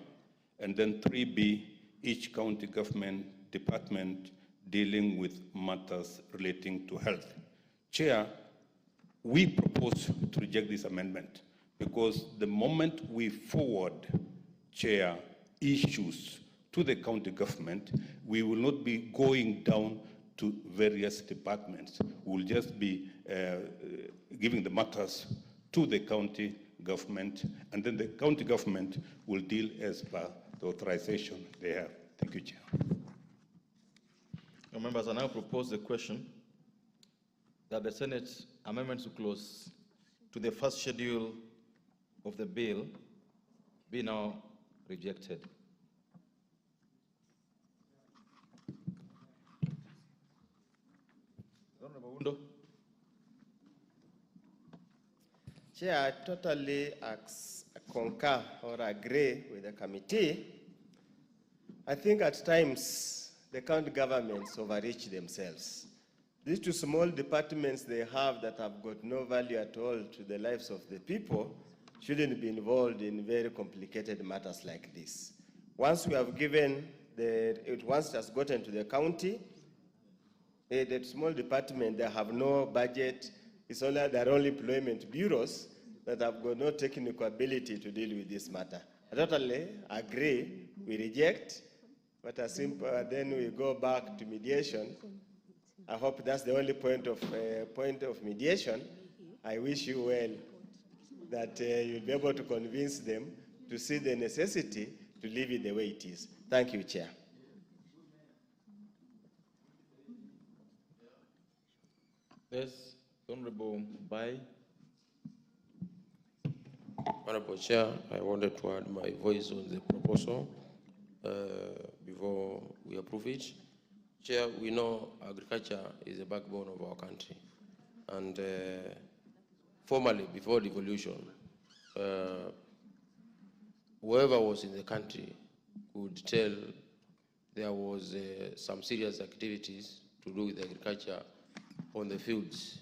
and then 3B, each county government department dealing with matters relating to health. Chair, we propose to reject this amendment because the moment we forward, Chair, issues to the county government, we will not be going down to various departments. We'll just be giving the matters to the county government, and then the county government will deal as per the authorization they have. Thank you, Chair. Your members, I now propose the question that the Senate amendments to clause to the first schedule of the bill be now rejected. Honorable Undo. Chair, I totally concur or agree with the committee. I think at times the county governments overreach themselves. These two small departments they have that have got no value at all to the lives of the people shouldn't be involved in very complicated matters like this. Once we have given once it has gotten to the county, the small department, they have no budget, there are only employment bureaus that have got no technical ability to deal with this matter. I totally agree, we reject, but then we go back to mediation. I hope that's the only point of mediation. I wish you well, that you'll be able to convince them to see the necessity to leave it the way it is. Thank you, Chair. Yes, Honorable Bai. Honorable Chair, I wanted to add my voice on the proposal before we approve it. Chair, we know agriculture is the backbone of our country. And formerly, before devolution, whoever was in the country could tell there was some serious activities to do with agriculture on the fields.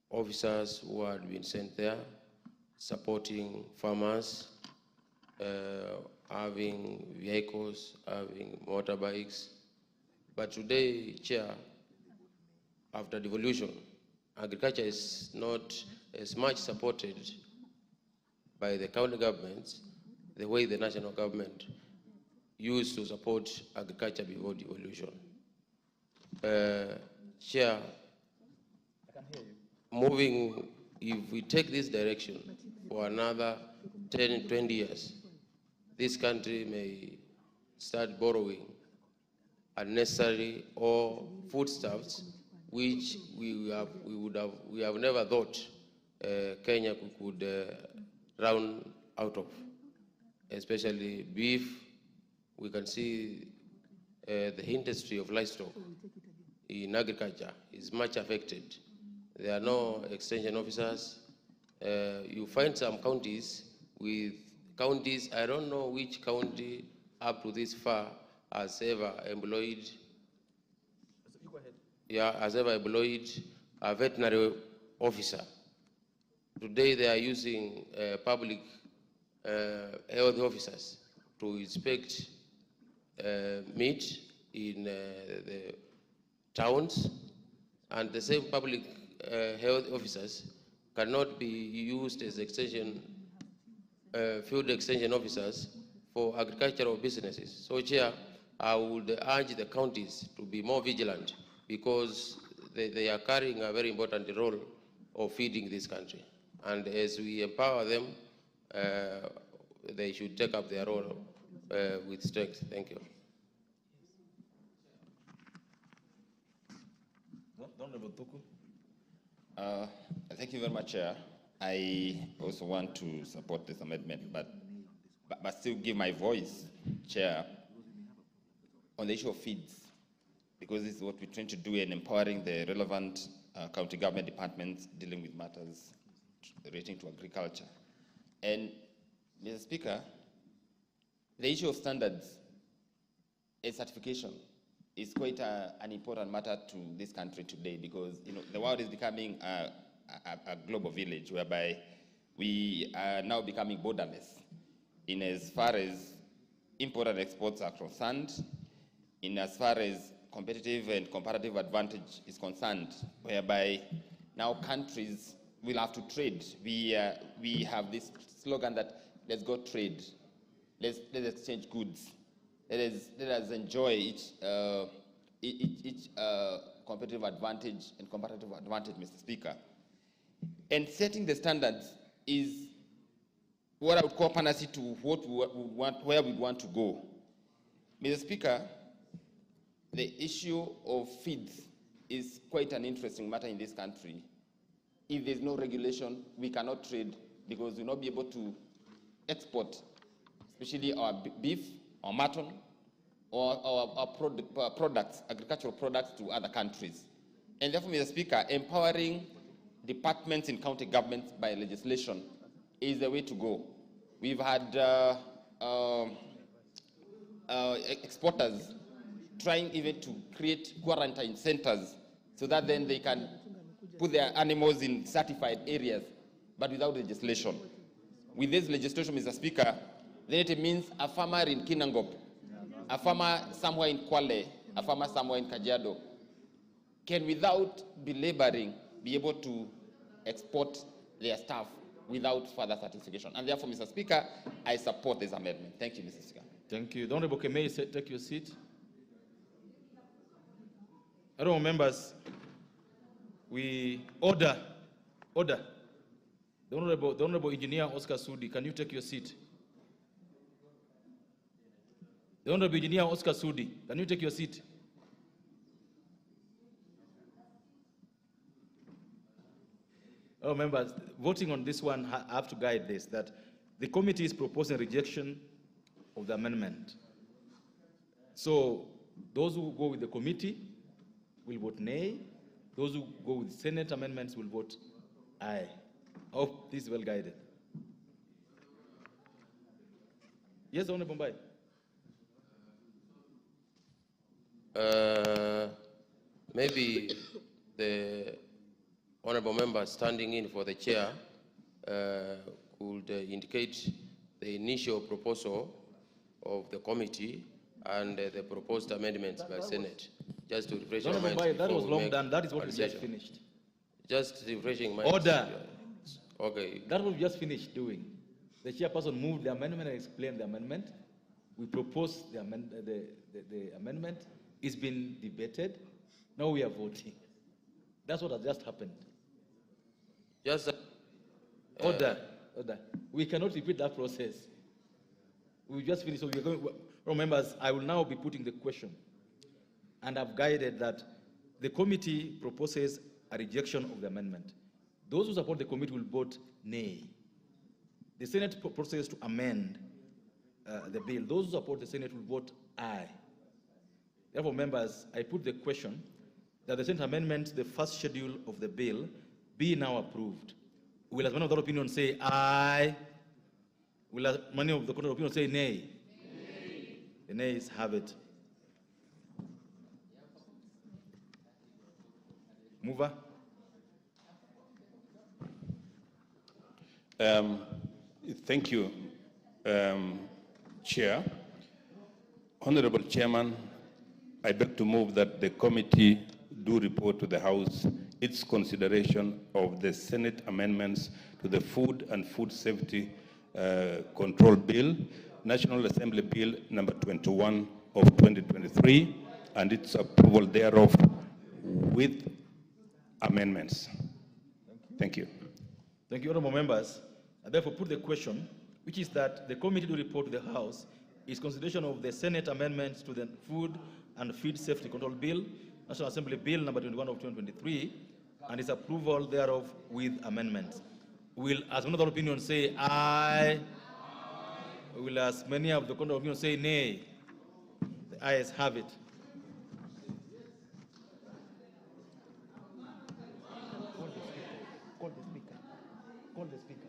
Officers who had been sent there, supporting farmers, having vehicles, having motorbikes. But today, Chair, after devolution, agriculture is not as much supported by the county governments the way the national government used to support agriculture before devolution. Chair, moving, if we take this direction for another 10, 20 years, this country may start borrowing unnecessary or foodstuffs which we have never thought Kenya could run out of, especially beef. We can see the industry of livestock in agriculture is much affected. There are no extension officers. You find some counties with counties, I don't know which county up to this far has ever employed, a veterinary officer. Today they are using public health officers to inspect meat in the towns, and the same public health officers cannot be used as field extension officers for agricultural businesses. So, Chair, I would urge the counties to be more vigilant because they are carrying a very important role of feeding this country. And as we empower them, they should take up their role with strength. Thank you. Thank you very much, Chair. I also want to support this amendment, but still give my voice, Chair, on the issue of feeds, because this is what we're trying to do in empowering the relevant county government departments dealing with matters relating to agriculture. And, Mr. Speaker, the issue of standards and certification is quite an important matter to this country today, because the world is becoming a global village whereby we are now becoming borderless in as far as import and exports are concerned, in as far as competitive and comparative advantage is concerned, whereby now countries will have to trade. We have this slogan that let's go trade, let's exchange goods, let us enjoy each competitive advantage and comparative advantage, Mr. Speaker. And setting the standards is what I would call panacea to what we want, where we want to go. Mr. Speaker, the issue of feeds is quite an interesting matter in this country. If there's no regulation, we cannot trade because we'll not be able to export, especially our beef, our mutton, or our products, agricultural products to other countries. And therefore, Mr. Speaker, empowering departments in county governments by legislation is the way to go. We've had exporters trying even to create quarantine centers so that then they can put their animals in certified areas, but without legislation. With this legislation, Mr. Speaker, then it means a farmer in Kinangop, a farmer somewhere in Kwale, a farmer somewhere in Kajiado can, without belaboring, be able to export their staff without further certification. And therefore, Mr. Speaker, I support this amendment. Thank you, Mr. Speaker. Thank you. The Honorable Kemei, take your seat. Honorable members, we order. The Honorable Engineer Oscar Sudi, can you take your seat? The Honorable Engineer Oscar Sudi, can you take your seat? Oh, members, voting on this one, I have to guide this, that the committee is proposing rejection of the amendment. So those who go with the committee will vote nay. Those who go with Senate amendments will vote aye. I hope this is well guided. Yes, Honorable Mbai. Maybe the honorable member standing in for the chair could indicate the initial proposal of the committee and the proposed amendments by Senate, just to refresh your mind. That was long done. That is what we just finished. Just refreshing my order. Okay. That was just finished doing. The chairperson moved the amendment and explained the amendment. We proposed the amendment. It's been debated. Now we are voting. That's what has just happened. Just order. We cannot repeat that process. We just finished. So we are going. Members, I will now be putting the question, and I've guided that the committee proposes a rejection of the amendment. Those who support the committee will vote nay. The Senate proposes to amend the bill. Those who support the Senate will vote aye. Therefore, members, I put the question that the Senate amendment, the first schedule of the bill, be now approved. Will as many of the opinion say aye? Will as many of the contrary opinion say nay? Nay. The nays have it. Mover. Thank you, Chair. Honorable Chairman, I beg to move that the committee do report to the House its consideration of the Senate amendments to the Food and Food Safety Control Bill, National Assembly Bill number 21 of 2023, and its approval thereof with amendments. Thank you. Thank you, honorable members. I therefore put the question, which is that the committee to report to the House its consideration of the Senate amendments to the Food and Feed Safety Control Bill, National Assembly Bill number 21 of 2023, and its approval thereof with amendments. Will, as one of the opinion, say aye? Will, as many of the contrary opinion, say nay? The ayes have it. Call the speaker. Call the speaker.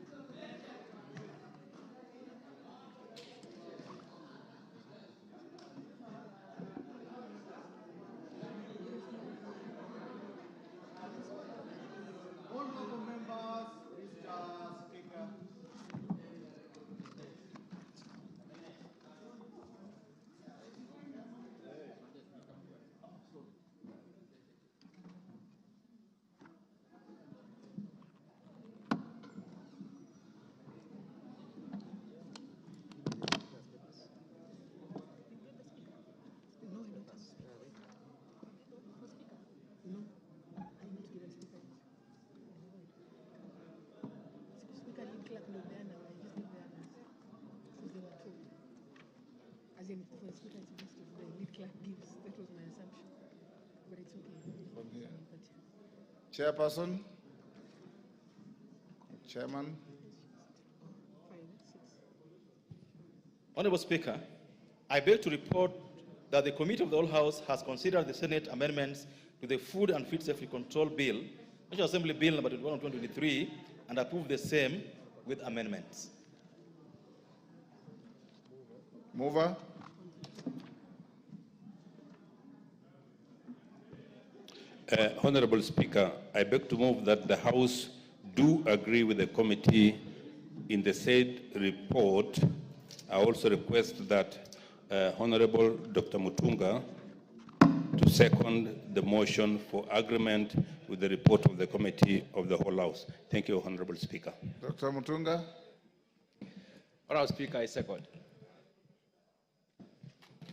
Chairperson, Chairman. Honorable Speaker, I beg to report that the Committee of the Whole House has considered the Senate amendments to the Food and Feed Safety Control Bill, National Assembly Bill number 21 of 2023, and approved the same with amendments. Mover. Honorable Speaker, I beg to move that the House do agree with the committee in the said report. I also request that Honorable Dr. Mutunga to second the motion for agreement with the report of the Committee of the Whole House. Thank you, Honorable Speaker. Dr. Mutunga. Honorable Speaker, I second.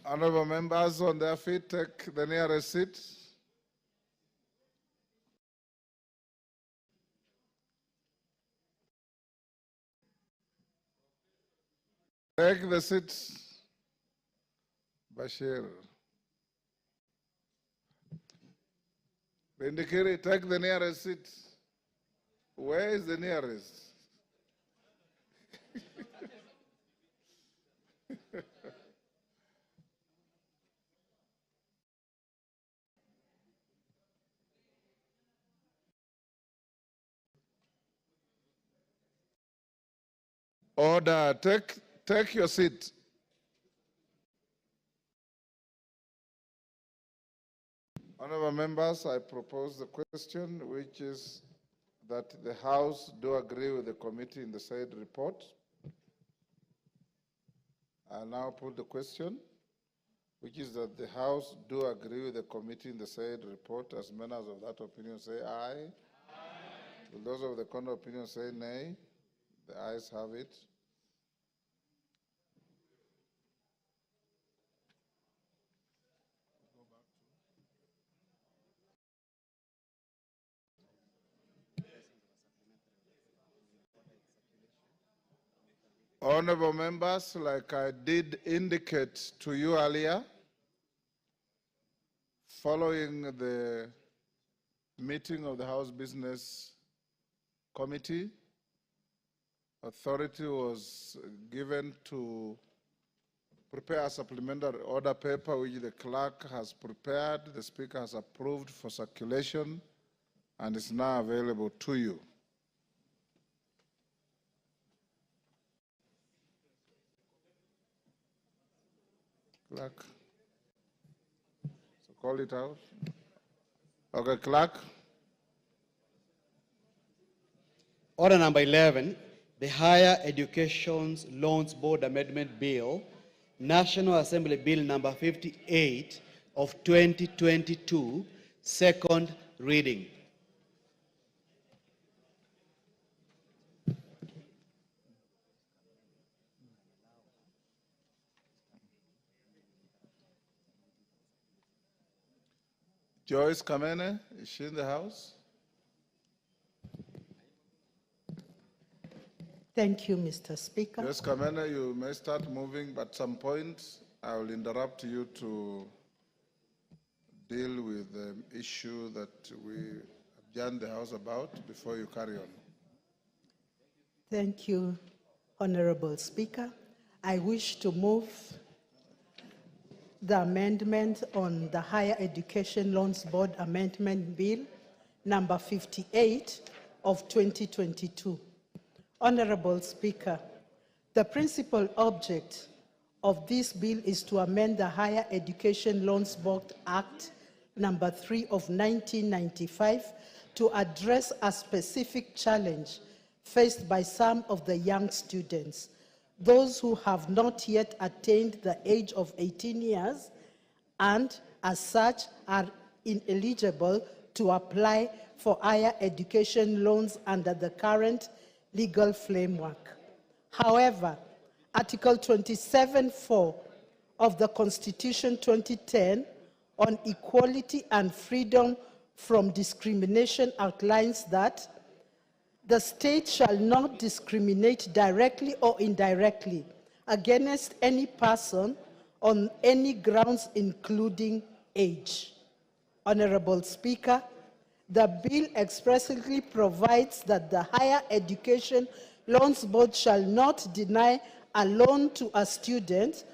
Honorable members on their feet, take the nearest seat. Take the seat, Bashir. Bindikiri, take the nearest seat. Where is the nearest? Order, take your seat. Honorable members, I propose the question, which is that the House do agree with the committee in the said report. I now put the question, which is that the House do agree with the committee in the said report. As members of that opinion say aye. Will those of the counter opinion say nay? The ayes have it. Honorable members, like I did indicate to you earlier, following the meeting of the House Business Committee, authority was given to prepare a supplementary order paper which the clerk has prepared, the Speaker has approved for circulation, and is now available to you. Clerk. So call it out. Okay, clerk. Order number 11, the Higher Education Loans Board Amendment Bill, National Assembly Bill number 58 of 2022, second reading. Joyce Kamene, is she in the house? Thank you, Mr. Speaker. Joyce Kamene, you may start moving, but at some point I will interrupt you to deal with the issue that we adjourned the House about before you carry on. Thank you, Honorable Speaker. I wish to move the amendment on the Higher Education Loans Board Amendment Bill, number 58 of 2022. Honorable Speaker, the principal object of this bill is to amend the Higher Education Loans Board Act, number 3 of 1995, to address a specific challenge faced by some of the young students, those who have not yet attained the age of 18 years and, as such, are ineligible to apply for higher education loans under the current legal framework. However, Article 27(4) of the Constitution 2010 on equality and freedom from discrimination outlines that the state shall not discriminate directly or indirectly against any person on any grounds, including age. Honorable Speaker, the bill expressly provides that the Higher Education Loans Board shall not deny a loan to a student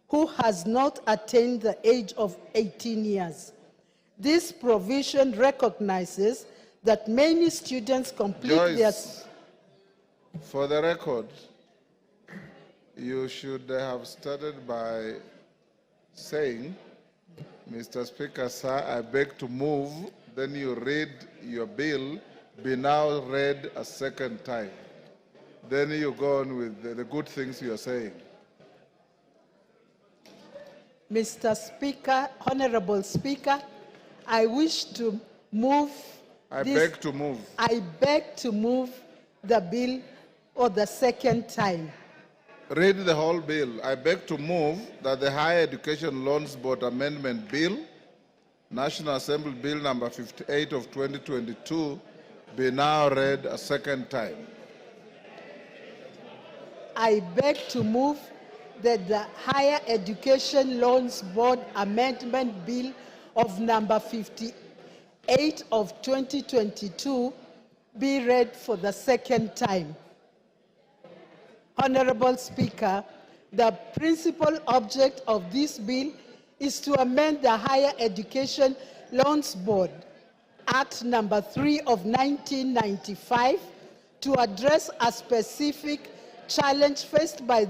who has not attained the age of 18 years. This provision recognizes that many students complete Joyce, for the record, you should have started by saying, Mr. Speaker, sir, I beg to move, then you read your bill, be now read a second time. Then you go on with the good things you are saying. Mr. Speaker, Honorable Speaker, I wish to move. I beg to move. I beg to move the bill for the second time. Read the whole bill. I beg to move that the Higher Education Loans Board Amendment Bill, National Assembly Bill number 58 of 2022, be now read a second time. I beg to move that the Higher Education Loans Board Amendment Bill of number 58 of 2022 be read for the second time. Honorable Speaker, the principal object of this bill is to amend the Higher Education Loans Board Act number 3 of 1995 to address a specific challenge faced by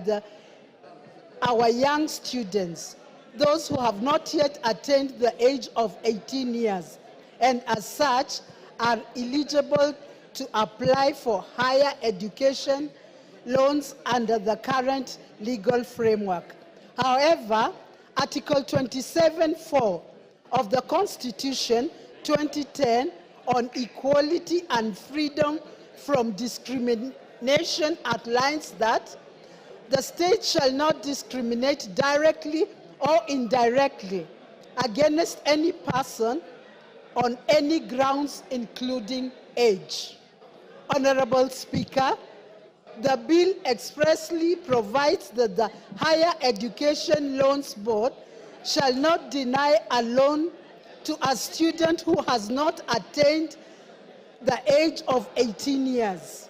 our young students, those who have not yet attained the age of 18 years, and as such are eligible to apply for higher education loans under the current legal framework. However, Article 27(4) of the Constitution 2010 on equality and freedom from discrimination outlines that the state shall not discriminate directly or indirectly against any person on any grounds, including age. Honorable Speaker, the bill expressly provides that the Higher Education Loans Board shall not deny a loan to a student who has not attained the age of 18 years.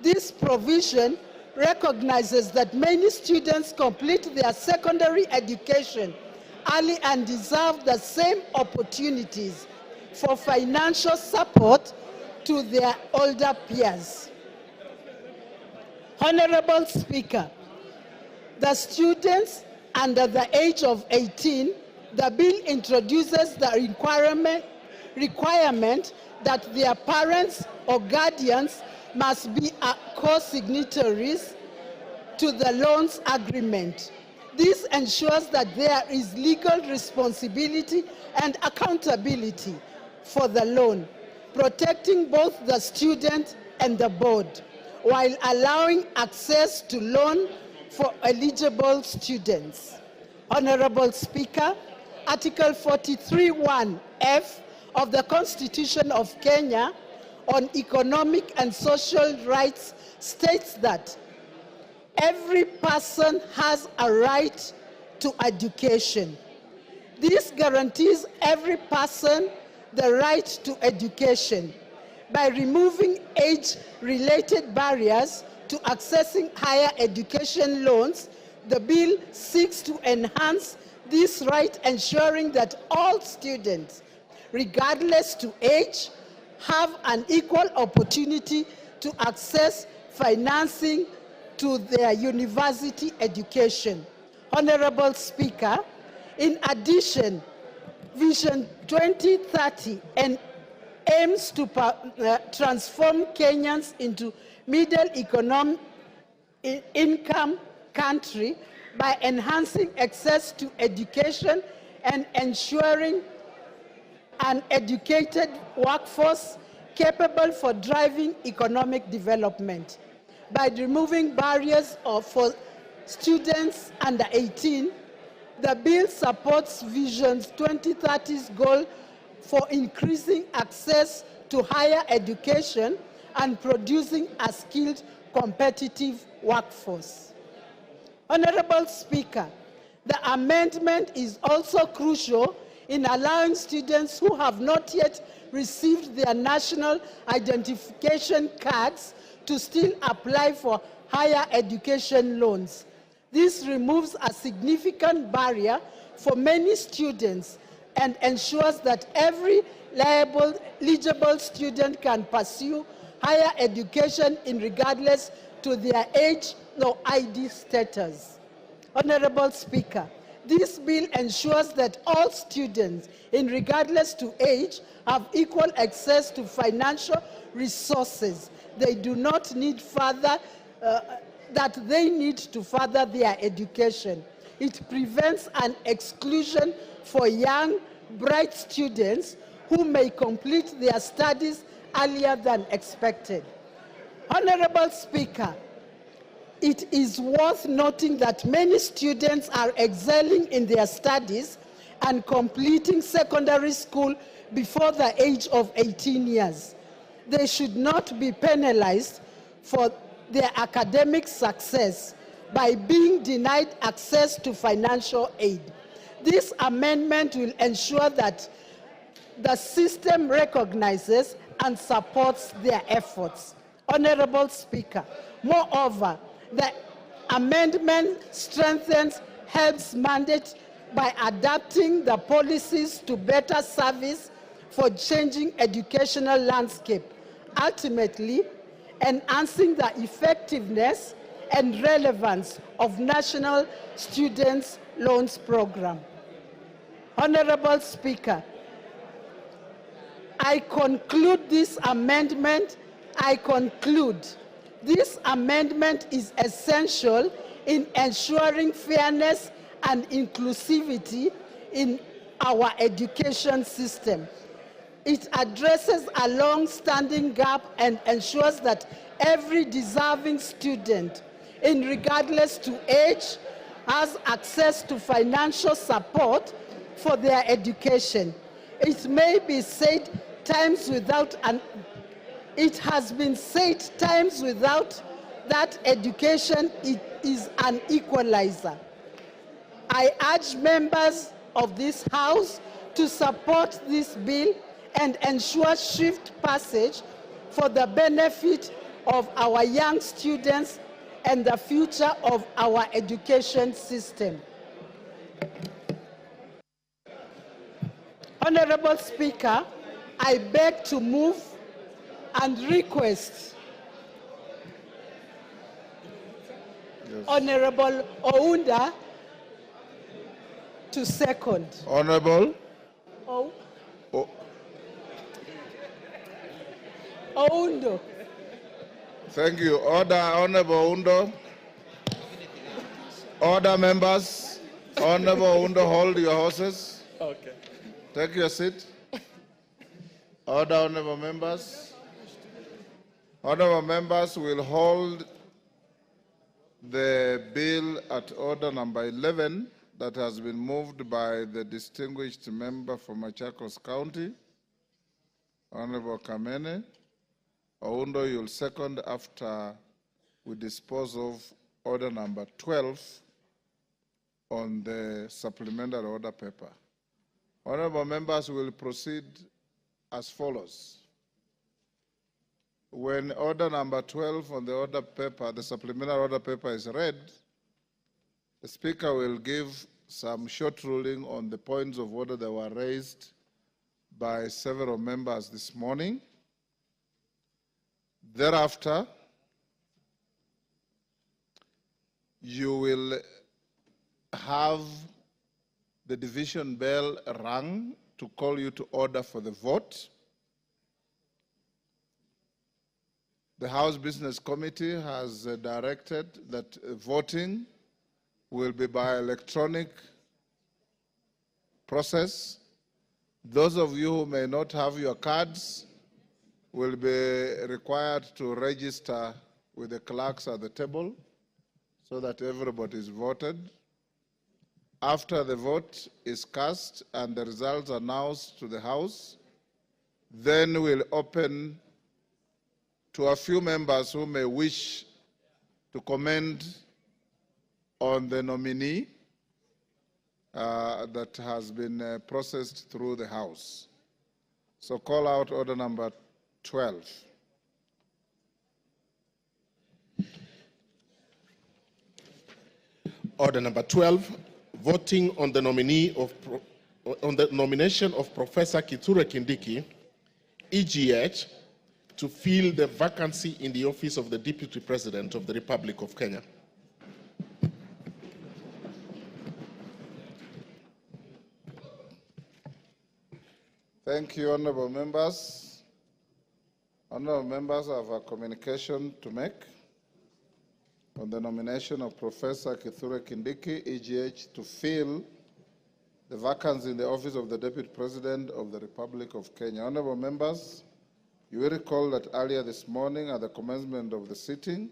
This provision recognizes that many students complete their secondary education early and deserve the same opportunities for financial support to their older peers. Honorable Speaker, the students under the age of 18, the bill introduces the requirement that their parents or guardians must be co-signatories to the loans agreement. This ensures that there is legal responsibility and accountability for the loan, protecting both the student and the board, while allowing access to loan for eligible students. Honorable Speaker, Article 43(1)(f) of the Constitution of Kenya on economic and social rights states that every person has a right to education. This guarantees every person the right to education. By removing age-related barriers to accessing higher education loans, the bill seeks to enhance this right, ensuring that all students, regardless to age, have an equal opportunity to access financing to their university education. Honorable Speaker, in addition, Vision 2030 aims to transform Kenyans into middle income country by enhancing access to education and ensuring an educated workforce capable for driving economic development. By removing barriers for students under 18, the bill supports Vision 2030's goal for increasing access to higher education and producing a skilled, competitive workforce. Honorable Speaker, the amendment is also crucial in allowing students who have not yet received their national identification cards to still apply for higher education loans. This removes a significant barrier for many students and ensures that every eligible student can pursue higher education regardless to their age or ID status. Honorable Speaker, this bill ensures that all students, regardless to age, have equal access to financial resources they do not need further, that they need to further their education. it prevents an exclusion for young, bright students who may complete their studies earlier than expected. Honorable Speaker, it is worth noting that many students are excelling in their studies and completing secondary school before the age of 18 years. They should not be penalized for their academic success by being denied access to financial aid. This amendment will ensure that the system recognizes and supports their efforts. Honorable Speaker, moreover, the amendment strengthens HELB's mandate by adapting the policies to better service for changing educational landscape, ultimately enhancing the effectiveness and relevance of National Students' Loans Program. Honorable Speaker, I conclude this amendment is essential in ensuring fairness and inclusivity in our education system. It addresses a long-standing gap and ensures that every deserving student, regardless to age, has access to financial support for their education. It may be said times without it has been said times without that education is an equalizer. I urge members of this House to support this bill and ensure swift passage for the benefit of our young students and the future of our education system. Honorable Speaker, I beg to move and request Honorable Ounda to second. Honorable Oundo. Thank you. Order, Honorable Undo. Order, members. Honorable Undo, hold your horses. Okay. Take your seat. Order, honorable members. Honorable members will hold the bill at order number 11 that has been moved by the distinguished member from Machakos County, Honorable Kamene. Oundo, you'll second after we dispose of order number 12 on the supplementary order paper. Honorable members will proceed as follows. When order number 12 on the order paper, the supplementary order paper is read, the Speaker will give some short ruling on the points of order that were raised by several members this morning. Thereafter, you will have the division bell rung to call you to order for the vote. The House Business Committee has directed that voting will be by electronic process. Those of you who may not have your cards will be required to register with the clerks at the table so that everybody is voted. After the vote is cast and the results announced to the House, then we'll open to a few members who may wish to comment on the nominee that has been processed through the House. So call out order number 12. Order number 12, voting on the nomination of Professor KITHURE Kindiki, EGH, to fill the vacancy in the office of the Deputy President of the Republic of Kenya. Thank you, honorable members. Honorable members, I have a communication to make. On on the nomination of Professor KITHURE Kindiki, EGH, to fill the vacancy in the office of the Deputy President of the Republic of Kenya. Honorable members, you will recall that earlier this morning at the commencement of the sitting,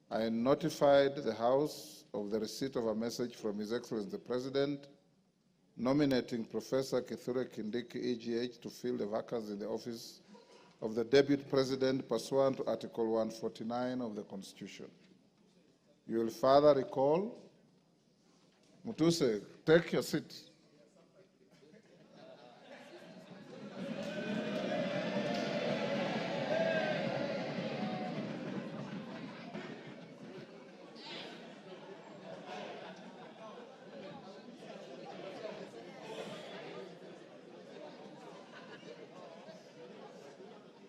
I notified the House of the receipt of a message from His Excellency the President nominating Professor KITHURE Kindiki, EGH, to fill the vacancy in the office of the Deputy President pursuant to Article 149 of the Constitution. You will further recall, Mutuse, take your seat.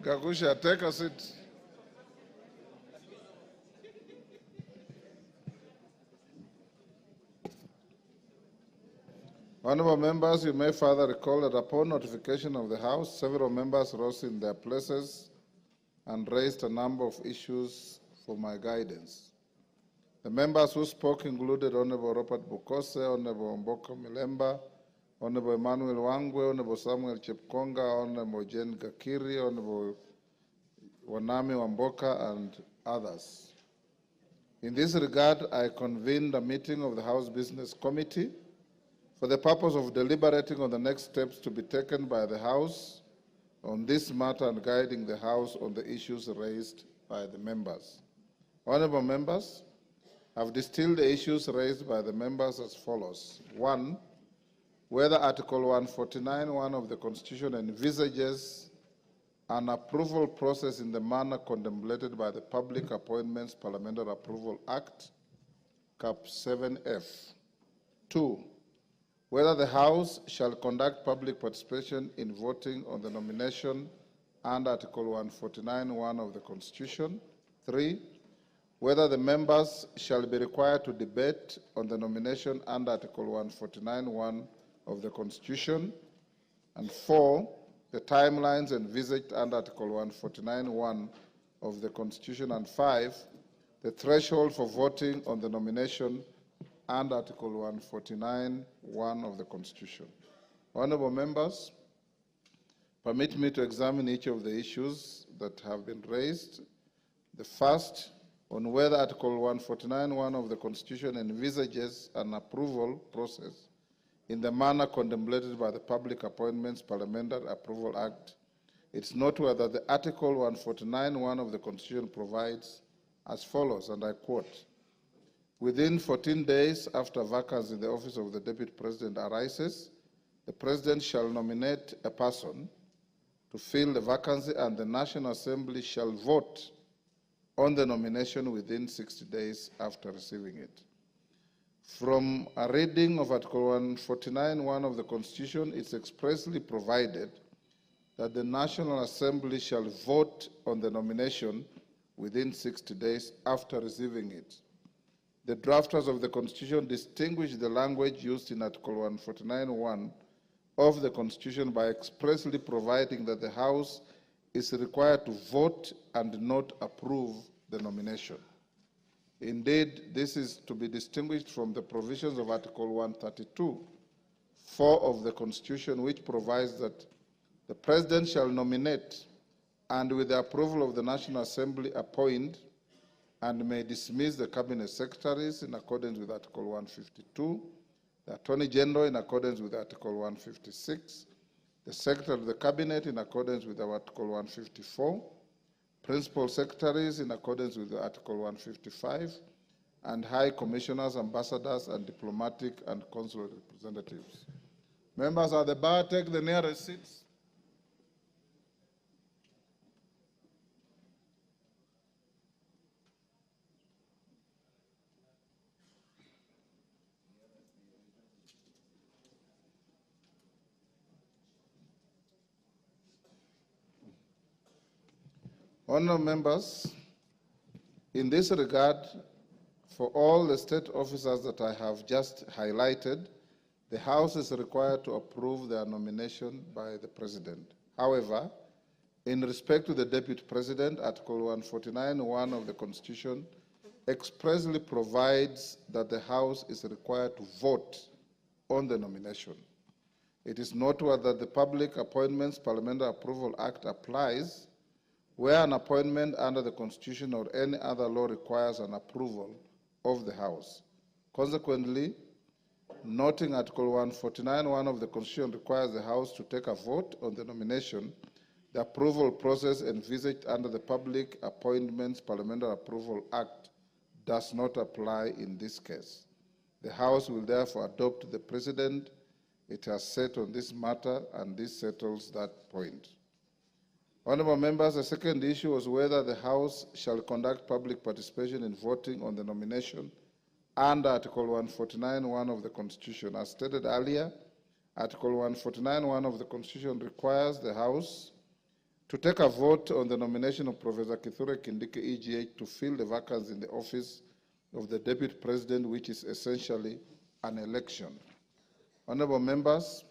Gagusha, take a seat. Honorable members, you may further recall that upon notification of the House, several members rose in their places and raised a number of issues for my guidance. The members who spoke included Honorable Robert Bukose, Honorable Mboka Milemba, Honorable Emmanuel Wangwe, Honorable Samuel Chepkonga, Honorable Jen Gakiri, Honorable Wanami Wamboka, and others. In this regard, I convened a meeting of the House Business Committee for the purpose of deliberating on the next steps to be taken by the House on this matter and guiding the House on the issues raised by the members. Honorable members, I've distilled the issues raised by the members as follows. 1, whether Article 149(1) of the Constitution envisages an approval process in the manner contemplated by the Public Appointments Parliamentary Approval Act, Cap 7F. 2, whether the House shall conduct public participation in voting on the nomination under Article 149(1) of the Constitution. 3, whether the members shall be required to debate on the nomination under Article 149(1) of the Constitution. And 4, the timelines envisaged under Article 149(1) of the Constitution. And 5, the threshold for voting on the nomination under Article 149(1) of the Constitution. Honorable members, permit me to examine each of the issues that have been raised. The first, on whether Article 149(1) of the Constitution envisages an approval process in the manner contemplated by the Public Appointments Parliamentary Approval Act. It's noteworthy that the Article 149(1) of the Constitution provides as follows, and I quote, within 14 days after vacancy in the office of the Deputy President arises, the President shall nominate a person to fill the vacancy and the National Assembly shall vote on the nomination within 60 days after receiving it. From a reading of Article 149(1) of the Constitution, it's expressly provided that the National Assembly shall vote on the nomination within 60 days after receiving it. The drafters of the Constitution distinguish the language used in Article 149(1) of the Constitution by expressly providing that the House is required to vote and not approve the nomination. Indeed, this is to be distinguished from the provisions of Article 132(4) of the Constitution, which provides that the President shall nominate and, with the approval of the National Assembly, appoint and may dismiss the Cabinet Secretaries in accordance with Article 152, the Attorney General in accordance with Article 156, the Secretary of the Cabinet in accordance with Article 154, Principal Secretaries in accordance with Article 155, and High Commissioners, Ambassadors, and Diplomatic and Consular Representatives. Members of the bar, take the nearest seats. Honourable members, in this regard, for all the state officers that I have just highlighted, the House is required to approve their nomination by the President. However, in respect to the Deputy President, Article 149(1) of the Constitution expressly provides that the House is required to vote on the nomination. It is noteworthy that the Public Appointments Parliamentary Approval Act applies where an appointment under the Constitution or any other law requires an approval of the House. Consequently, noting Article 149(1) of the Constitution requires the House to take a vote on the nomination, the approval process envisaged under the Public Appointments Parliamentary Approval Act does not apply in this case. The House will therefore adopt the precedent it has set on this matter, and this settles that point. Honourable members, the second issue was whether the House shall conduct public participation in voting on the nomination under Article 149(1) of the Constitution. As stated earlier, Article 149(1) of the Constitution requires the House to take a vote on the nomination of Professor KITHURE KINDIKI, EGH, to fill the vacancy in the office of the Deputy President, which is essentially an election. Honourable members,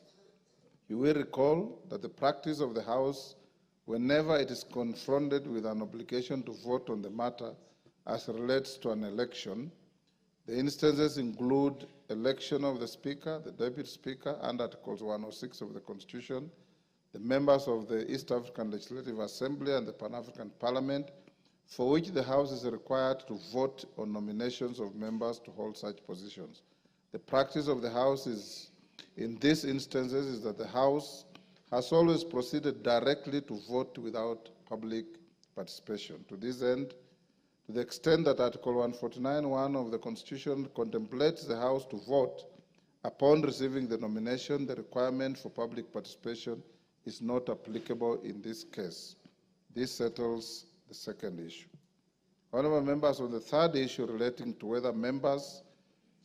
you will recall that the practice of the House, whenever it is confronted with an obligation to vote on the matter as relates to an election, the instances include election of the Speaker, the Deputy Speaker, under Articles 106 of the Constitution, the members of the East African Legislative Assembly and the Pan-African Parliament, for which the House is required to vote on nominations of members to hold such positions. The practice of the House in these instances is that the House has always proceeded directly to vote without public participation. To this end, to the extent that Article 149(1) of the Constitution contemplates the House to vote upon receiving the nomination, the requirement for public participation is not applicable in this case. This settles the second issue. Honourable members, on the third issue relating to whether members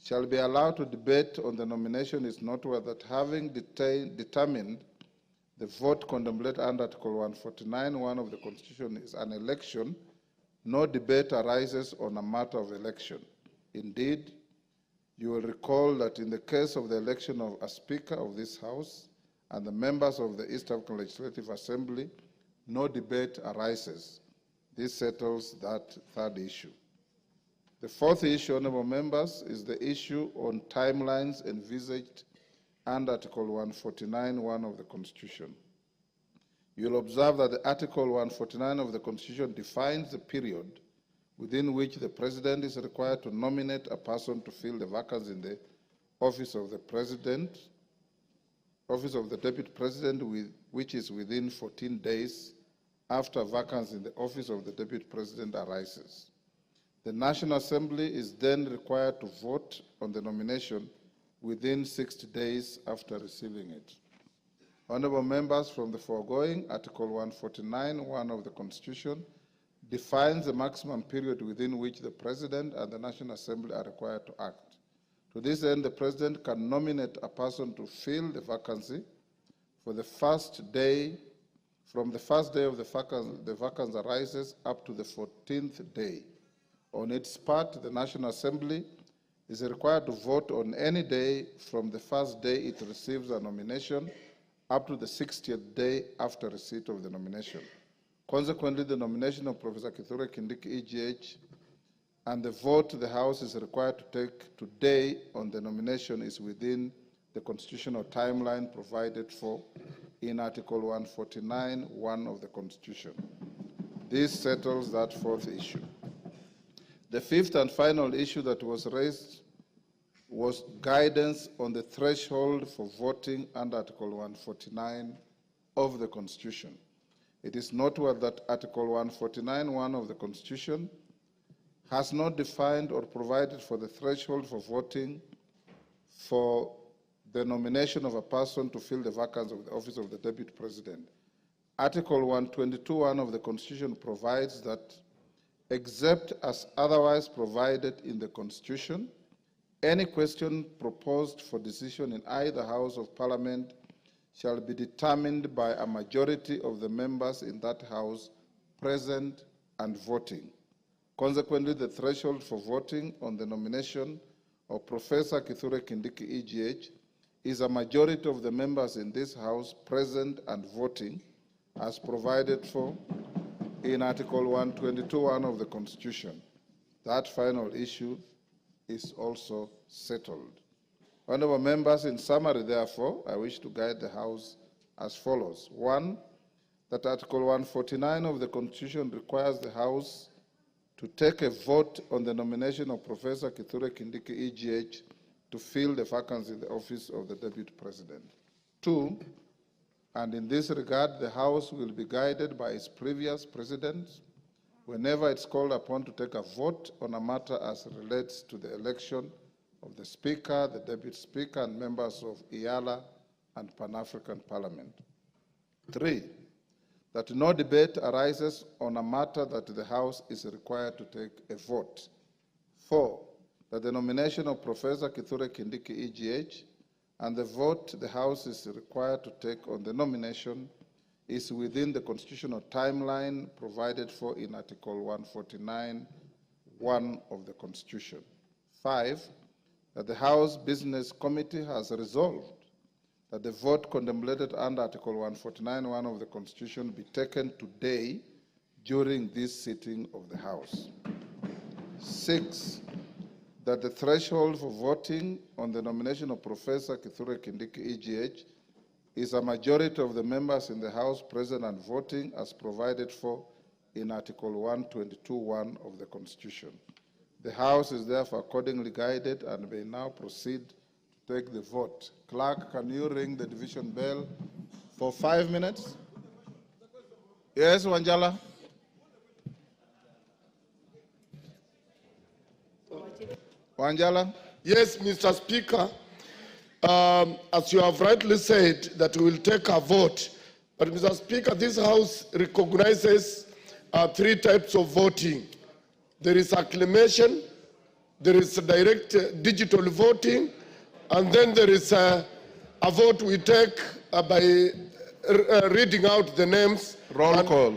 shall be allowed to debate on the nomination, is noteworthy that having determined the vote contemplated under Article 149(1) of the Constitution is an election, no debate arises on a matter of election. Indeed, you will recall that in the case of the election of a Speaker of this House and the members of the East African Legislative Assembly, no debate arises. This settles that third issue. The fourth issue, honourable members, is the issue on timelines envisaged under Article 149(1) of the Constitution. You will observe that the Article 149 of the Constitution defines the period within which the President is required to nominate a person to fill the vacancy in the office of the President, office of the Deputy President, which is within 14 days after vacancy in the office of the Deputy President arises. The National Assembly is then required to vote on the nomination within 60 days after receiving it. Honourable members, from the foregoing, Article 149(1) of the Constitution defines the maximum period within which the President and the National Assembly are required to act. To this end, the President can nominate a person to fill the vacancy for the first day, from the first day of the vacancy arises up to the 14th day. On its part, the National Assembly is required to vote on any day from the first day it receives a nomination up to the 60th day after receipt of the nomination. Consequently, the nomination of Professor KITHURE KINDIKI, EGH, and the vote the House is required to take today on the nomination is within the constitutional timeline provided for in Article 149(1) of the Constitution. This settles that fourth issue. The fifth and final issue that was raised was guidance on the threshold for voting under Article 149 of the Constitution. It is noteworthy that Article 149(1) of the Constitution has not defined or provided for the threshold for voting for the nomination of a person to fill the vacancy of the office of the Deputy President. Article 122(1) of the Constitution provides that, except as otherwise provided in the Constitution, any question proposed for decision in either House of Parliament shall be determined by a majority of the members in that House present and voting. Consequently, the threshold for voting on the nomination of Professor KITHURE KINDIKI, EGH, is a majority of the members in this House present and voting, as provided for in Article 122(1) of the Constitution. That final issue is also settled. Honorable members, in summary, therefore, I wish to guide the House as follows. 1, that Article 149 of the Constitution requires the House to take a vote on the nomination of Professor KITHURE Kindiki, EGH, to fill the vacancy in the office of the Deputy President. 2, and in this regard, the House will be guided by its previous precedents whenever it's called upon to take a vote on a matter as relates to the election of the Speaker, the Deputy Speaker, and members of IALA and Pan-African Parliament. 3, that no debate arises on a matter that the House is required to take a vote. 4, that the nomination of Professor KITHURE Kindiki, EGH, and the vote the House is required to take on the nomination is within the constitutional timeline provided for in Article 149(1) of the Constitution. 5, that the House Business Committee has resolved that the vote contemplated under Article 149(1) of the Constitution be taken today during this sitting of the House. 6, that the threshold for voting on the nomination of Professor KITHURE Kindiki, EGH, is a majority of the members in the House present and voting as provided for in Article 122(1) of the Constitution. The House is therefore accordingly guided and may now proceed to take the vote. Clerk, can you ring the division bell for 5 minutes? Yes, Wanjala? Wanjala? Yes, Mr. Speaker. As you have rightly said, that we will take a vote. But, Mr. Speaker, this House recognizes 3 types of voting. There is acclamation, there is direct digital voting, and then there is a vote we take by reading out the names. Roll call.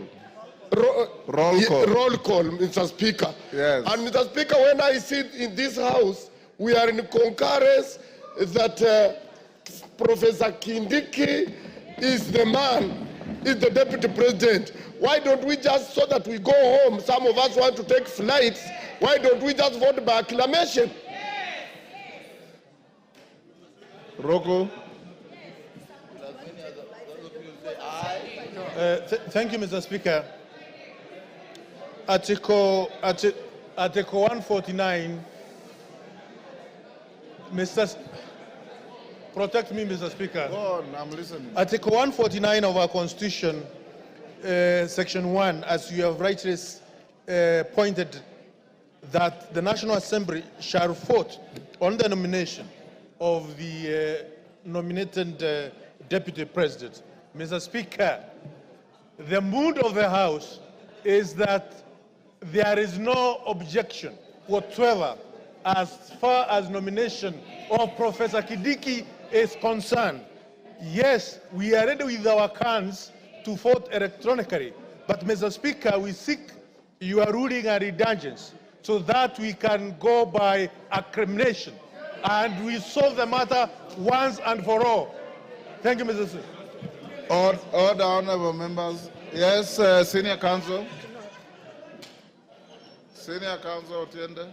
Roll call. Roll call, Mr. Speaker. Yes. And, Mr. Speaker, when I sit in this House, we are in concurrence that Professor Kindiki is the man, is the Deputy President. Why don't we just, so that we go home, some of us want to take flights, why don't we just vote by acclamation? Roko? Thank you, Mr. Speaker. Article 149, protect me, Mr. Speaker. Go on, I'm listening. Article 149 of our Constitution, Section 1, as you have rightly pointed, that the National Assembly shall vote on the nomination of the nominated Deputy President. Mr. Speaker, the mood of the House is that there is no objection whatsoever as far as nomination of Professor Kindiki is concerned. Yes, we are ready with our cards to vote electronically, but Mr. Speaker, we seek your ruling and indulgence so that we can go by acclamation and we solve the matter once and for all. Thank you, Mr. Speaker. Order, honorable members. Yes, Senior Counsel. Senior Counsel Otiende.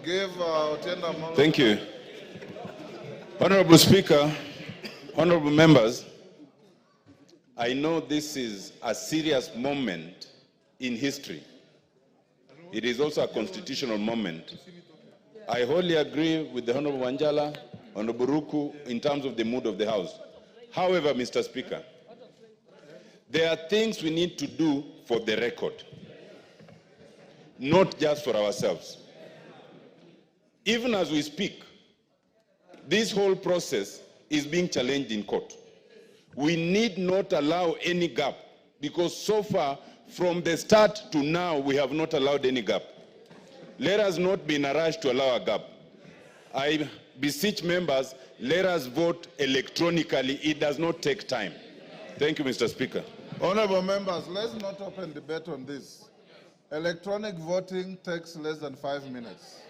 Give Otiende a moment. Thank you. Honorable Speaker, honorable members, I know this is a serious moment in history. It is also a constitutional moment. I wholly agree with the Honorable Wanjala, Honorable Ruku, in terms of the mood of the House. However, Mr. Speaker, there are things we need to do for the record, not just for ourselves. Even as we speak, this whole process is being challenged in court. We need not allow any gap, because so far, from the start to now, we have not allowed any gap. Let us not be in a rush to allow a gap. I beseech members, let us vote electronically. It does not take time. Thank you, Mr. Speaker. Honorable members, let's not open debate on this. Electronic voting takes less than 5 minutes.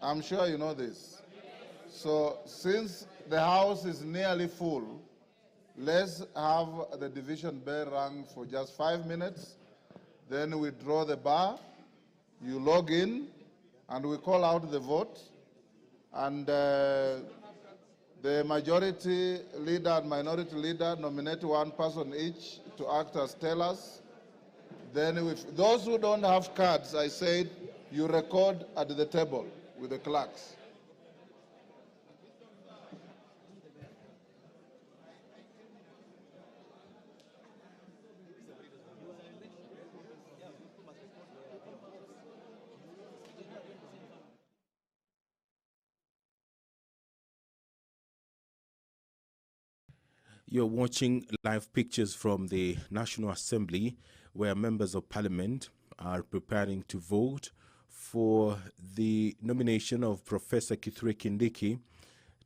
I'm sure you know this. So since the House is nearly full, let's have the division bell rung for just 5 minutes, Then we draw the bar, you log in, and we call out the vote. And the majority leader and minority leader nominate one person each to act as tellers. Then with those who don't have cards, I said, you record at the table with the clerks. You're watching live pictures from the National Assembly, where members of parliament are preparing to vote for the nomination of Professor KITHURE Kindiki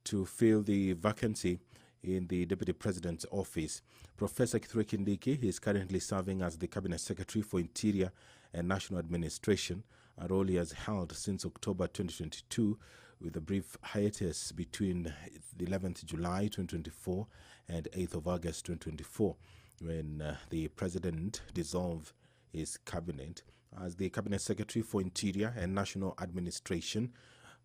to fill the vacancy in the Deputy President's office. Professor KITHURE Kindiki is currently serving as the Cabinet Secretary for Interior and National Administration, a role he has held since October 2022, with a brief hiatus between the 11th July 2024 and 8th of August 2024, when the President dissolved his cabinet. As the Cabinet Secretary for Interior and National Administration,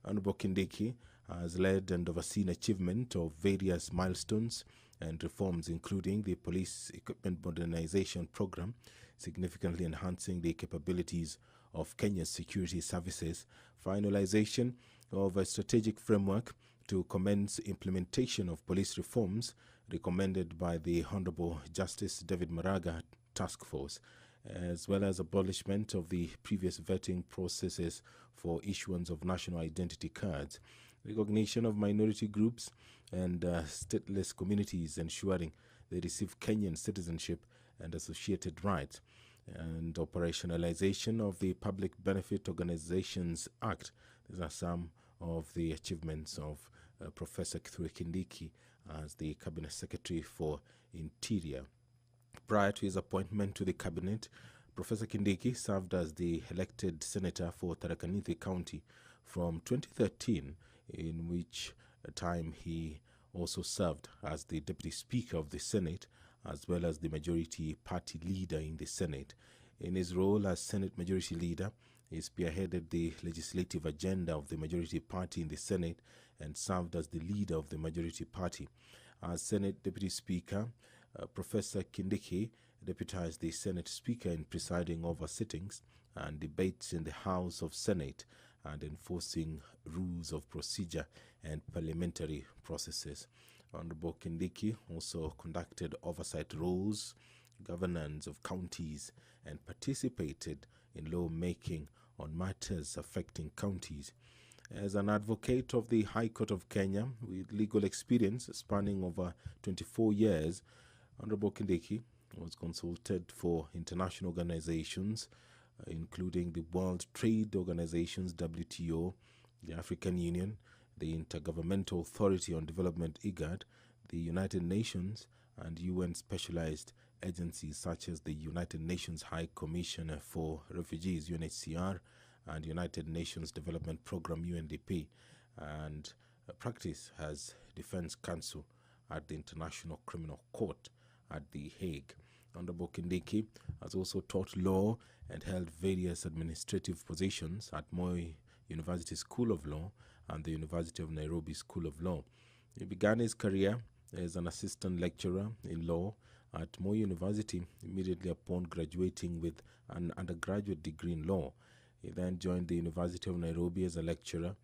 Honorable Kindiki has led and overseen achievement of various milestones and reforms, including the Police Equipment Modernization Program, significantly enhancing the capabilities of Kenya's security services, finalization of a strategic framework to commence implementation of police reforms recommended by the Honorable Justice David Maraga Task Force, as well as abolishment of the previous vetting processes for issuance of national identity cards, recognition of minority groups and stateless communities, ensuring they receive Kenyan citizenship and associated rights, and operationalization of the Public Benefit Organizations Act. These are some of the achievements of Professor KITHURE Kindiki as the Cabinet Secretary for Interior. Prior to his appointment to the Cabinet, Professor Kindiki served as the elected senator for Tharaka Nithi County from 2013, in which time he also served as the Deputy Speaker of the Senate, as well as the Majority Party Leader in the Senate. In his role as Senate Majority Leader, he spearheaded the legislative agenda of the Majority Party in the Senate and served as the leader of the Majority Party. As Senate Deputy Speaker, Professor Kindiki deputized the Senate Speaker in presiding over sittings and debates in the House of Senate and enforcing rules of procedure and parliamentary processes. Honorable Kindiki also conducted oversight roles, governance of counties, and participated in law-making on matters affecting counties. As an advocate of the High Court of Kenya with legal experience spanning over 24 years, Honorable Kindiki was consulted for international organizations, including the World Trade Organization's WTO, the African Union, the Intergovernmental Authority on Development IGAD, the United Nations, and UN specialized agencies such as the United Nations High Commissioner for Refugees UNHCR and United Nations Development Program UNDP, and practice as Defense Counsel at the International Criminal Court at The Hague. Honorable Kindiki has also taught law and held various administrative positions at Moi University School of Law and the University of Nairobi School of Law. He began his career as an assistant lecturer in law at Moi University immediately upon graduating with an undergraduate degree in law. He then joined the University of Nairobi as a lecturer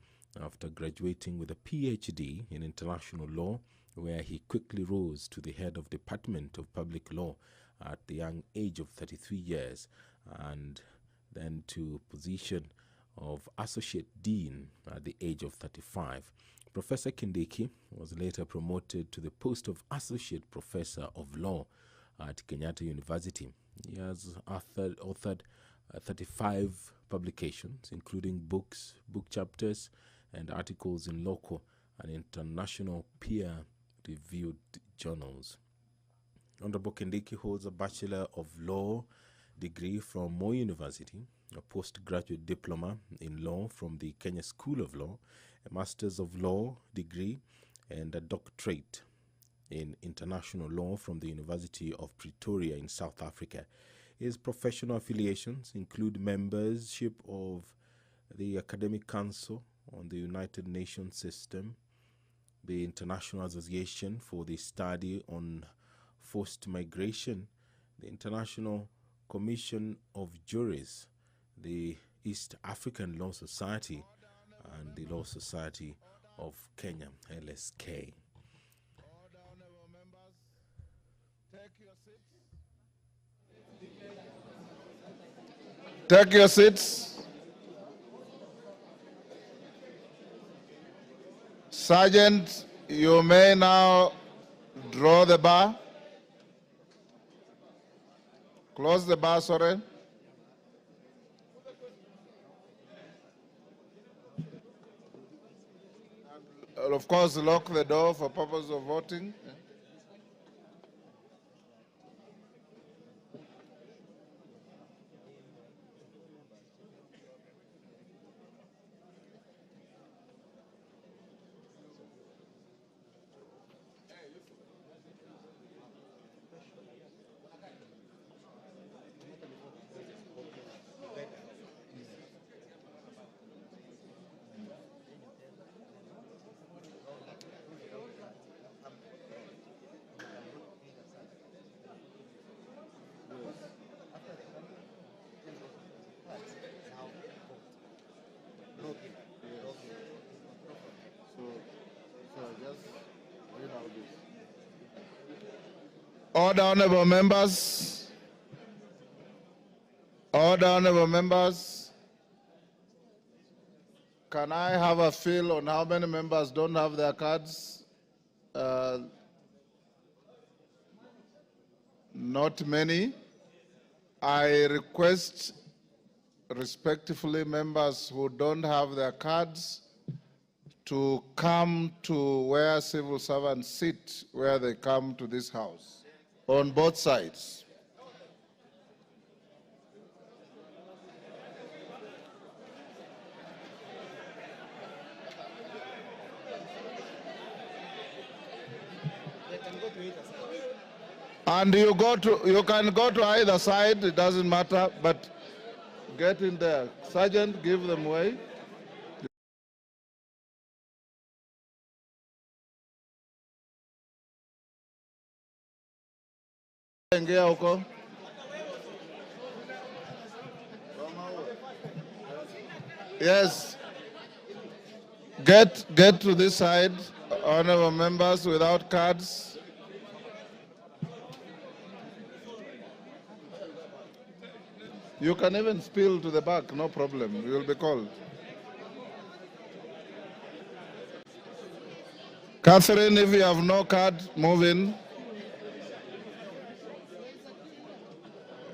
after graduating with a PhD in international law, where he quickly rose to the head of Department of Public Law at the young age of 33 years, and then to position of Associate Dean at the age of 35. Professor Kindiki was later promoted to the post of Associate Professor of Law at Kenyatta University. He has authored 35 publications, including books, book chapters, and articles in local and international peer-reviewed journals. Honorable Kindiki holds a Bachelor of Law degree from Moi University, a postgraduate diploma in law from the Kenya School of Law, a Master's of Law degree, and a doctorate in international law from the University of Pretoria in South Africa. His professional affiliations include membership of the Academic Council on the United Nations System, the International Association for the Study on Forced Migration, the International Commission of Juries, the East African Law Society, and the Law Society of Kenya, LSK. Take your seats. Sergeant, you may now draw the bar. Close the bar, sorry. And of course, lock the door for purpose of voting. Order, honorable members. Order, honorable members. Can I have a feel on how many members don't have their cards? Not many. I request respectfully members who don't have their cards to come to where civil servants sit, where they come to this house, on both sides. And you can go to either side, it doesn't matter, but get in there. Sergeant, give them way. Ingia huko. Yes. Get to this side, honorable members without cards. You can even spill to the back, no problem. You will be called. Catherine, if you have no card, move in.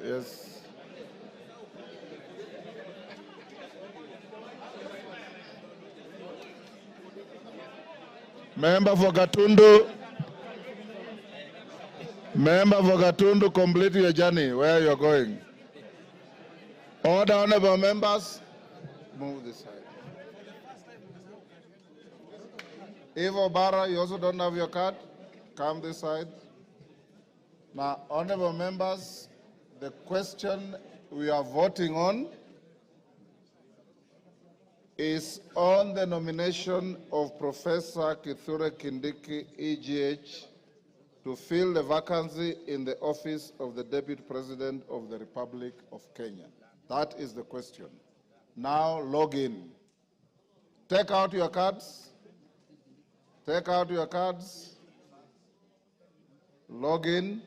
Yes. Member for Gatundu. Member for Gatundu, complete your journey where you're going. Order, honorable members. Move this side. Evo Barra, you also don't have your card. Come this side. Now, honorable members, the question we are voting on is on the nomination of Professor KITHURE Kindiki, EGH, to fill the vacancy in the office of the Deputy President of the Republic of Kenya. That is the question. Now log in. Take out your cards. Take out your cards. Log in.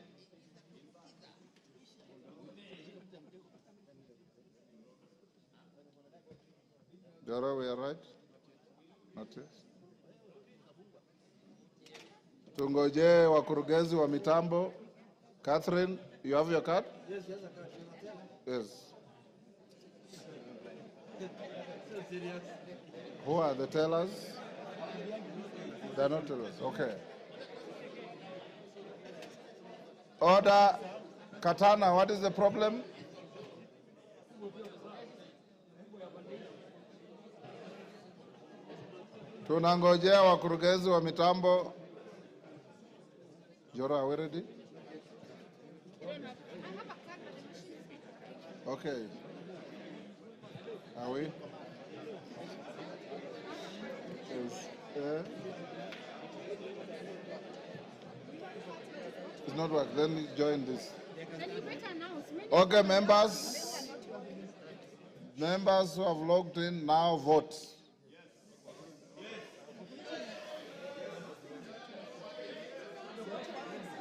Jara, we are right? Not yet. Tungoje wakurugenzi wa mitambo. Catherine, you have your card? Yes, yes, I can. Yes. Who are the tellers? They're not tellers. Okay. Order. Katana, what is the problem? Tunangojea wakurugenzi wa mitambo. Jora, are we ready? Okay. Are we? Yes. It's not work. Then you join this. Okay, members. Members who have logged in now vote.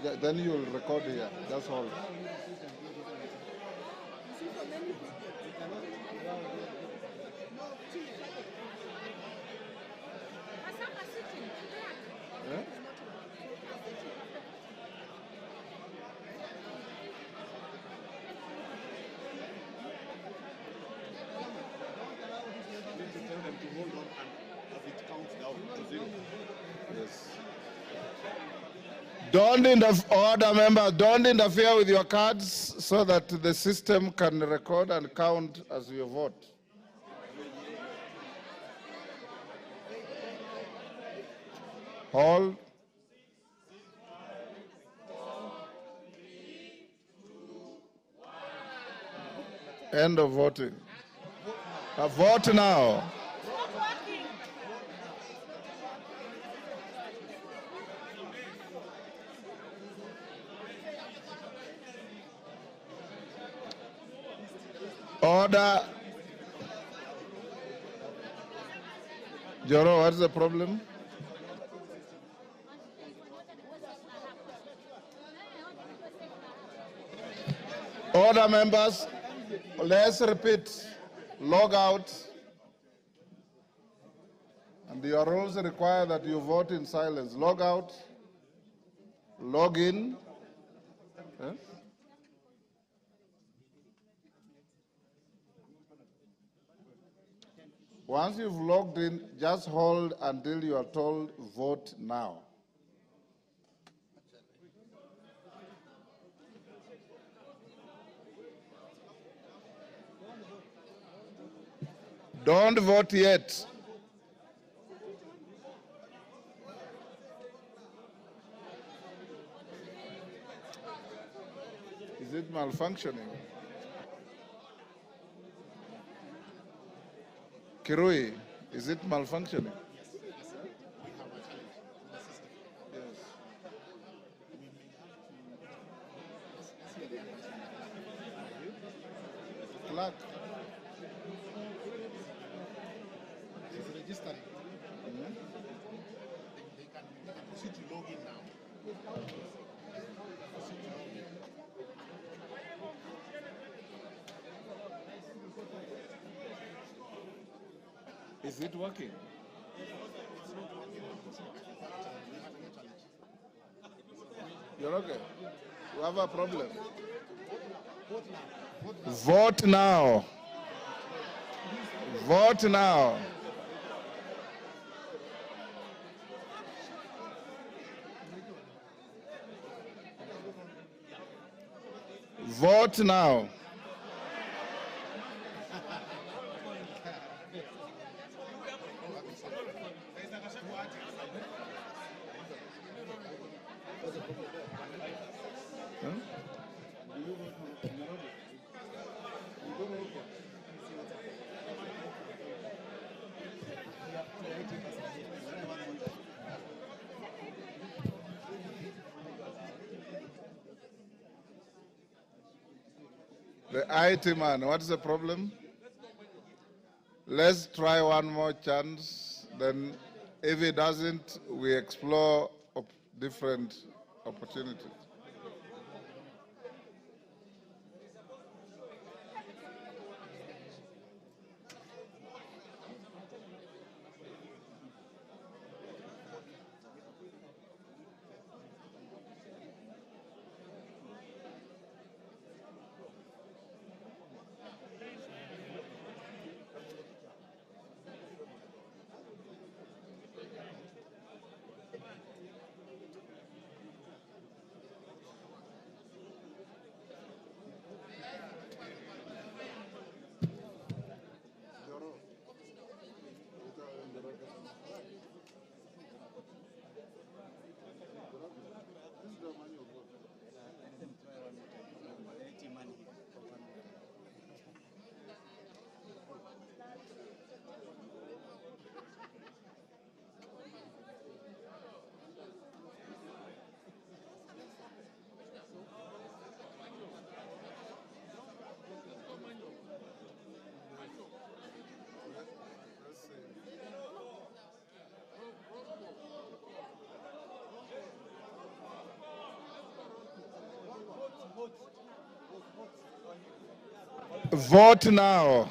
Yeah, then you will record here. That's all. Yeah? Yes. Don't order members, don't interfere with your cards so that the system can record and count as you vote. Hold. End of voting. Vote now. Order. Joro, what's the problem? Order, members. Let's repeat. Log out. And your rules require that you vote in silence. Log out. Log in. Eh? Once you've logged in, just hold until you are told vote now. Don't vote yet. Is it malfunctioning? Kirui, is it malfunctioning? Clerk. She's registering. They can proceed to log in now. Is it working? You're okay? You have a problem? Vote now. Vote now. Vote now. The IT man, what's the problem? Let's try one more chance. Then if it doesn't, we explore different opportunities. Vote now.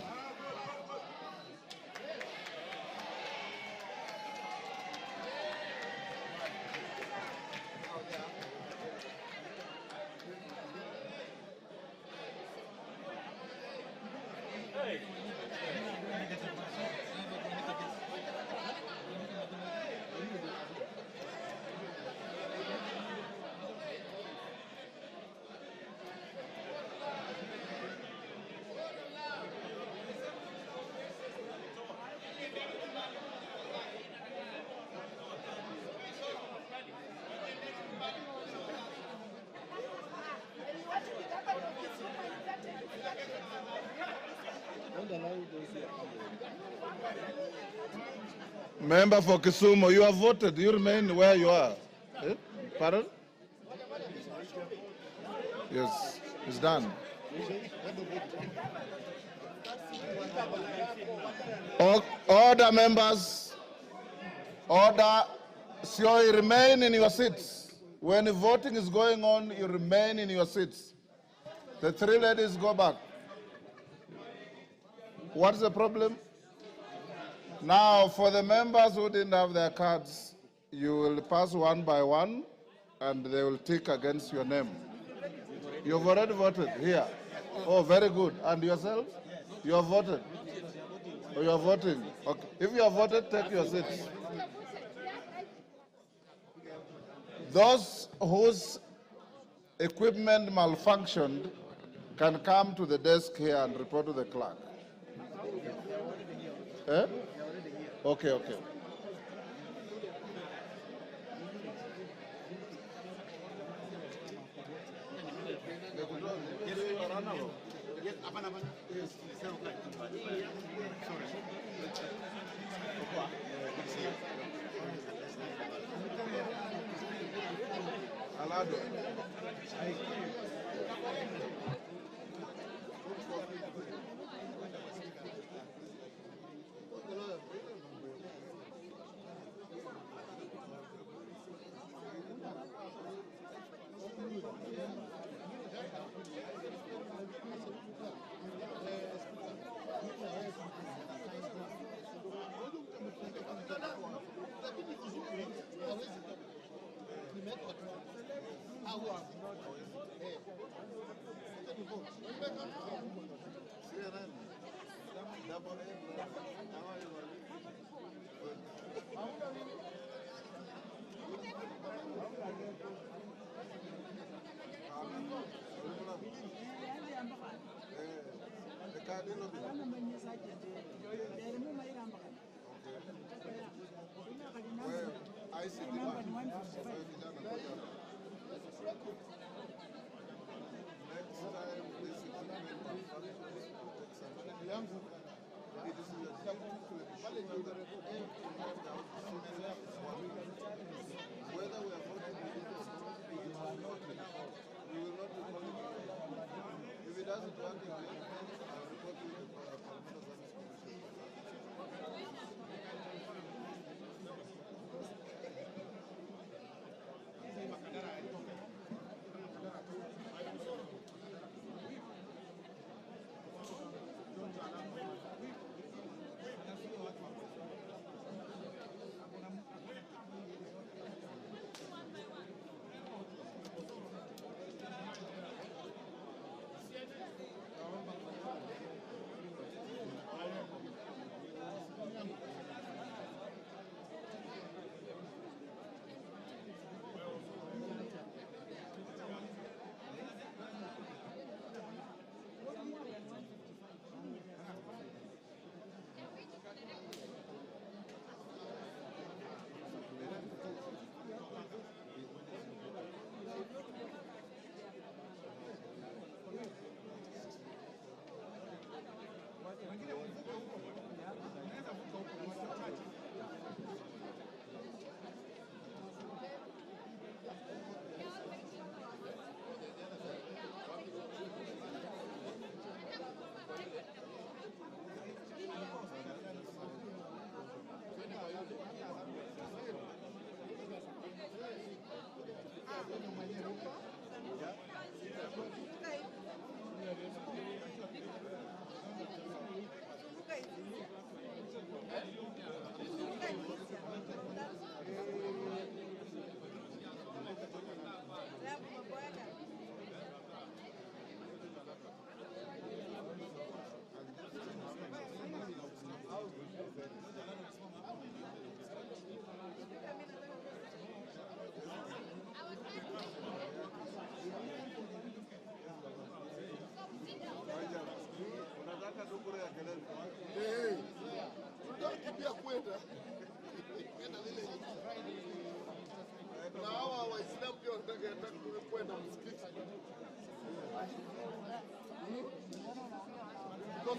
Member for Kisumu, you have voted. You remain where you are. Eh? Pardon? Yes, it's done. Order, members. Order. So you remain in your seats. When the voting is going on, you remain in your seats. The three ladies go back. What's the problem? Now, for the members who didn't have their cards, you will pass one by one, and they will tick against your name. You've already voted here. Oh, very good. And yourself? You have voted? Oh, you are voting? Okay. If you have voted, take your seats. Those whose equipment malfunctioned can come to the desk here and report to the clerk. Eh? Okay, okay.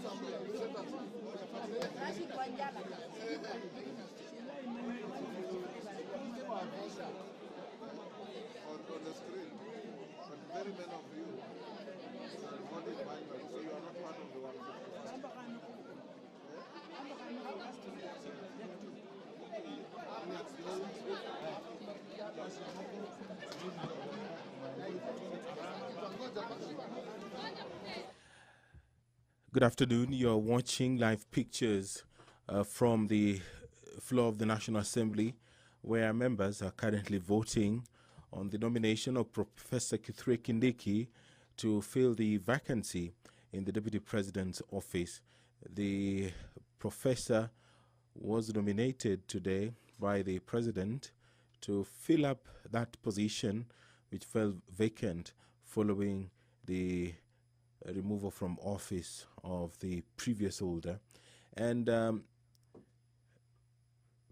On the screen, but very many of you are voting manually, so you are not part of the 155. Good afternoon. You're watching live pictures from the floor of the National Assembly, where members are currently voting on the nomination of Professor KITHURE Kindiki to fill the vacancy in the Deputy President's office. The professor was nominated today by the President to fill up that position, which fell vacant following the removal from office of the previous holder. And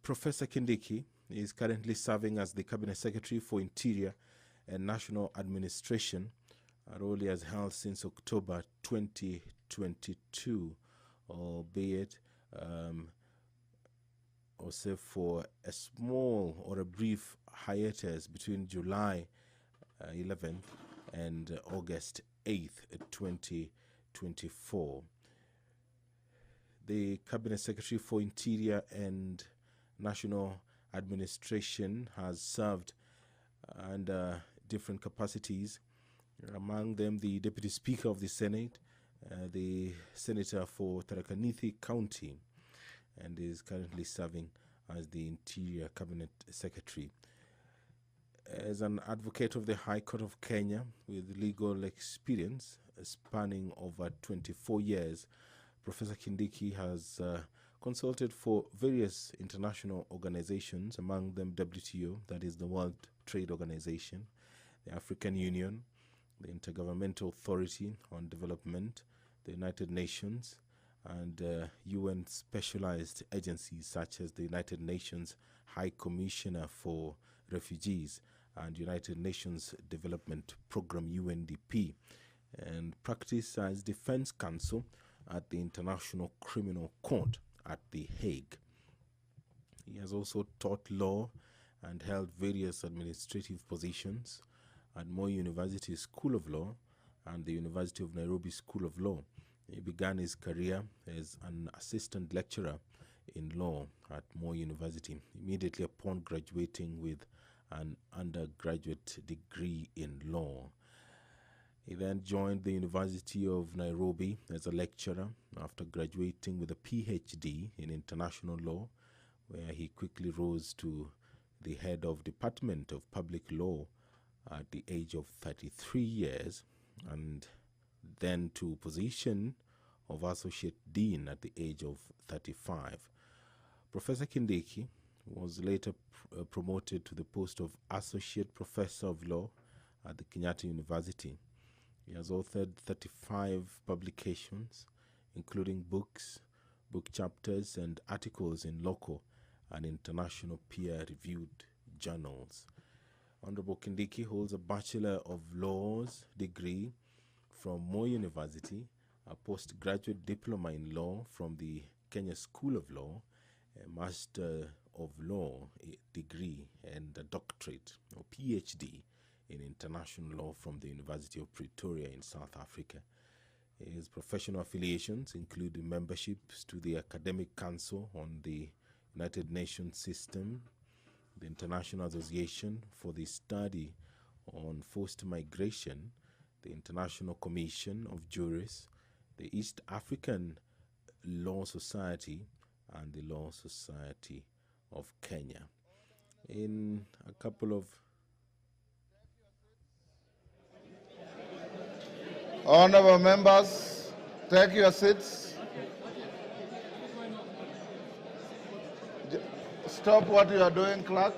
Professor Kindiki is currently serving as the Cabinet Secretary for Interior and National Administration, a role he has held since October 2022, albeit also for a small or a brief hiatus between July 11th and August 8th, 2024. The Cabinet Secretary for Interior and National Administration has served under different capacities, among them the Deputy Speaker of the Senate, the Senator for Tharaka Nithi County, and is currently serving as the Interior Cabinet Secretary. As an advocate of the High Court of Kenya with legal experience spanning over 24 years, Professor Kindiki has consulted for various international organizations, among them WTO, that is the World Trade Organization, the African Union, the Intergovernmental Authority on Development, the United Nations, and UN specialized agencies such as the United Nations High Commissioner for Refugees and United Nations Development Program UNDP, and practiced as defense counsel at the International Criminal Court at The Hague. He has also taught law and held various administrative positions at Moi University School of Law and the University of Nairobi School of Law. He began his career as an assistant lecturer in law at Moi University, immediately upon graduating with an undergraduate degree in law. He then joined the University of Nairobi as a lecturer after graduating with a PhD in international law, where he quickly rose to the head of Department of Public Law at the age of 33 years, and then to position of Associate Dean at the age of 35. Professor Kindiki was later promoted to the post of Associate Professor of Law at the Kenyatta University. He has authored 35 publications, including books, book chapters, and articles in local and international peer-reviewed journals. Honorable Kindiki holds a Bachelor of Laws degree from Moi University, a postgraduate diploma in law from the Kenya School of Law, a Master of Law degree, and a doctorate or PhD in international law from the University of Pretoria in South Africa. His professional affiliations include memberships to the Academic Council on the United Nations System, the International Association for the Study on Forced Migration, the International Commission of Jurists, the East African Law Society, and the Law Society of Kenya. In a couple of Honorable members, take your seats. Stop what you are doing, clerk.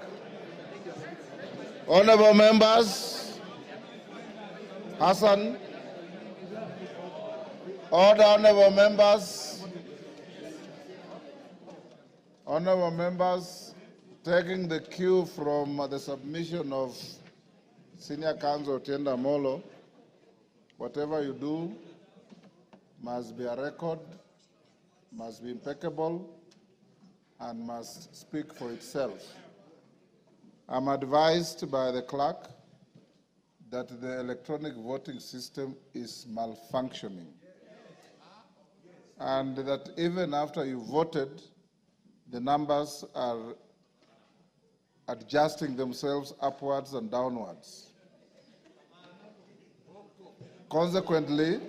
Honorable members, Hassan. Order, honorable members. Honorable members, taking the cue from the submission of Senior Counsel Tienda Molo, whatever you do, must be a record, must be impeccable, and must speak for itself. I'm advised by the clerk that the electronic voting system is malfunctioning, and that even after you voted, the numbers are adjusting themselves upwards and downwards. Consequently,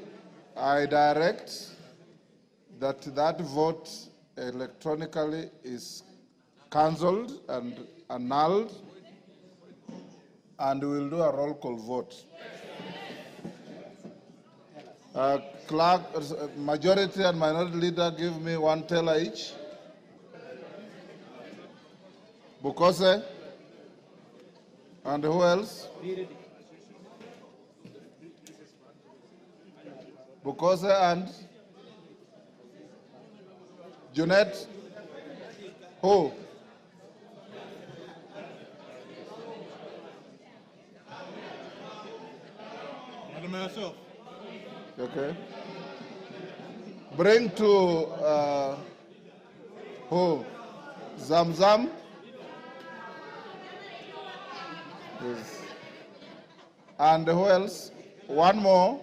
I direct that that vote electronically is cancelled and annulled, and we'll do a roll call vote. Clerk, majority and minority leader, give me one teller each. Bukose, and who else? Bukose and Junet. Who? Madam myself. Okay. Bring to who? Zamzam. Yes. And who else? One more.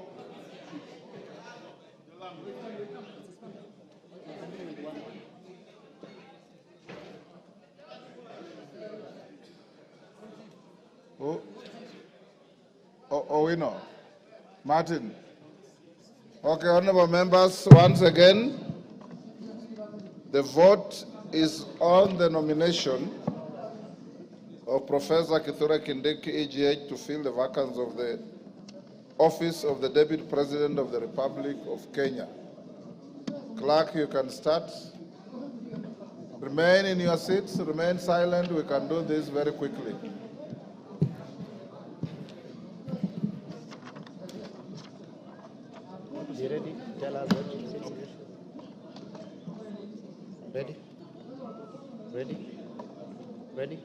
Who? We know. Martin. Okay, honorable members, once again, the vote is on the nomination of Professor KITHURE KINDIKI, EGH, to fill the vacancy of the office of the Deputy President of the Republic of Kenya. Clerk, you can start. Remain in your seats, remain silent. We can do this very quickly. You ready? Tell us what you say. Ready? Ready? Ready?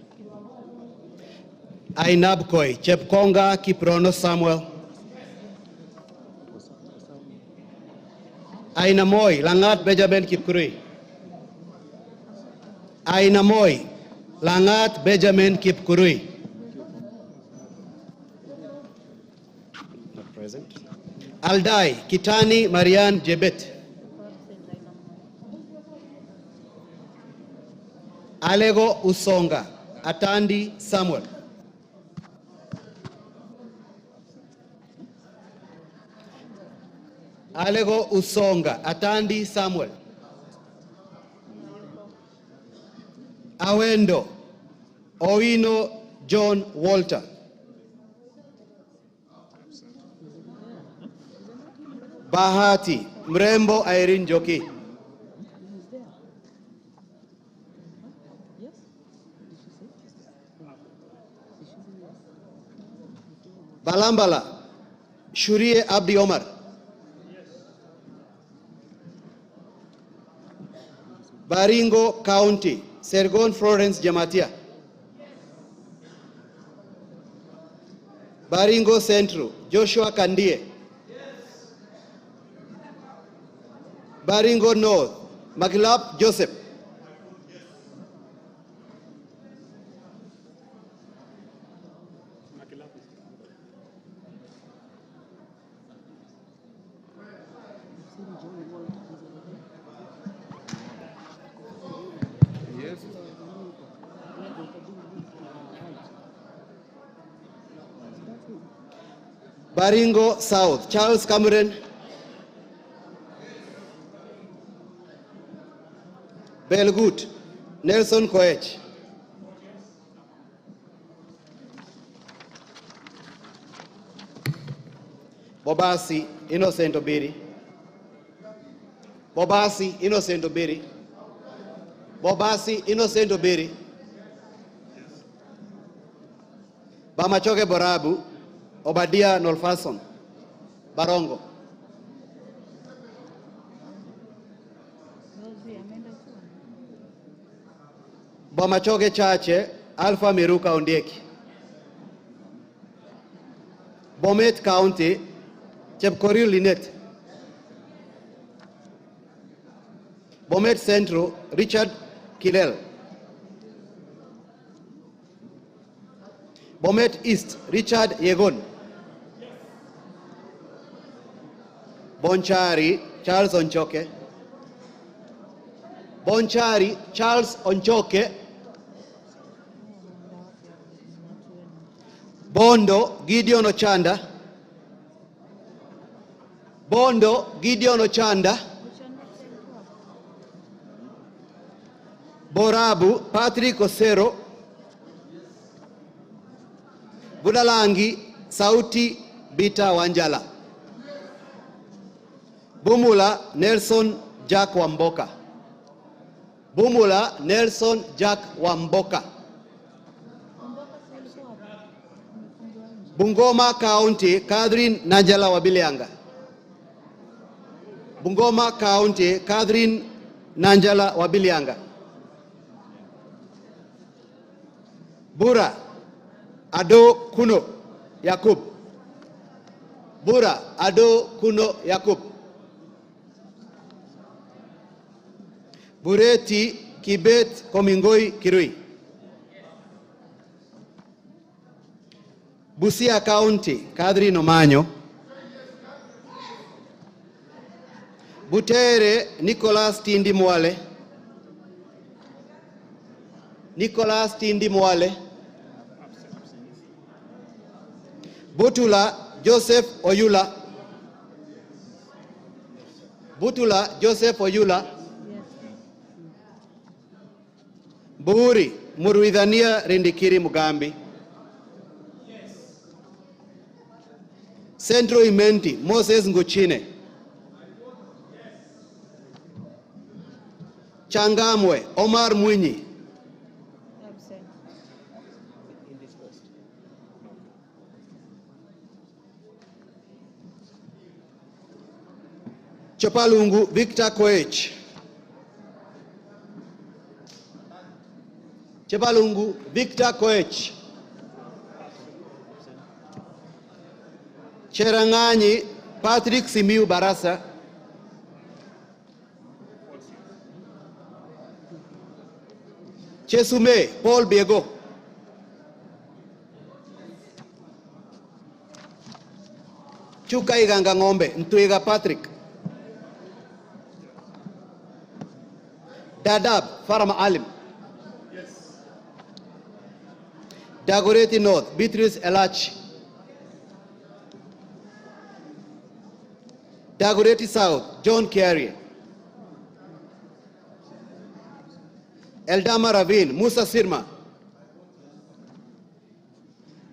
Ainabkoi, Chepkonga Kiprono Samuel. Ainamoi, Langat Benjamin Kipkurui. Ainamoi, Langat Benjamin Kipkurui. Not present. Aldai, Kitani Marian Jebet. Alego Usonga, Atandi Samuel. Alego Usonga, Atandi Samuel. Awendo, Owino John Walter. Bahati, Mrembo Irene Joki. Balambala, Shurie Abdi Omar. Baringo County, Sergon Florence Jamatia. Baringo Central, Joshua Kandie. Baringo North, Maglap Joseph. Yes. Baringo South, Charles Cameron. Belgut, Nelson Koech. Bobasi, Innocent Obiri. Bobasi, Innocent Obiri. Bobasi, Innocent Obiri. Bamachoke Borabu, Obadia Nolfason. Barongo. Bomachoge Chache, Alpha Miruka Ondieki. Bomet County, Chepkorio Linet. Bomet Central, Richard Kilel. Bomet East, Richard Yegon. Bonchari, Charles Onchoke. Bonchari, Charles Onchoke. Bondo, Gideon Ochanda. Bondo, Gideon Ochanda. Borabu, Patrick Osero. Budalangi, Sauti Bita Wanjala. Bumula, Nelson Jack Wamboka. Bumula, Nelson Jack Wamboka. Bungoma County, Catherine Najala Wabilianga. Bungoma County, Catherine Nanjala Wabilianga. Bura, Ado Kuno Yakub. Bura, Ado Kuno Yakub. Bureti Kibet Komingoi Kirui. Busia County, Catherine Omanyo. Butere, Nicholas Tindi Mwale. Nicholas Tindi Mwale. Butula, Joseph Oyula. Butula, Joseph Oyula. Buri, Muruidhania Rindikiri Mugambi. Central Imenti, Moses Nguchine. Changamwe, Omar Mwinyi. Chopalungu, Victor Koech. Chopalungu, Victor Koech. Cherangani, Patrick Simiu Barasa. Chesume, Paul Biego. Chuka Iganga Ngombe, Ntuiga Patrick. Dadab, Farama Alim. Dagoretti North, Beatrice Elachi. Dagoretti South, John Carrier. Eldama Ravine, Musa Sirma.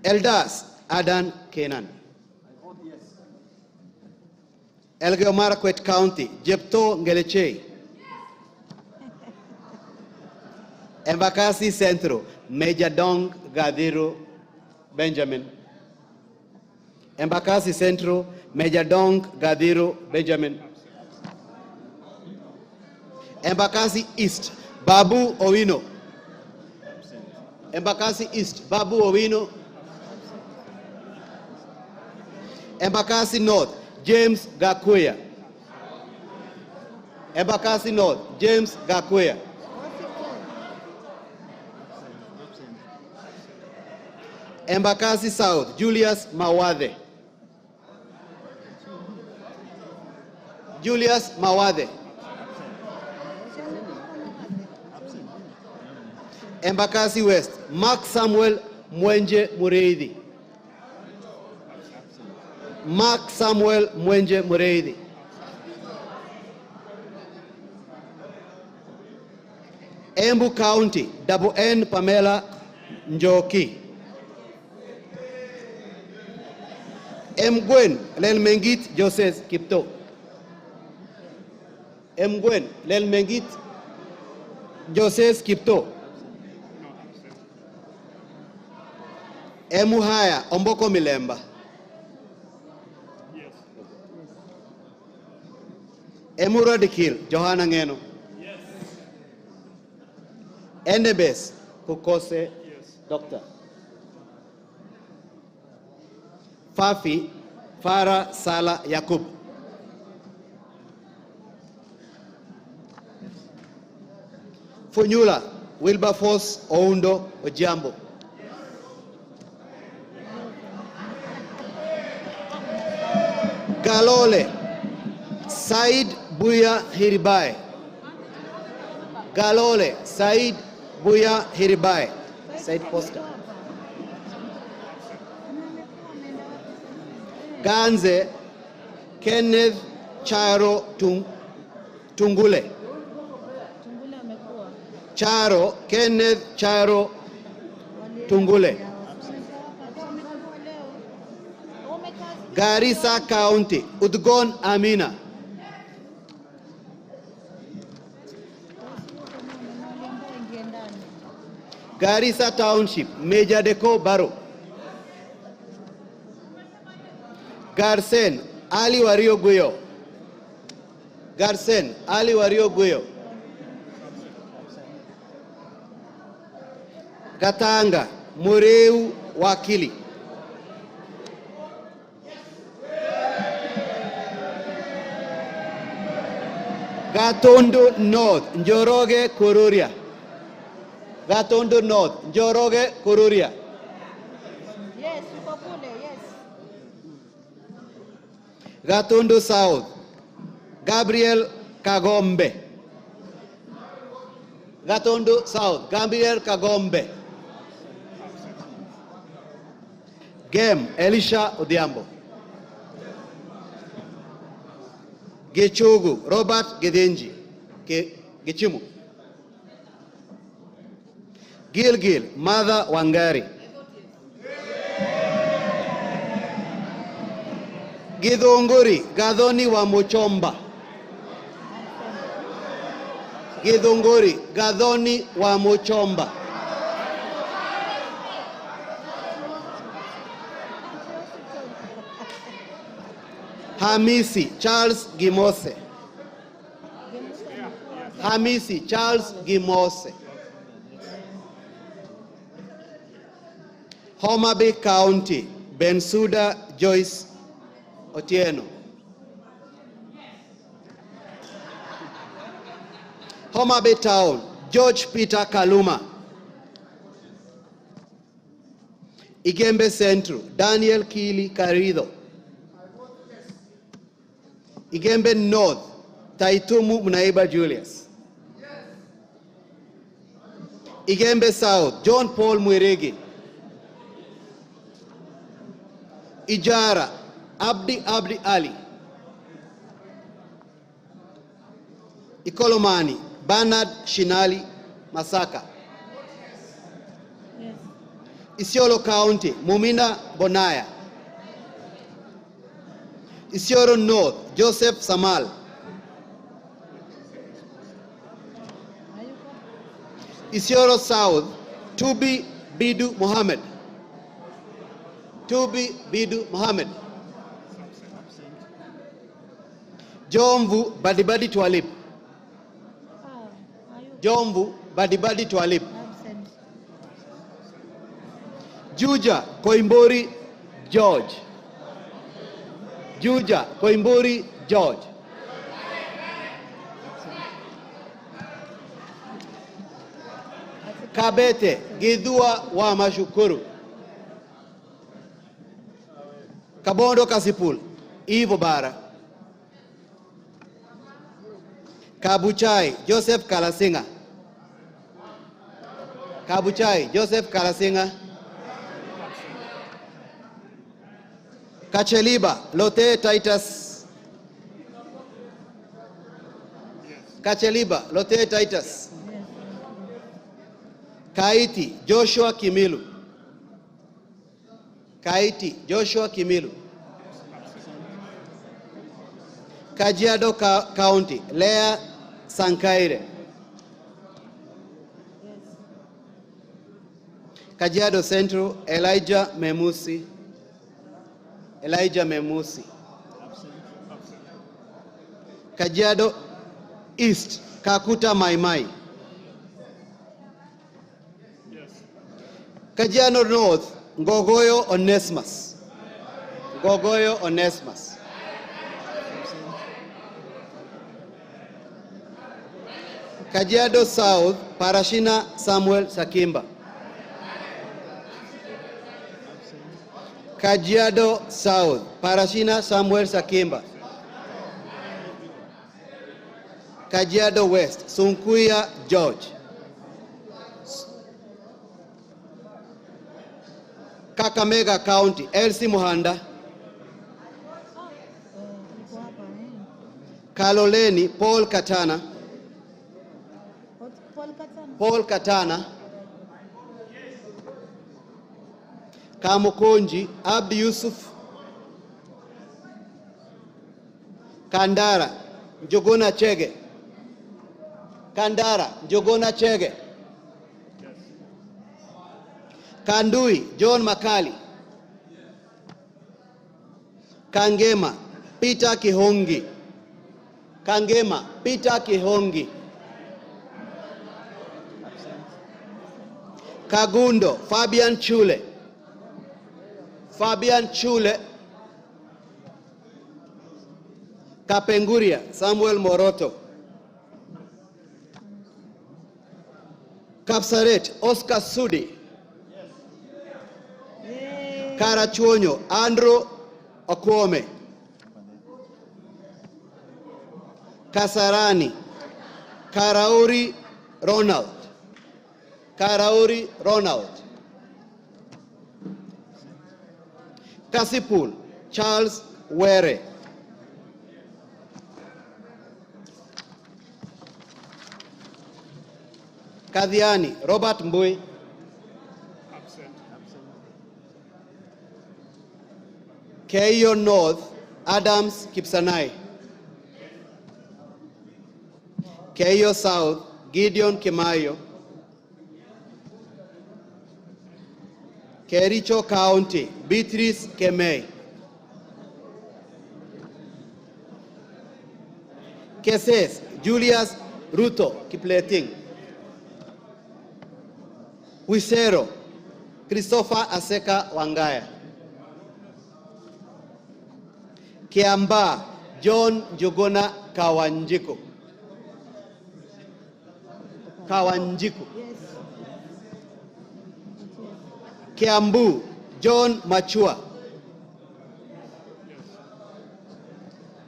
Eldas, Adan Kenan. Elgeyo Marakwet County, Jepto Ngelechei. Embakasi Central, Major Dong Gadhiru Benjamin. Embakasi Central, Major Dong Gadhiru Benjamin. Embakasi East, Babu Owino. Embakasi East, Babu Owino. Embakasi North, James Gakuya. Embakasi North, James Gakuya. Embakasi South, Julius Mawade. Julius Mawade. Embakasi West, Mark Samuel Mwenje Mureithi. Mark Samuel Mwenje Mureithi. Embu County, Double N Pamela Njoki. Mgwen Lelmengit Joseph Kipto. Mgwen Lelmengit Joseph Kipto. Emuhaya Omboko Milemba. Emurodikil Johanna Ngeno. Endebes Kukose Doctor. Fafi Farah Sala Yakub. Funyula Wilberforce Oundo Ojambo. Galole Said Buya Hiribai. Galole Said Buya Hiribai. Said Poster. Ganze Kenneth Charo Tungule. Charo Kenneth Charo Tungule. Garissa County Udgon Amina. Garissa Township Major Deko Baro. Garsen Ali Wario Guyo. Garsen Ali Wario Guyo. Gatanga Mureu Wakili. Gatondo North Njoroge Kururia. Gatondo North Njoroge Kururia. Yes, yes. Gatondo South Gabriel Kagombe. Gatondo South Gabriel Kagombe. Gem Elisha Odhiambo. Gechogu Robert Gedenji Gechimu. Gilgil Mother Wangari. Githunguri Gathoni wa Muchomba. Githunguri Gathoni wa Muchomba. Hamisi Charles Gimose. Hamisi Charles Gimose. Homa Bay County Bensuda Joyce Otieno. Homa Bay Town George Peter Kaluma. Igembe Central Daniel Kili Karido. Igembe North Taitumu Munaiba Julius. Igembe South John Paul Mwirigi. Ijara Abdi Ali. Ikolomani Bernard Shinali Masaka. Yes. Isiolo County Mumina Bonaya. Isiolo North Joseph Samal. Isiolo South Tubi Bidu Mohammed. Tubi Bidu Mohammed. Jomvu Badibadi Twalib. Jomvu Badibadi Twalib. Juja Koimbori George. Juja Koimbori George. Kabete Gidua wa Mashukuru. Kabondo Kasipul Ivo Bara. Kabuchai Joseph Kalasinga. Kabuchai Joseph Kalasinga. Kacheliba Lote Titus. Kacheliba Lote Titus. Kaiti Joshua Kimilu. Kaiti Joshua Kimilu. Kajiado County Lea Sankaire. Kajiado Central Elijah Memusi. Elijah Memusi. Kajiado East Kakuta Maimai. Kajiado North Ngogoyo Onesmus. Ngogoyo Onesmus. Kajiado South Parashina Samuel Sakimba. Kajiado South, Parashina Samuel Sakimba. Kajiado West, Sunkuya George. Kakamega County, Elsie Muhanda. Kaloleni, Paul Katana. Paul Katana. Kamukonji, Abdi Yusuf. Kandara, Njogona Chege. Kandara, Njogona Chege. Kandui, John Makali. Kangema, Peter Kihongi. Kangema, Peter Kihongi. Kagundo, Fabian Chule. Fabian Chule. Kapenguria, Samuel Moroto. Kapsaret, Oscar Sudi. Karachuonyo, Andrew Okwome. Kasarani, Karauri Ronald. Karauri Ronald. Kasipul, Charles Were. Kadhiani, Robert Mbui. Keio North, Adams Kipsanai. Keio South, Gideon Kimayo. Kericho County, Beatrice Kemei. Keses, Julius Ruto Kipleting. Wisero, Christopher Aseka Wangaya. Kiamba, John Jogona Kawanjiku. Kawanjiku. Kiambu, John Machua.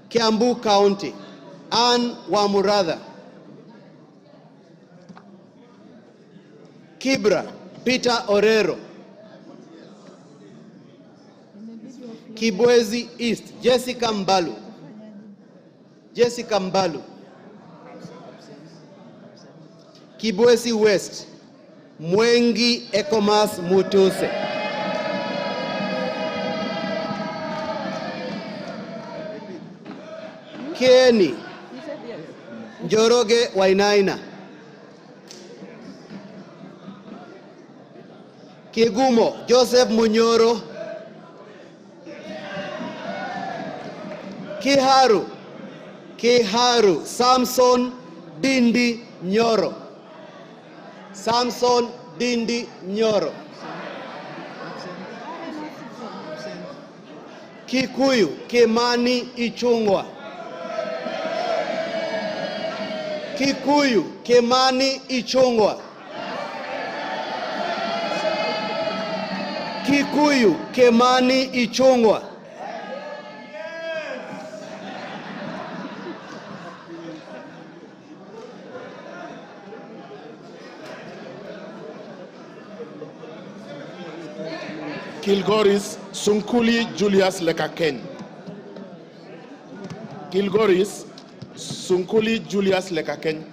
Kiambu County, Ann Wamuratha. Kibra, Peter Orero. Kibwezi East, Jessica Mbalu. Jessica Mbalu. Kibwezi West, Mwengi Ekomas Mutuse. Kieni, Njoroge Wainaina. Kigumo, Joseph Munyoro. Kiharu, Kiharu, Samson Dindi Nyoro. Samson Dindi Nyoro. Kikuyu, Kimani Ichungwa. Kikuyu, Kimani Ichungwa. Kikuyu, Kimani Ichungwa. Kilgoris Sunkuli Julius Lekaken. Kilgoris Sunkuli Julius Lekaken.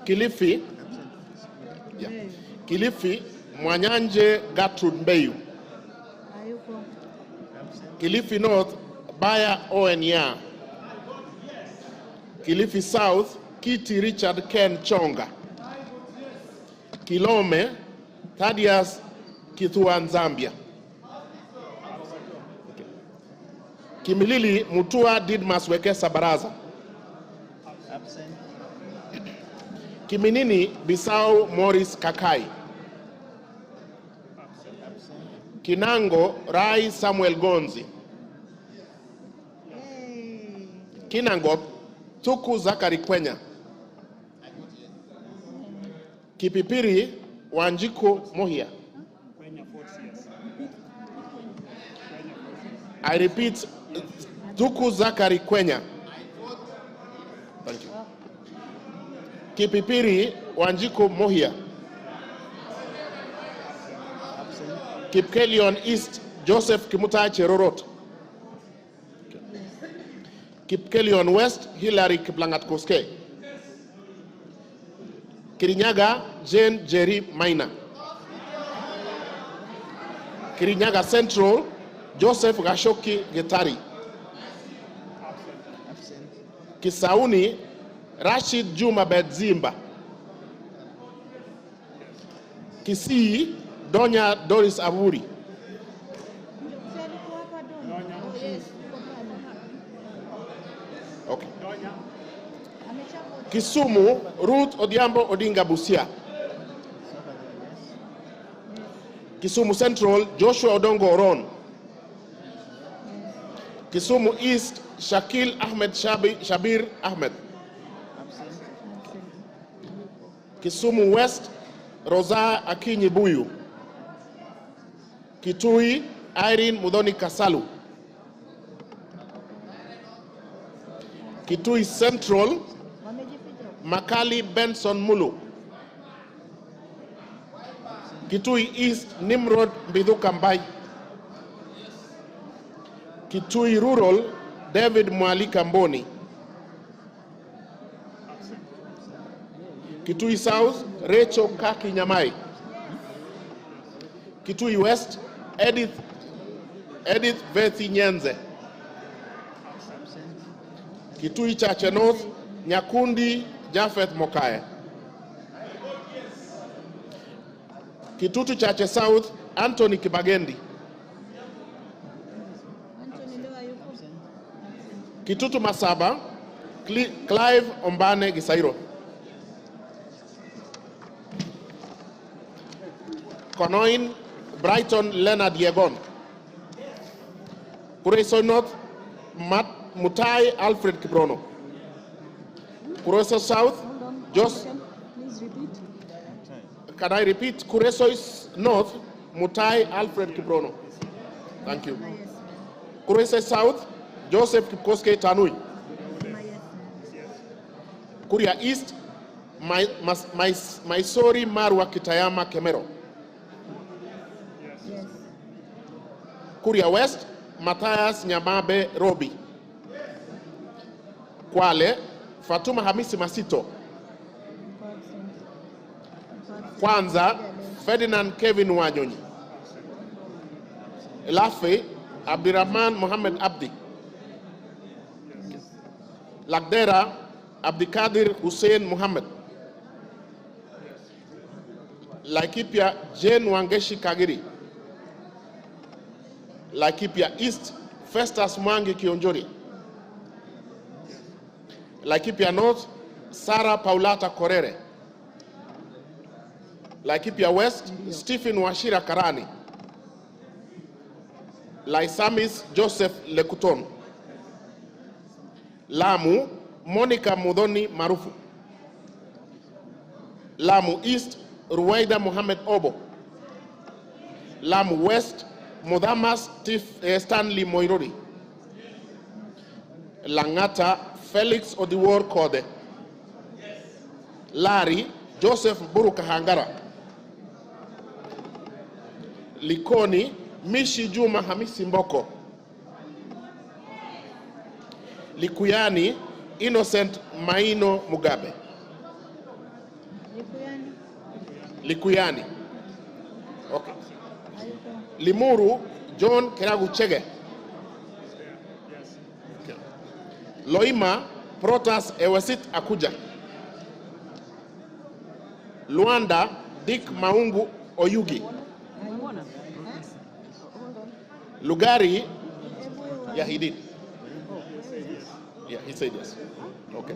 Kilifi. Yeah. Kilifi Mwanyanje Gertrude Mbeyu. Kilifi North Baya Owenya. Kilifi South Kiti Richard Ken Chonga. Kilome Thaddeus KITHURE Zambia. Kimilili Mutua Didmas Wekesa Baraza. Kiminini Bisau Morris Kakai. Kinango Rai Samuel Gonzi. Kinango Tuku Zakari Kwenya. Kipipiri Wanjiko Mohia. I repeat, Duku Zakari Kwenya. Thank you. Kipipiri Wanjiko Mohia. Kipkelion East Joseph Kimutai Cherorot. Kipkelion West Hilary Kiplangat Koske. Kirinyaga Jane Jerry Maina. Kirinyaga Central Joseph Gashoki Getari. Kisauni Rashid Juma Bedzimba. Kisii Donya Doris Aburi. Okay. Kisumu Ruth Odiambo Odinga Busia. Kisumu Central Joshua Odongo Oron. Kisumu East Shakil Ahmed Shabir Ahmed. Kisumu West Rosa Akinyi Buyu. Kitui Irene Mudhoni Kasalu. Kitui Central Makali Benson Mulu. Kitui East Nimrod Mbithuka Mbai. Kitui Rural David Mwalika Mboni. Kitui South Rachel Kaki Nyamai. Kitui West Edith Vethi Nyenze. Kitui Chache North Nyakundi Jafeth Mokaya. Kitutu Chache South Anthony Kibagendi. Kitutu Masaba Clive Ombane Gisairo. Konoin Brighton Leonard Yegon. Kureso North Mutai Alfred Kibrono. Kureso South Please repeat. Can I repeat? Kureso is North Mutai Alfred Kibrono. Thank you. Kureso South Joseph Kipkoske Tanui. Kuria East Maisori Marwa Kitayama Kemero. Kuria West Matthias Nyamabe Robi. Kwale Fatuma Hamisi Masito. Kwanza Ferdinand Kevin Wanyonyi. Lafe Abdirahman Mohammed Abdi. Lagdera Abdikadir Hussein Muhammad. Laikipia Jane Wangeshi Kagiri. Laikipia East Festus Mwangi Kionjori. Laikipia North Sarah Paulata Korere. Laikipia West Stephen Washira Karani. Laisamis Joseph Lekuton. Lamu Monica Mudhoni Marufu. Lamu East Ruwaida Mohamed Obo. Lamu West Mudamas Stanley Moirori. Langata Felix Odiwor Kode. Lari Joseph Buruka Hangara. Likoni Mishi Juma Hamisi Mboko. Likuyani Innocent Maino Mugabe. Likuyani. Okay. Limuru John Keragu Chege. Okay. Loima Protas Ewesit Akuja. Luanda Dick Maungu Oyugi. Lugari, yeah, he did. Yeah, he said yes. Okay.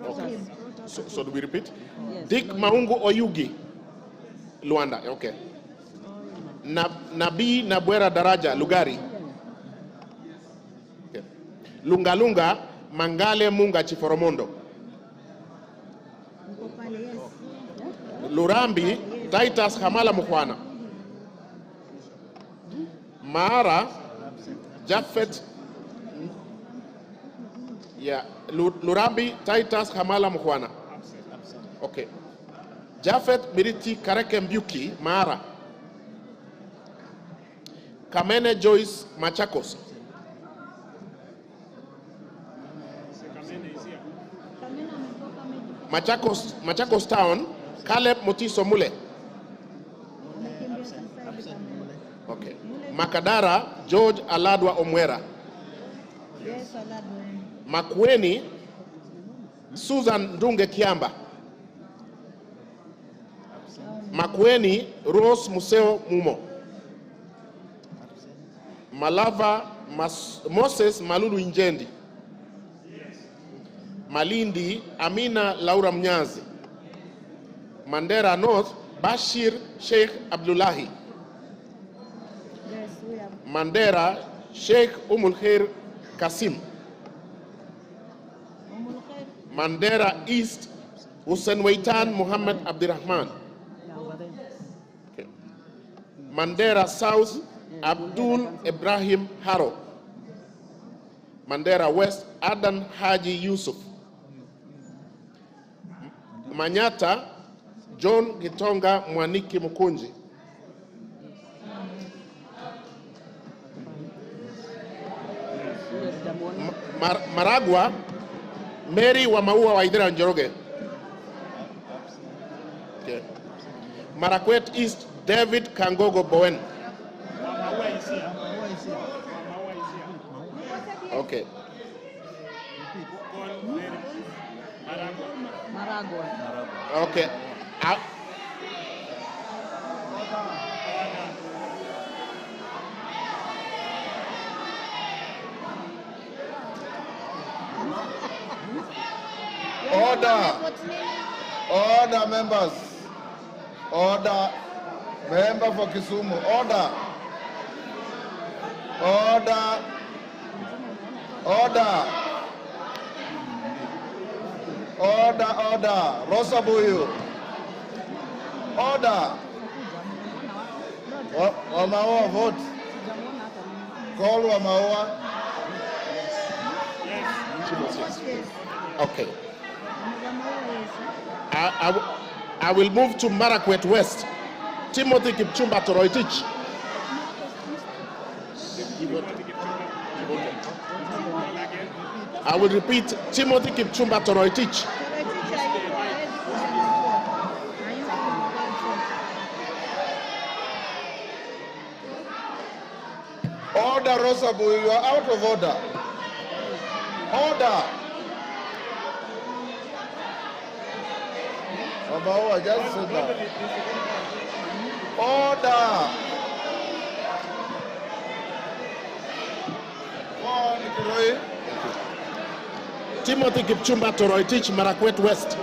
Okay. So do we repeat? Yes. Dick Maungu Oyugi, Luanda. Okay. Nabi Nabwera Daraja, Lugari. Okay. Lunga Lunga, Mangale Munga Chiforomondo. Lurambi, Titus Hamala Mukwana. Mara, Japheth, Lurambi, Titus Hamala Mukwana. Okay. Japheth Miriti Kareke Mbuki, Mara. Kamene Joyce Machakos. Machakos Town, Caleb Motiso Mule. Okay. Makadara, George Aladwa Omwera. Yes, Aladwa. Makueni, Susan Dunge Kiamba. Makueni, Rose Museo Mumo. Malava, Moses Malulu Injendi. Malindi, Amina Laura Mnyazi. Mandera North, Bashir Sheikh Abdullahi. Yes, we have. Mandera, Sheikh Umulkhair Kasim. Mandera East, Hussein Waitan Muhammad Abdirahman. Okay. Mandera South, Abdul Ibrahim Haro. Mandera West, Adan Haji Yusuf. Manyata, John Gitonga Mwaniki Mukunji. Maragwa, Mary Wamaua Waidera Njoroge. Okay. Marakwet East, David Kangogo Bowen. Okay. Okay. Order. Order, members. Order. Member for Kisumu. Order. Order. Order. Order, order. Rosabuyu. Order. Wamaua vote. Call Wamaua. Okay. I will move to Marakwet West. Timothy Kipchumba Toroitich. I will repeat, Timothy Kipchumba Toroitich. Order, Rosabu, you are out of order. Order. Obawa, just sit down. Order. Go on, Kiroi. Timothy Kipchumba Toroitich, Marakwet West.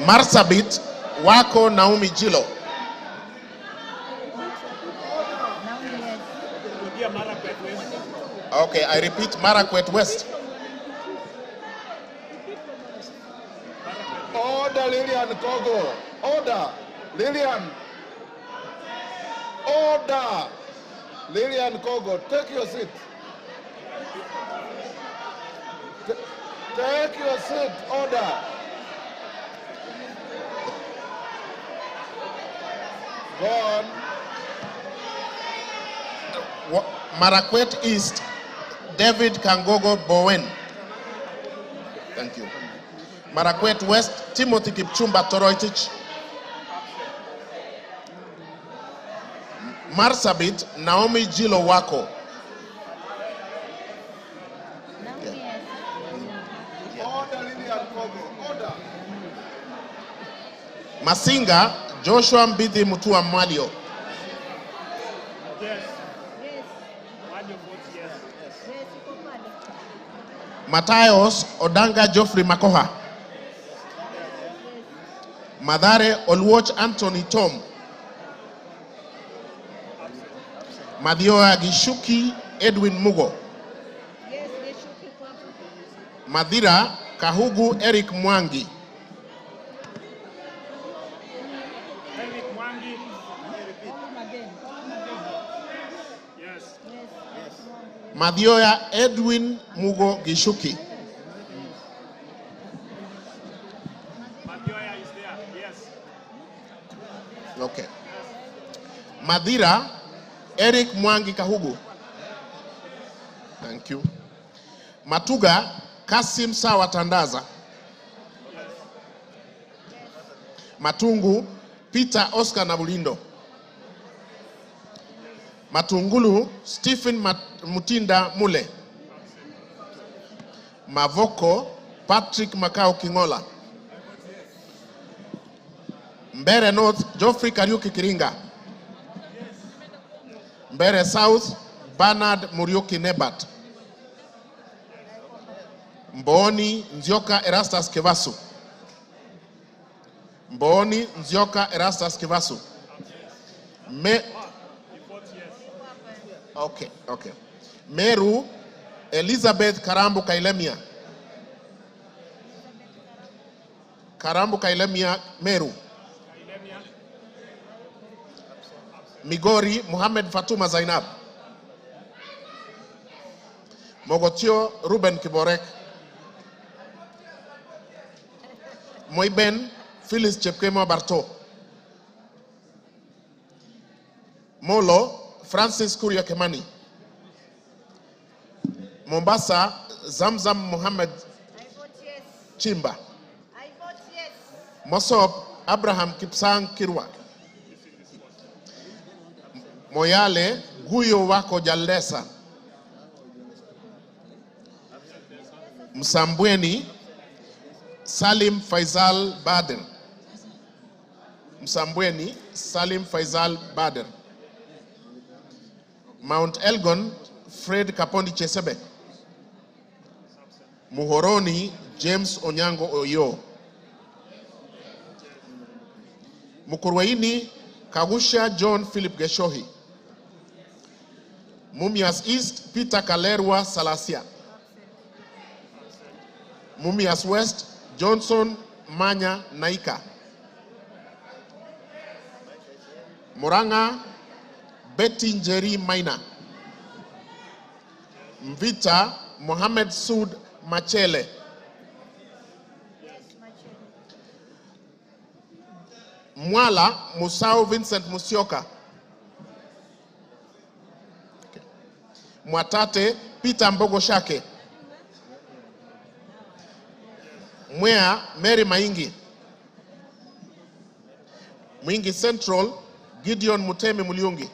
Marsabit, Wako Naomi Jilo. Okay, I repeat, Marakwet West. Order, Lillian Kogo. Order. Lillian. Order. Lillian Kogo, take your seat. Take your seat. Order. Go on. Marakwet East, David Kangogo Bowen. Thank you. Marakwet West, Timothy Kipchumba Toroitich. Marsabit, Naomi Jilo Wako. Order, Lillian Kogo. Order. Masinga, Joshua Mbithi Mutua Malio. Yes. Matayos Odanga Geoffrey Makoha. Madare Olwoch Anthony Tom. Madioa Gishuki Edwin Mugo. Madira Kahugu Eric Mwangi. Madioya Edwin Mugo Gishuki. Madioya is there, yes. Okay. Madira Eric Mwangi Kahugu. Thank you. Matuga Kasim Sawa Tandaza. Matungu Peter Oscar Nabulindo. Matungulu Stephen Mutinda Mule. Mavoko Patrick Makao Kingola. Mbere North Geoffrey Kariuki Kiringa. Mbere South Bernard Muriuki Nebat. Mboni Nzioka Erastus Kevasu. Mboni Nzioka Erastus Kevasu. Okay. Meru Elizabeth Karambu Kailemia. Karambu Kailemia Meru. Migori Muhammad Fatuma Zainab. Mogotio Ruben Kiborek. Moiben Phyllis Chepkemo Barto. Molo Francis Kuria Kemani. Mombasa Zamzam Muhammad Chimba. Mosop Abraham Kipsang Kirwa. Moyale Guyo Wako Jalesa. Msambweni Salim Faisal Bader. Msambweni Salim Faisal Bader. Mount Elgon Fred Kapondi Chesebe. Muhoroni James Onyango Oyo. Mukurwaini Kagusha John Philip Geshohi. Mumias East Peter Kalerwa Salasia. Mumias West Johnson Manya Naika. Muranga Betty Njeri Maina. Mvita Mohamed Sud Machele. Mwala Musau Vincent Musioka. Mwatate Peter Mbogo Shake. Mwea Mary Maingi. Mwingi Central Gideon Mutemi Muliungi.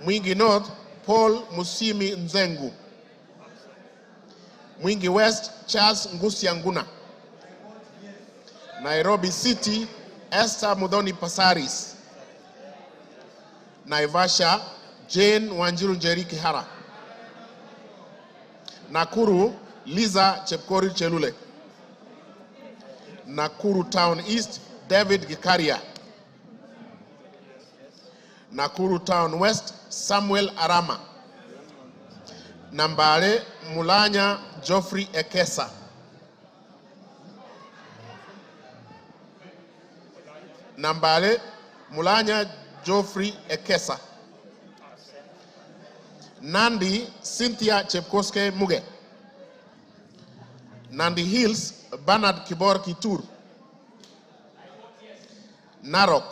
Mwingi North Paul Musimi Nzengu. Mwingi West Charles Ngusi Anguna. Nairobi City Esther Mudhoni Pasaris. Naivasha Jane Wanjiru Njeri Kihara. Nakuru Liza Chepkori Chelule. Nakuru Town East David Gikaria. Nakuru Town West Samuel Arama. Nambale Mulanya Geoffrey Ekesa. Nambale Mulanya Geoffrey Ekesa. Nandi Cynthia Chepkoske Muge. Nandi Hills Bernard Kibor Kitur. Narok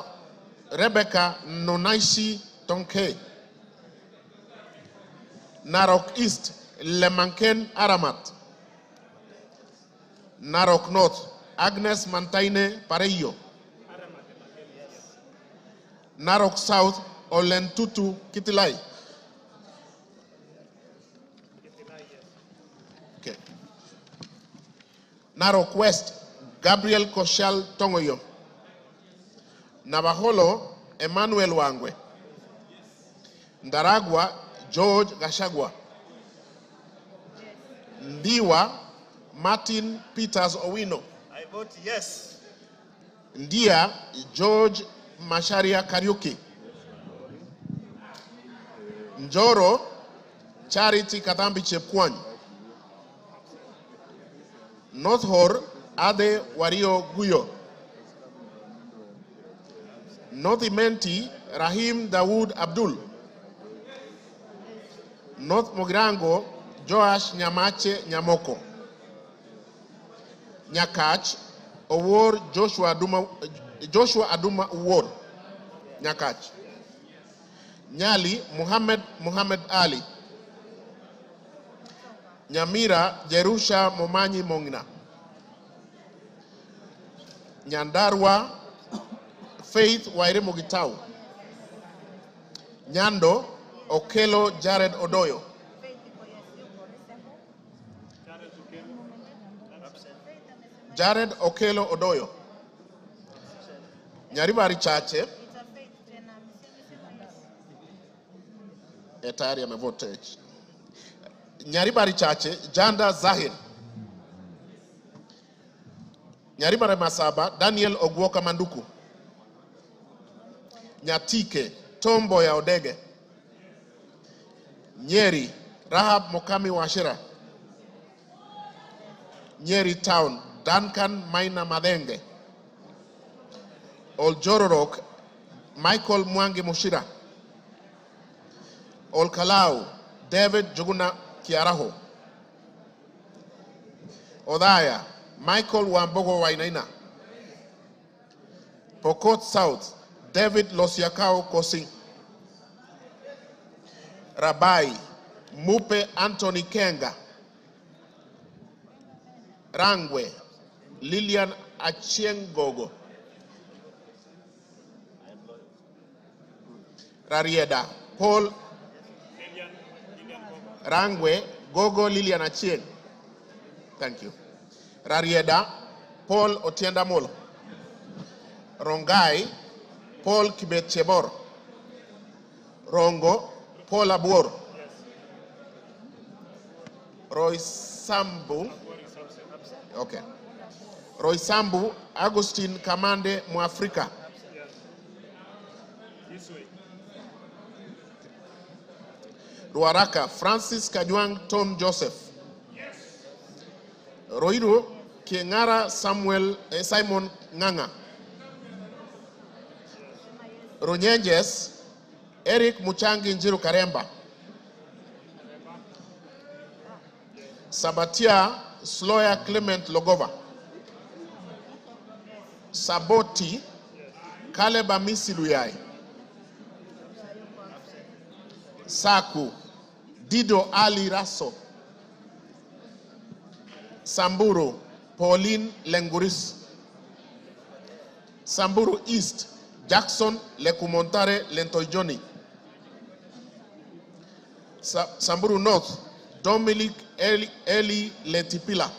Rebecca Nonaishi Tonke. Narok East Lemanken Aramat. Narok North Agnes Mantaine Pareyo. Narok South Olentutu Kitilai. Okay. Narok West Gabriel Koshal Tongoyo. Navaholo Emmanuel Wangwe. Ndaragwa George Gashagwa. Ndiwa Martin Peters Owino. I vote yes. Ndia George Masharia Kariuki. Njoro Charity Katambi Chepkwany. North Hor, Ade Wario Guyo. North Imenti, Rahim Dawood Abdul. North Mogrango, Joash Nyamache Nyamoko. Nyakach, Owor Joshua Aduma Owor. Nyakach. Nyali, Muhammad Ali. Nyamira, Jerusha Momanyi Mongina. Nyandarua, Faith Waire Mogitau. Nyando, Okelo Jared Odoyo. Jared Okelo Odoyo. Nyaribari Chache. Tayari amevote. Nyaribari Chache, Janda Zahir. Nyaribari Masaba, Daniel Ogwoka Manduku. Nyatike, Tombo ya Odege. Nyeri, Rahab Mokami Washira. Nyeri Town, Duncan Maina Madenge. Oljororok, Michael Mwangi Mushira. Olkalau, David Juguna Kiaraho. Odaya, Michael Wambogo Wainaina. Pokot South, David Losiakao Kosing. Rabai, Mupe Anthony Kenga. Rangwe, Lilian Achiengogo. Rarieda, Paul Rangwe, Gogo Lilian Achieng. Thank you. Rarieda, Paul Otienda Molo. Rongai, Paul Kibet Chebor. Rongo, Paul Abuor. Roy Sambu. Okay. Roy Sambu, Agustin Kamande Muafrika. Ruaraka, Francis Kajwang Tom Joseph. Roido, Kiengara Simon Nganga. Runyenjes, Eric Muchangi Njiru Karemba. Sabatia, Sloya Clement Logova. Saboti, Caleb Amisi Luyai. Saku, Dido Ali Raso. Samburu, Pauline Lenguris. Samburu East, Jackson Lekumontare Lentoijoni. Samburu North, Dominic Eli Letipila.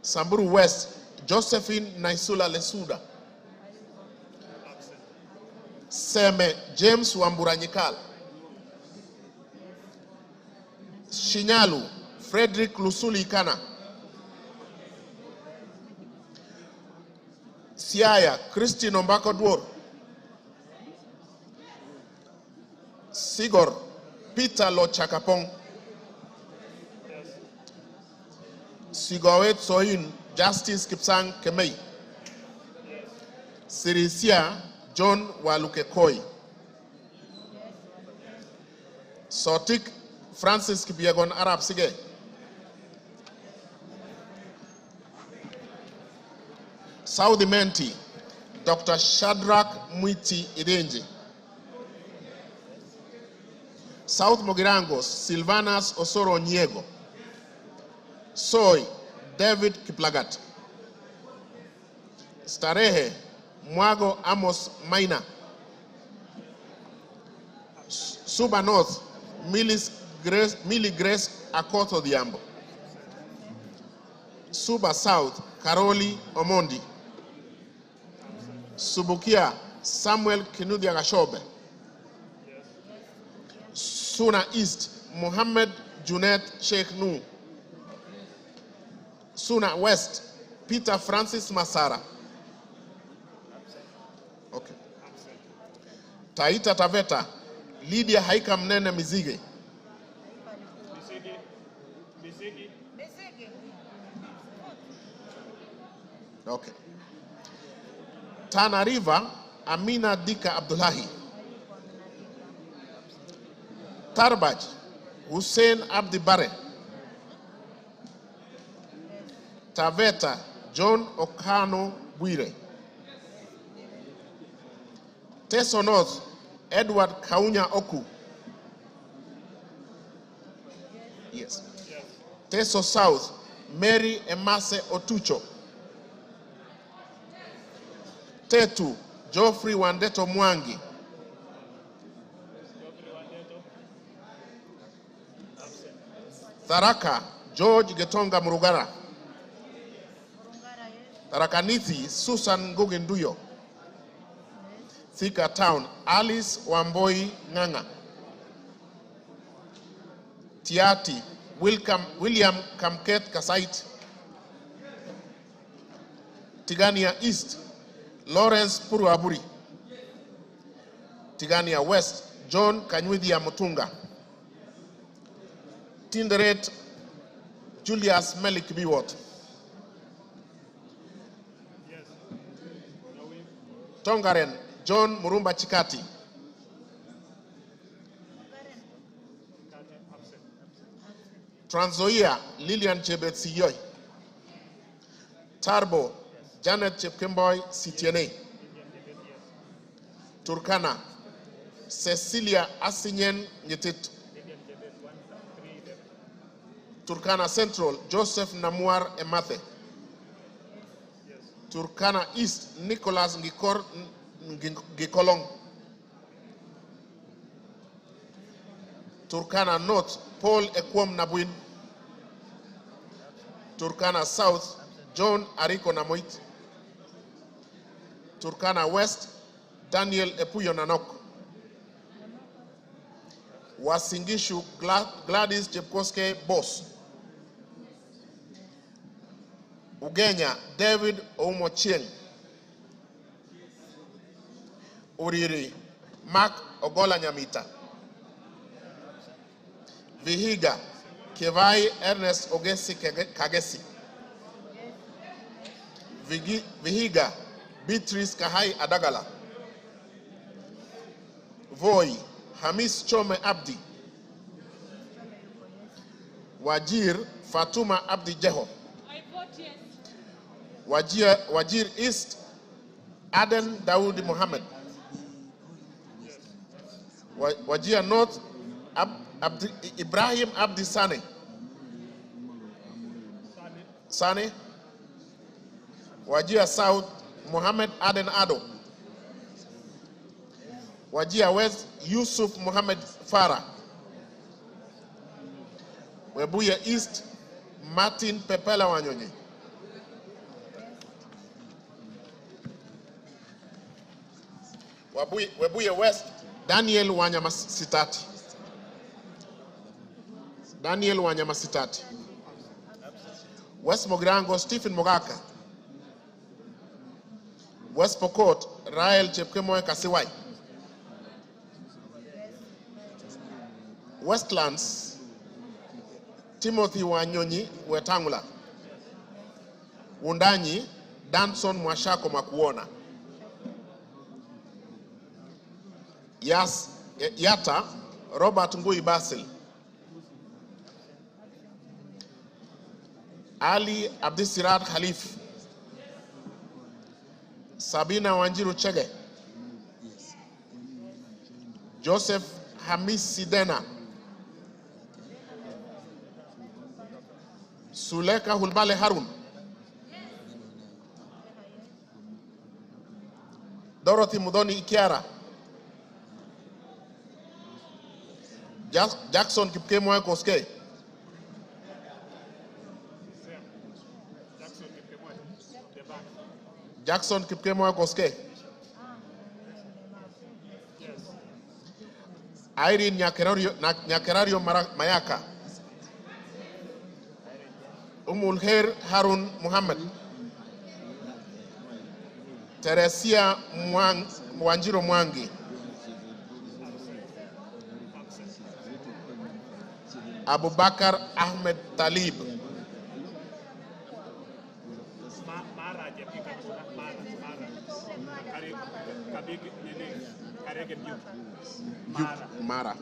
Samburu West, Josephine Naisula Lesuda. Seme James Wamburanyikal. Shinyalu Frederick Lusuli Ikana. Siaya Christine Ombako Dwor. Sigor Peter Lochakapong. Sigowet Sohin Justice Kipsang Kemei. Sirisia John Walukekoi. Sotik Francis Kipiegon Arab Sige. Saudi Menti, Dr. Shadrach Mwiti Idenji. South Mogirangos, Silvanas Osoro Nyego. Soy, David Kiplagat. Starehe, Mwago Amos Maina. Suba North, Millie Grace Akoto Diambo. Suba South, Karoli Omondi. Subukia, Samuel Kinudia Gashobe. Suna East, Mohammed Junet Sheikh Nu. Suna West, Peter Francis Masara. Okay. Taita Taveta, Lydia Haika Mnene Mizige. Okay. Tana River, Amina Dika Abdullahi. Tarbaj, Hussein Abdi Bare. Taveta, John Okano Bwire. Teso North, Edward Kaunya Oku. Yes. Teso South, Mary Emase Otucho. Tetu, Geoffrey Wandeto Mwangi. Tharaka, George Getonga Murugara. Tharakanithi, Susan Nguginduyo. Thika Town, Alice Wamboi Nganga. Tiati, William Kamket Kasait. Tigania East, Lawrence Puruaburi. Tigania West, John Kanywidia Mutunga. Tinderet, Julius Melik Biwot. Tongaren, John Murumba Chikati. Transoia, Lillian Chebet Siyoy. Tarbo, Janet Chepkemboy Sitiene. Turkana, Cecilia Asinyen Nyetit. Turkana Central, Joseph Namuar Emathe. Turkana East, Nicholas Ngikor Gikolong. Turkana North, Paul Ekwom Nabuin. Turkana South, John Ariko Namoit. Turkana West, Daniel Epuyo Nanok. Wasingishu Gladys Jepkoske Boss. Ugenya David Omochieng. Uriri Mark Ogola Nyamita. Vihiga Kevai Ernest Ogesi Kagesi. Vihiga Beatrice Kahai Adagala. Voi Hamis Chome Abdi. Wajir Fatuma Abdi Jeho. I vote yes. Wajir East Aden Daoud Mohammed. Wajir North Ibrahim Abdi Sane. Sane. Wajir South Mohammed Aden Ado. Wajir West Yusuf Mohammed Farah. Webuye East Martin Pepela Wanyonyi. Webuye West Daniel Wanyamasitati. Daniel Wanyamasitati. West Mogrango Stephen Mogaka. West Pokot Rael Chepkemoy Kasiwai. Westlands Timothy Wanyonyi Wetangula. Wundanyi Danson Mwashako Makuona. Yata Robert Ngui Basil. Ali Abdisirat Khalif. Sabina Wanjiru Chege. Joseph Hamis Sidena. Suleka Hulbale Harun. Dorothy Mudoni Ikiara. Jackson Kipkemoy Koske. Jackson Kipkemoy Koske. Irene Nyakerario Mayaka. Umulher Harun Muhammad. Teresia Wanjiro Mwangi. Abubakar Ahmed Talib. Mara.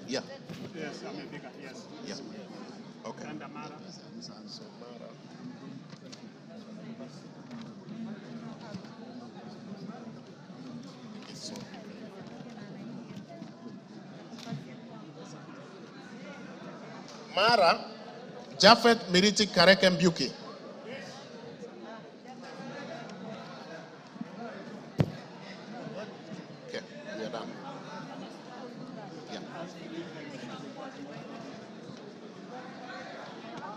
Yeah. Yes, yes. Yeah. Okay. Mara, Jafet Miriti Kareke Mbuki. Okay, we are done.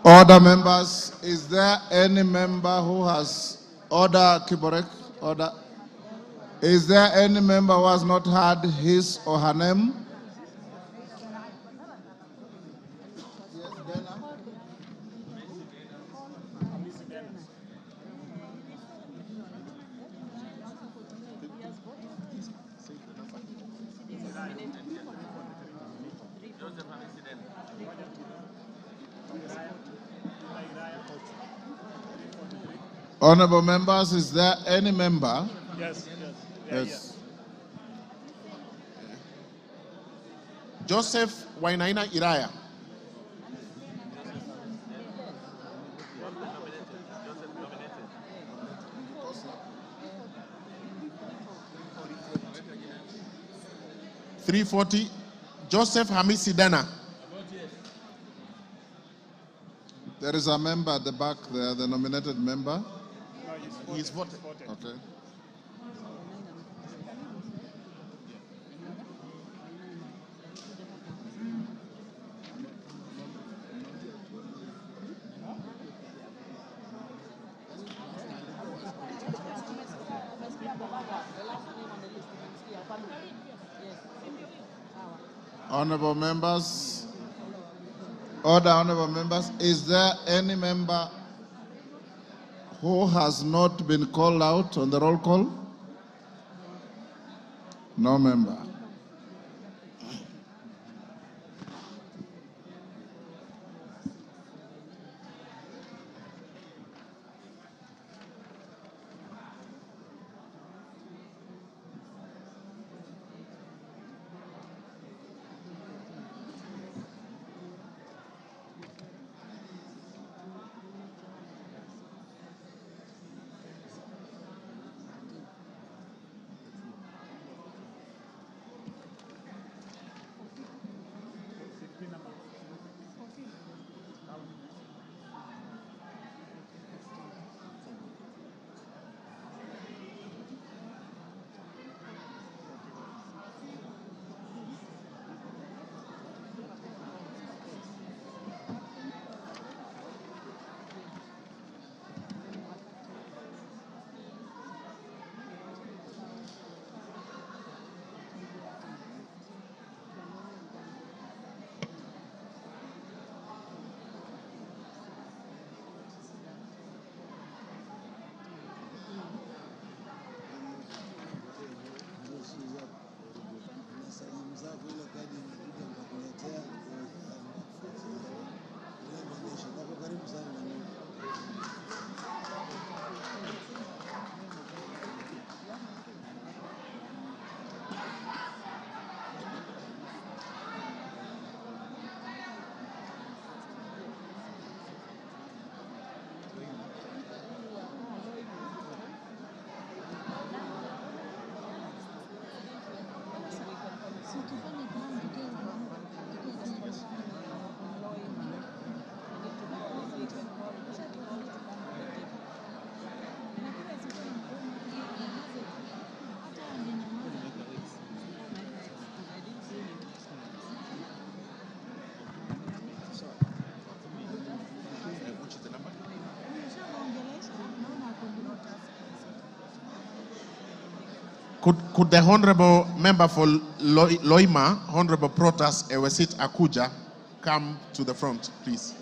Order, members. Is there any member who has order, Kiborek? Order. Is there any member who has not had his or her name? Honorable members, is there any member? Yes. Yes. Joseph Wainaina Iraya. $340. Joseph Hamisi Dana. There is a member at the back there, the nominated member. He is voted. Okay. Honorable members, order, honorable members, is there any member who has not been called out on the roll call? No member. Could the Honorable Member for Loima, Honorable Protas Ewesit Akuja, come to the front, please?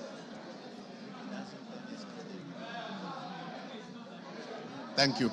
Thank you.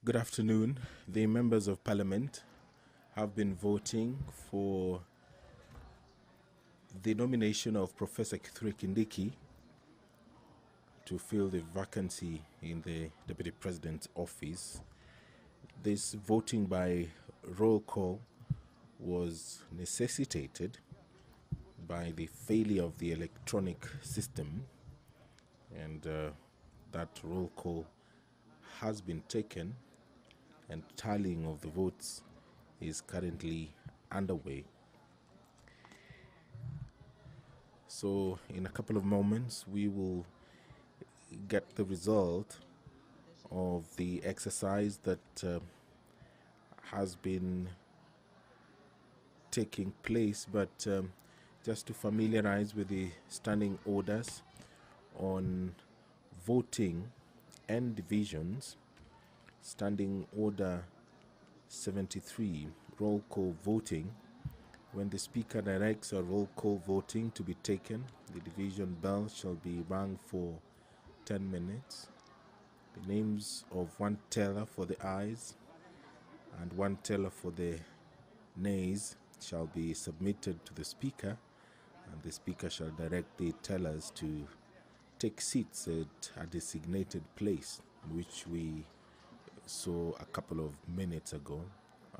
Good afternoon. The members of parliament have been voting for the nomination of Professor KITHURE Kindiki to fill the vacancy in the Deputy President's office. This voting by roll call was necessitated by the failure of the electronic system, and that roll call has been taken, and tallying of the votes is currently underway. So in a couple of moments we will get the result of the exercise that has been taking place, but just to familiarize with the standing orders on voting and divisions. Standing Order 73, roll call voting. When the Speaker directs a roll call voting to be taken, the division bell shall be rung for 10 minutes. The names of one teller for the ayes and one teller for the nays shall be submitted to the Speaker, and the Speaker shall direct the tellers to take seats at a designated place, which we saw a couple of minutes ago.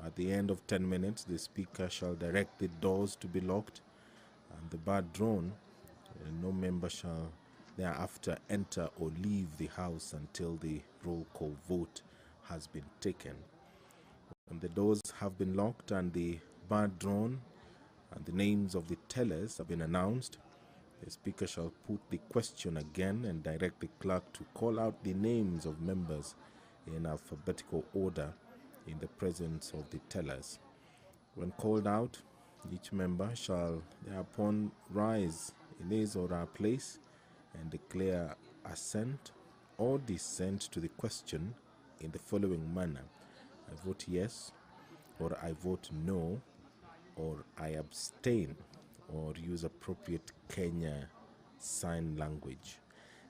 At the end of 10 minutes, the Speaker shall direct the doors to be locked and the bar drawn, and no member shall thereafter enter or leave the House until the roll call vote has been taken. When the doors have been locked and the bar drawn and the names of the tellers have been announced, the Speaker shall put the question again and direct the clerk to call out the names of members in alphabetical order in the presence of the tellers. When called out, each member shall thereupon rise in his or her place and declare assent or dissent to the question in the following manner: I vote yes, or I vote no, or I abstain, or use appropriate Kenya Sign Language.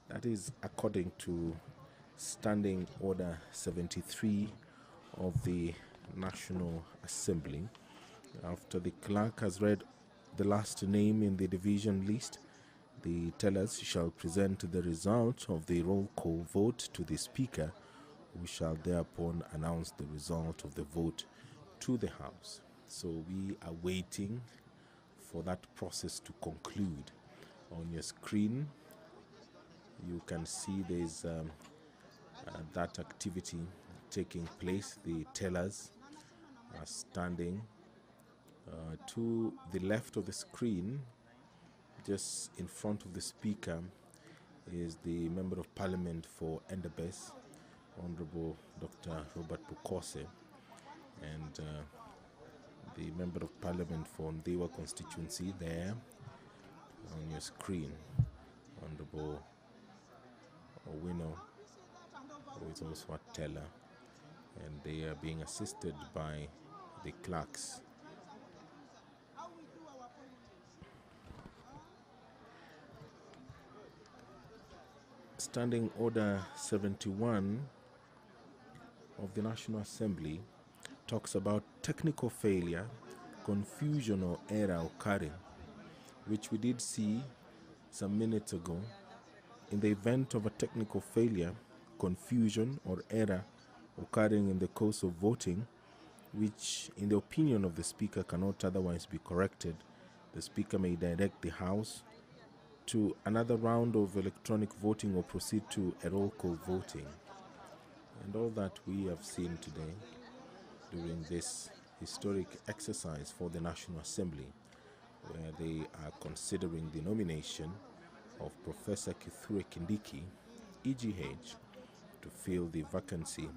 That is according to Standing Order 73 of the National Assembly. After the clerk has read the last name in the division list, the tellers shall present the result of the roll call vote to the Speaker, who shall thereupon announce the result of the vote to the House. So we are waiting for that process to conclude. On your screen, you can see there's that activity taking place. The tellers are standing to the left of the screen. Just in front of the Speaker is the Member of Parliament for Endebess, Honorable Dr. Robert Bukose, and the Member of Parliament for Ndewa constituency there on your screen, Honorable Owino, who is also a teller, and they are being assisted by the clerks. Standing Order 71 of the National Assembly talks about technical failure, confusion or error occurring, which we did see some minutes ago. In the event of a technical failure, confusion or error occurring in the course of voting, which in the opinion of the Speaker cannot otherwise be corrected, the Speaker may direct the House to another round of electronic voting or proceed to a roll call voting. And all that we have seen today during this historic exercise for the National Assembly, where they are considering the nomination of Professor KITHURE Kindiki, EGH, to fill the vacancy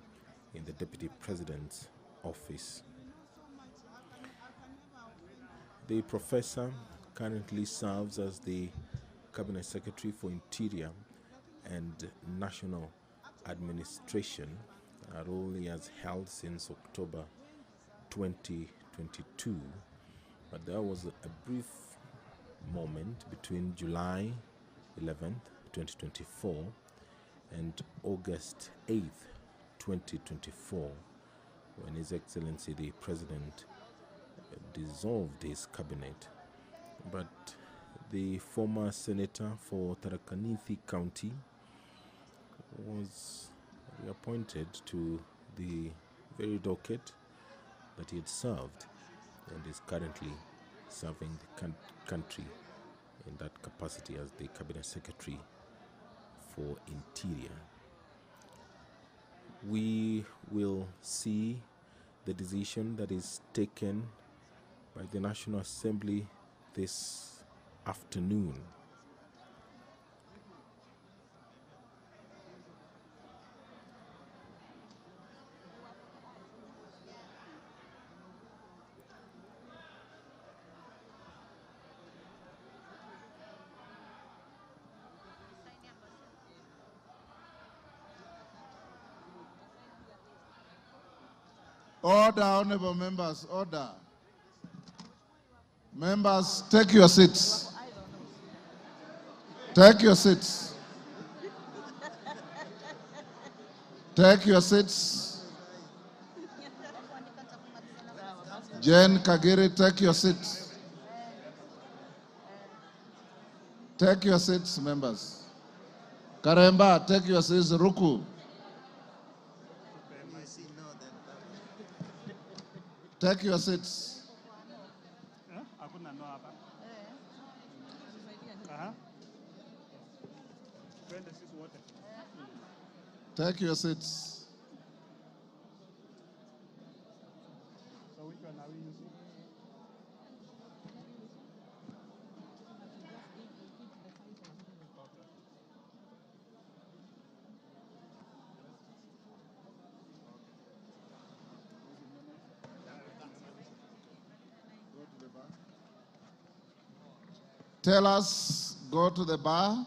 in the Deputy President's office. The professor currently serves as the Cabinet Secretary for Interior and National Administration. Our role he has held since October 2022, but there was a brief moment between July 11th, 2024 and August 8th, 2024, when His Excellency the President dissolved his cabinet. But the former senator for Tharaka Nithi County was reappointed to the very docket that he had served and is currently serving the country in that capacity as the Cabinet Secretary for Interior. We will see the decision that is taken by the National Assembly this afternoon. Order, honorable members, order. Members, take your seats. Take your seats. Take your seats. Jane Kagiri, take your seats. Take your seats, members. Karemba, take your seats. Ruku. Take your seats. Take your seats. So which one are we using? Tell us, go to the bar.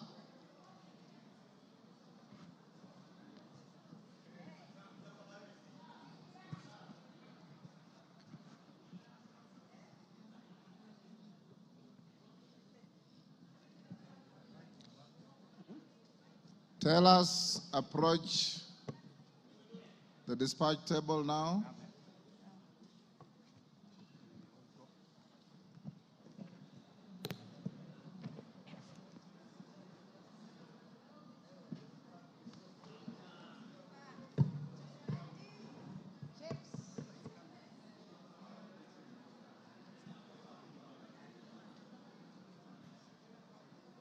Tell us, approach the dispatch table now.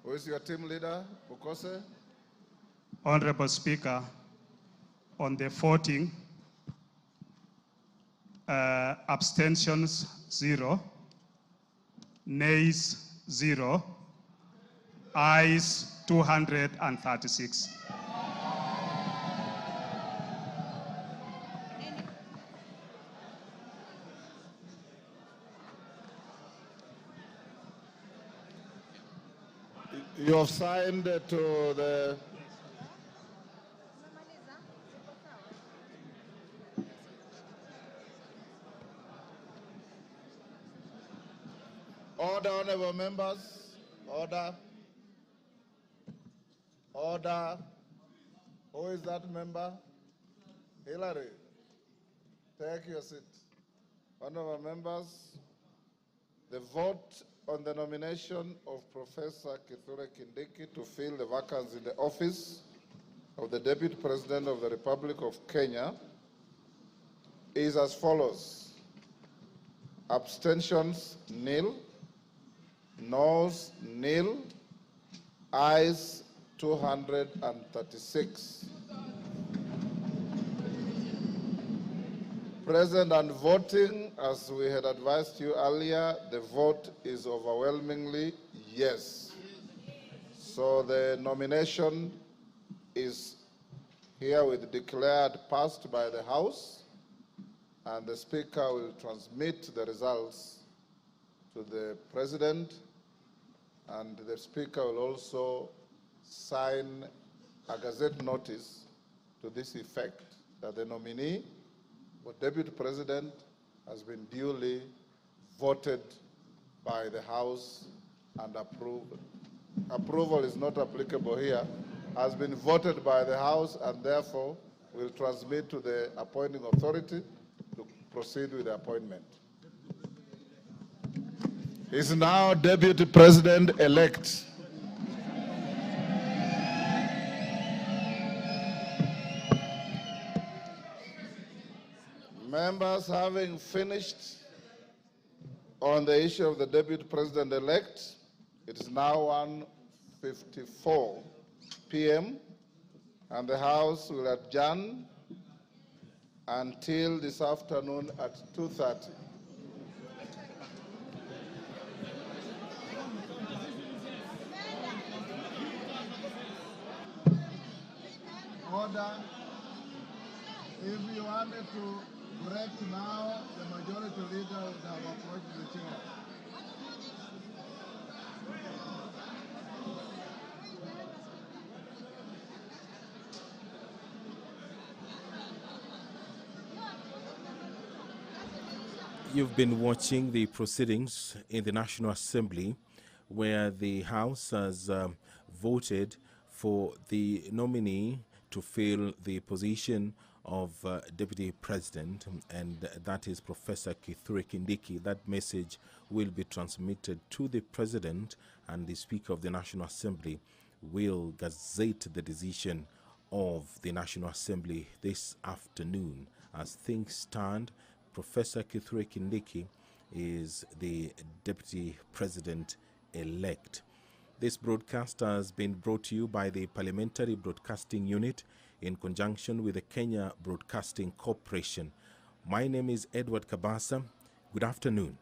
Who is your team leader, Bukose? Honorable Speaker, on the voting, abstentions 0, nays 0, ayes 236. You have signed to the... Order, honorable members. Order. Order. Who is that member? Hillary. Take your seat. Honorable members, the vote on the nomination of Professor KITHURE Kindiki to fill the vacancy in the office of the Deputy President of the Republic of Kenya is as follows. Abstentions, nil. Noes, nil. Ayes, 236. Present and voting, as we had advised you earlier, the vote is overwhelmingly yes. So the nomination is herewith declared passed by the House, and the Speaker will transmit the results to the President and the Speaker will also sign a Gazette notice to this effect that the nominee for Deputy President has been duly voted by the House and approved. Approval is not applicable here. Has been voted by the House and therefore will transmit to the appointing authority to proceed with the appointment. He is now Deputy President-elect. Members, having finished on the issue of the Deputy President-elect, it is now 1:54 p.m. and the House will adjourn until this afternoon at 2:30. Order. If you wanted to break now, the majority leader would have approached the chair. You've been watching the proceedings in the National Assembly where the House has voted for the nominee to fill the position of Deputy President, and that is Professor KITHURE Kindiki. That message will be transmitted to the President, and the Speaker of the National Assembly will gazette the decision of the National Assembly this afternoon. As things stand, Professor KITHURE Kindiki is the Deputy President-elect. This broadcast has been brought to you by the Parliamentary Broadcasting Unit in conjunction with the Kenya Broadcasting Corporation. My name is Edward Kabasa. Good afternoon.